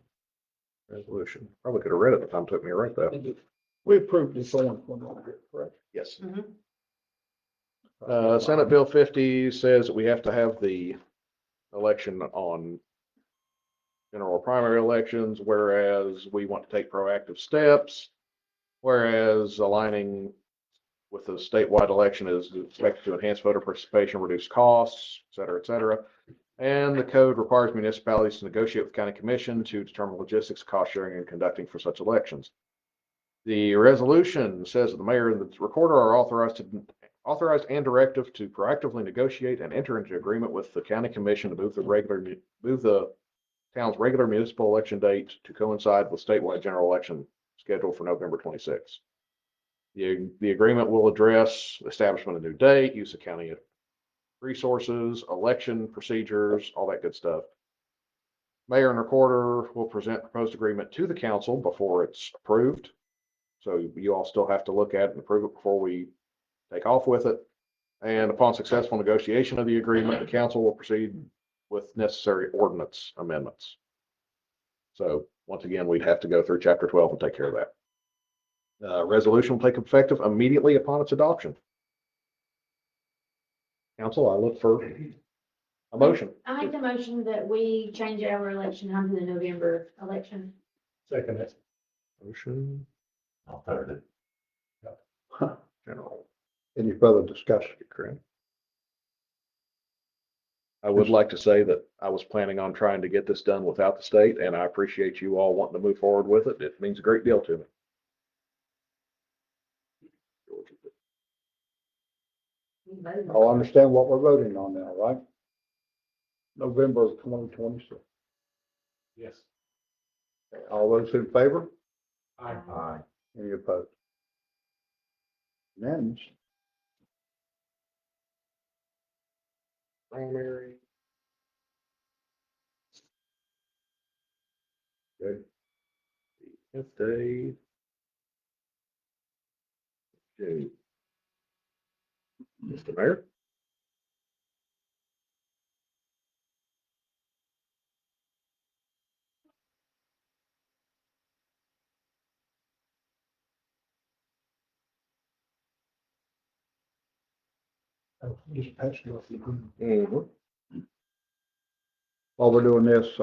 Resolution. Probably could have read it the time it took me to write that. We approved this on, correct? Yes. Mhm. Senate Bill 50 says that we have to have the election on general primary elections, whereas we want to take proactive steps. Whereas aligning with the statewide election is expected to enhance voter participation, reduce costs, et cetera, et cetera. And the code requires municipalities to negotiate with county commission to determine logistics, cost sharing, and conducting for such elections. The resolution says that the mayor and the recorder are authorized and directive to proactively negotiate and enter into agreement with the county commission to move the town's regular municipal election date to coincide with statewide general election scheduled for November 26th. The agreement will address establishment of new date, use of county resources, election procedures, all that good stuff. Mayor and recorder will present proposed agreement to the council before it's approved. So you all still have to look at it and approve it before we take off with it. And upon successful negotiation of the agreement, the council will proceed with necessary ordinance amendments. So once again, we'd have to go through chapter 12 and take care of that. Resolution will take effective immediately upon its adoption. Council, I look for a motion. I make the motion that we change our election time to the November election. Second it. Motion, I'll third it. general. Any further discussion? Correct. I would like to say that I was planning on trying to get this done without the state, and I appreciate you all wanting to move forward with it. It means a great deal to me. We voted. I'll understand what we're voting on now, right? November of 2026. Yes. All those in favor? Aye. Aye. Any opposed? Unanimous. Primary. Good. The 10th day. June. Mr. Mayor? Just pass it off. Mhm. While we're doing this,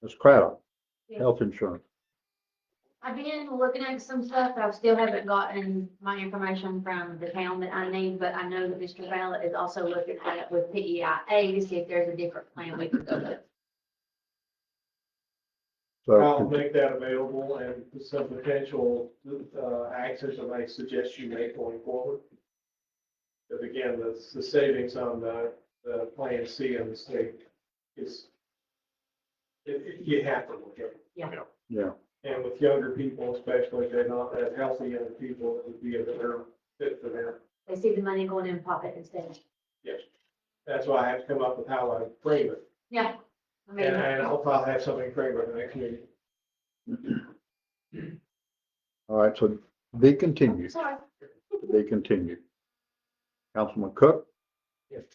Ms. Craddock, Yeah. health insurance. I've been looking at some stuff. I still haven't gotten my information from the town that I need, but I know that Mr. Ballot is also looking at it with PEIA to see if there's a different plan we could go with. I'll So, make that available and some potential, actions I might suggest you make going forward. But again, the savings on the plan C in the state is, you have to look at it. yeah, And with younger people especially, they're not as healthy young people, it would be a better fit for them. They see the money going in pocket instead. Yes. That's why I have to come up with how I frame it. Yeah. I mean, And I'll probably have something framed by the next meeting. all right, so be continued, sorry. be continued. Councilman Cook? If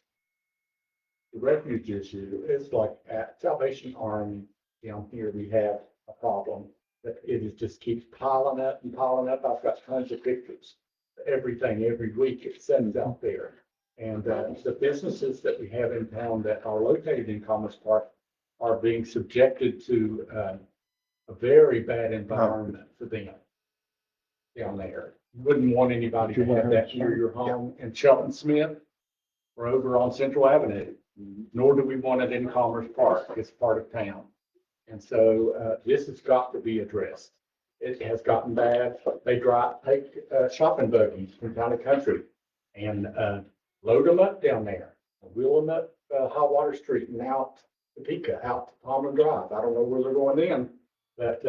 the refuge issue is like at Salvation Army down here, we have a problem that just keeps piling up and piling up. I've got tons of pictures. Everything, every week it sends out there. And the businesses that we have in town that are located in Commerce Park are being subjected to a very bad environment for them down there. You wouldn't want anybody to have that near your home in Shelton Smith or over on Central Avenue, nor do we want it in Commerce Park. It's part of town. And so this has got to be addressed. It has gotten bad. They take shopping buggies from town and country and load them up down there, wheel them up Hot Water Street and out to Topeka, out to Palmer Drive. I don't know where they're going in, but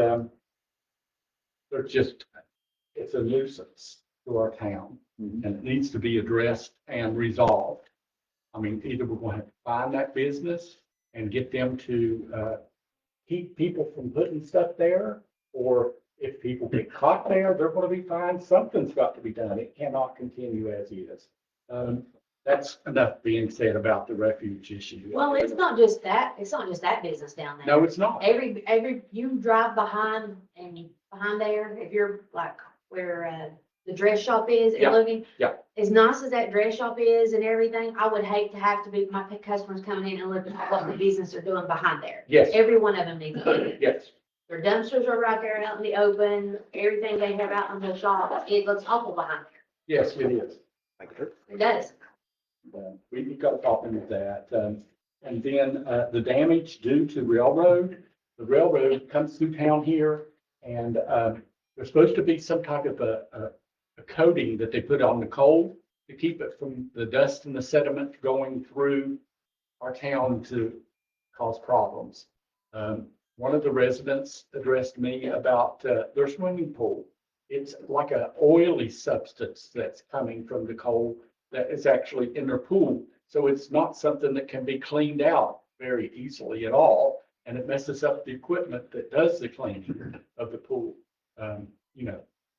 they're just, it's a nuisance to our town and it needs to be addressed and resolved. I mean, either we're going to have to find that business and get them to keep people from putting stuff there, or if people get caught there, they're going to be fined. Something's got to be done. It cannot continue as is. That's enough being said about the refuge issue. Well, it's not just that business down there. No, it's not. You drive behind there, if you're like where, the dress shop is in Yeah, Logan. yeah. As nice as that dress shop is and everything, I would hate to have to be, my customers coming in and looking at what the business are doing behind there. Yes. Every one of them needs to be. Yes. Their dumpsters are right there out in the open, everything they have out in the shop, it looks awful behind there. Yes, it is. It does. We've got to talk into that. And then the damage due to railroad, the railroad comes through town here and there's supposed to be some type of a coating that they put on the coal to keep it from the dust and the sediment going through our town to cause problems. One of the residents addressed me about their swimming pool. It's like an oily substance that's coming from the coal that is actually in their pool. So it's not something that can be cleaned out very easily at all. And it messes up the equipment that does the cleaning of the pool.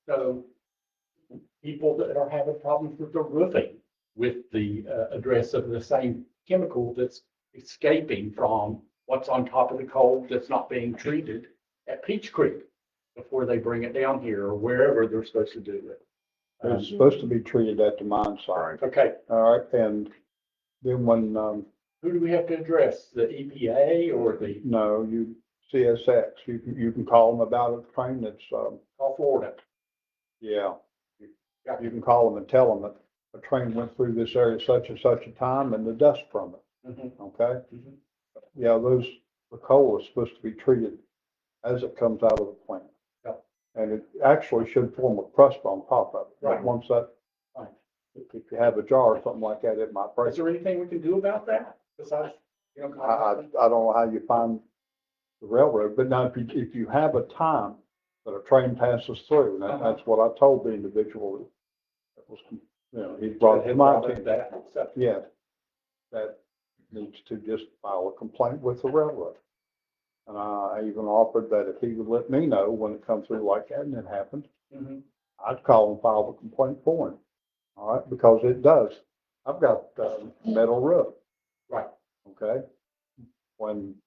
So people that are having problems with the roofing with the address of the same chemical that's escaping from what's on top of the coal that's not being treated at Peach Creek before they bring it down here or wherever they're supposed to do it. It's supposed to be treated at the mine site. Okay, All right, and then when, who do we have to address? The EPA or the no, CSX, you can call them about a train that's, Call Florida? yeah. You can call them and tell them that a train went through this area such and such a time and the dust from it, Mhm. okay? Mhm. Yeah, the coal is supposed to be treated as it comes out of the plant. Yeah. And it actually should form a crust on top of it. But Right. once that, Right. if you have a jar or something like that, it might break. Is there anything we can do about that besides, I don't know how you find the railroad, but now if you have a time that a train passes through, and that's what I told the individual that was, he brought him out to that and stuff? yeah, that needs to just file a complaint with the railroad. And I even offered that if he would let me know when it comes through like that and it happened, Mhm. I'd call and file the complaint for him. All right, because it does. I've got metal roof. Right. Okay. When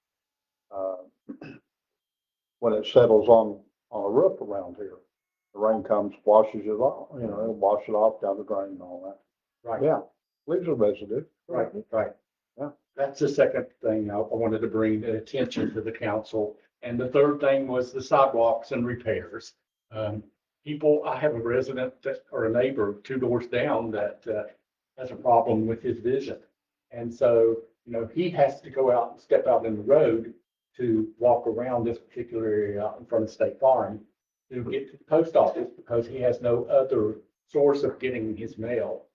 it settles on a roof around here, the rain comes, washes it off, it'll wash it off down the drain and all that. Right. Yeah, leaves a residue. Right, right. Yeah. That's the second thing I wanted to bring attention to the council. And the third thing was the sidewalks and repairs. I have a resident or a neighbor 2 doors down that has a problem with his vision. And so, he has to go out and step out in the road to walk around this particular area out in front of State Farm to get to the post office because he has no other source of getting his mail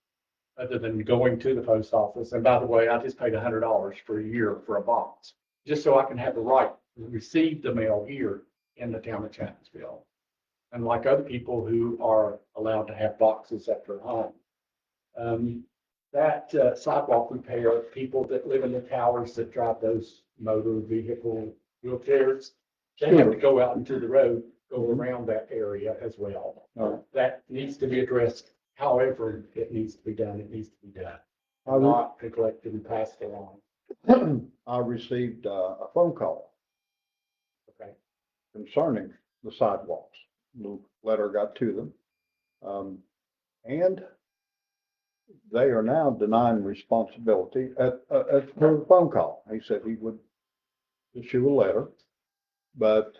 other than going to the post office. And by the way, I just paid $100 for a year for a box, just so I can have the right to receive the mail here in the town of Chapmanville. Unlike other people who are allowed to have boxes at their home. That sidewalk repair, people that live in the towers that drive those motor vehicle wheelchairs, they have to go out into the road, go around that area as well. All right. That needs to be addressed However, it needs to be done, it needs to be done. I re- Not neglected and passed along. I received a phone call Okay. concerning the sidewalks. The letter got to them. And they are now denying at the phone call. He said he would issue a letter, but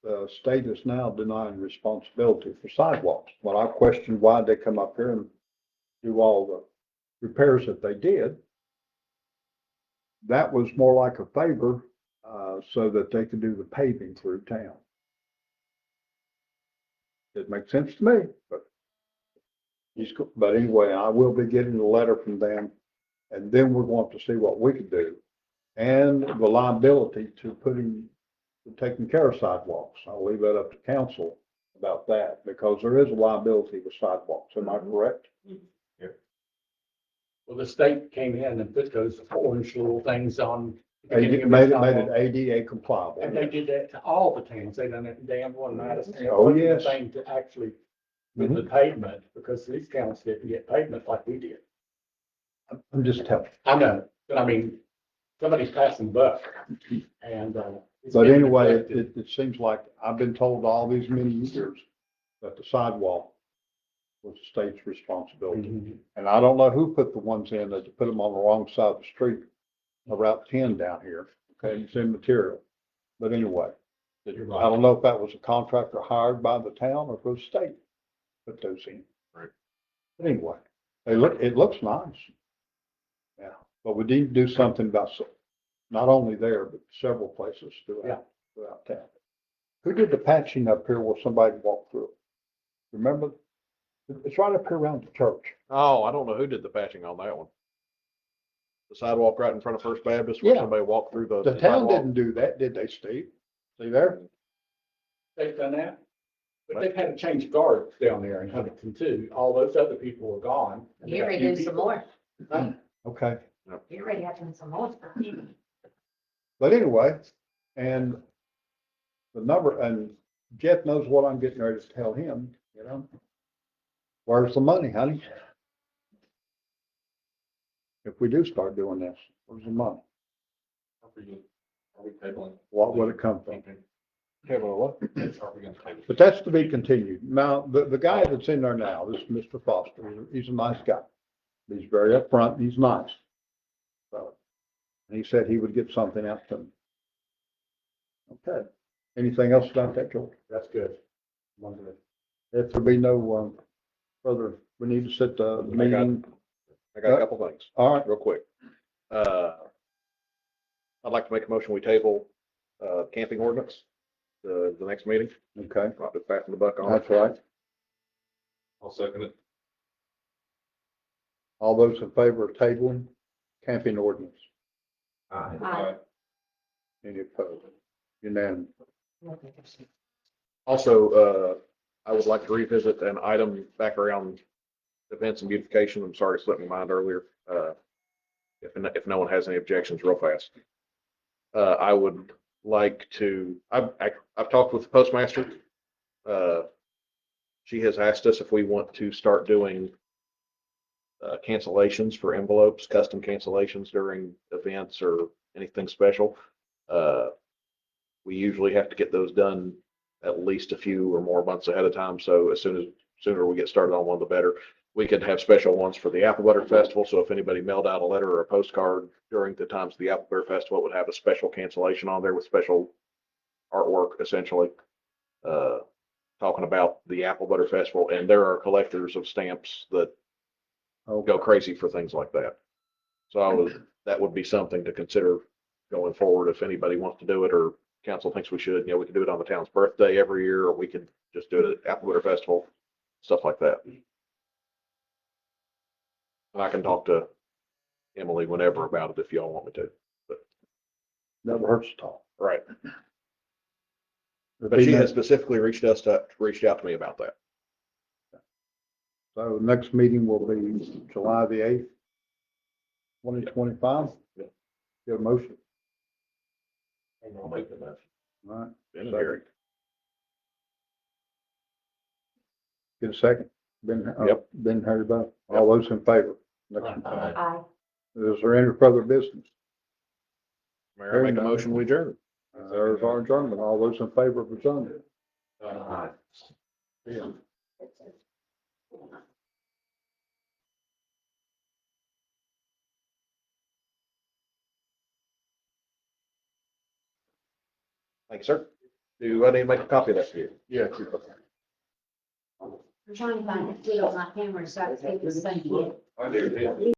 the state is now denying responsibility for sidewalks. When I questioned why they come up here and do all the repairs that they did, that was more like a favor, so that they could do the paving through town. It makes sense to me, but but anyway, I will be getting a letter from them, and then we're going to see what we can do. And the liability to taking care of sidewalks. I'll leave that up to council about that, because there is a liability with sidewalks. Am I correct? Well, the state came in and put those orange little things on. Made it ADA compliant. And they did that to all the towns. They done it in Danville and Madison. It Oh, wasn't a yes. Thing to actually with the pavement, because these towns didn't get pavement like we did. I'm just telling. I know, but I mean, somebody's passing buck and, it's But getting anyway, neglected. it seems like I've been told all these many years that the sidewalk was the state's responsibility. Mhm. And I don't know who put the ones in, that put them on the wrong side of the street, Route 10 down here. Okay, it's immaterial. But anyway, You're I right. don't know if that was a contractor hired by the town or if it was state put those in. Right. But anyway, it looks nice. Yeah, but we need to do something about, not only there, but several places throughout town. Who did the patching up here where somebody walked through? Remember? It's right up here around the church. Oh, I don't know who did the patching on that one. The sidewalk right in front of First Baptist where Yeah. somebody walked through The town sidewalk. didn't do that, did they, Steve? See there? They've done that. But they've had to change guards down there in Huntington too. All those other people are gone. and they Get got ready new to do some people. more. Okay. Get ready to have some more. But anyway, and the number, and Jeff knows what I'm getting ready to tell him, you know? Where's the money, honey? If we do start doing this, where's the money? Are we tabling? What would it come from? Kevin, what? Are we gonna table? But that's to be continued. Now, the guy that's in there now, this is Mr. Foster, he's a nice guy. He's very upfront, he's nice. So, and he said he would get something out to me. Okay. Anything else about that, George? That's good. Wonderful. If there be no, further, we need to set the meeting. I got a couple things, All right, real quick. I'd like to make a motion, we table, camping ordinance, the next meeting. okay, Not just passing the buck on it. that's right. I'll second it. All those in favor of tabling camping ordinance? Aye. Any opposed? Unanimous. Also, I would like to revisit an item back around events and beautification. I'm sorry, it slipped my mind earlier. If no one has any objections, real fast. I would like to, I've talked with the postmaster. She has asked us if we want to start doing cancellations for envelopes, custom cancellations during events or anything special. We usually have to get those done at least a few or more months ahead of time. So sooner we get started on one, the better. We could have special ones for the Apple Butter Festival. So if anybody mailed out a letter or a postcard during the times of the Apple Butter Festival, it would have a special cancellation on there with special artwork, essentially, talking about the Apple Butter Festival. And there are collectors of stamps that go crazy for things like that. So that would be something to consider going forward if anybody wants to do it or council thinks we should. You know, we could do it on the town's birthday every year, or we could just do it at Apple Butter Festival, stuff like that. And I can talk to Emily whenever about it if y'all want me to. Never hurts to talk. Right. But she has specifically reached out to me about that. So next meeting will be July the 8th, 2025. Yeah. Get a motion. I'll make the motion. All right. In a hearing. Get a second. Yep. Been heard about. All those in favor? Aye. Is there any further business? Mayor, I make a motion, we adjourn. There's our adjournment. All those in favor of adjournment? Thank you, sir. Do I need to make a copy of that for you? Yeah. I'm trying to find it, on my camera, so I can take this thing. I do.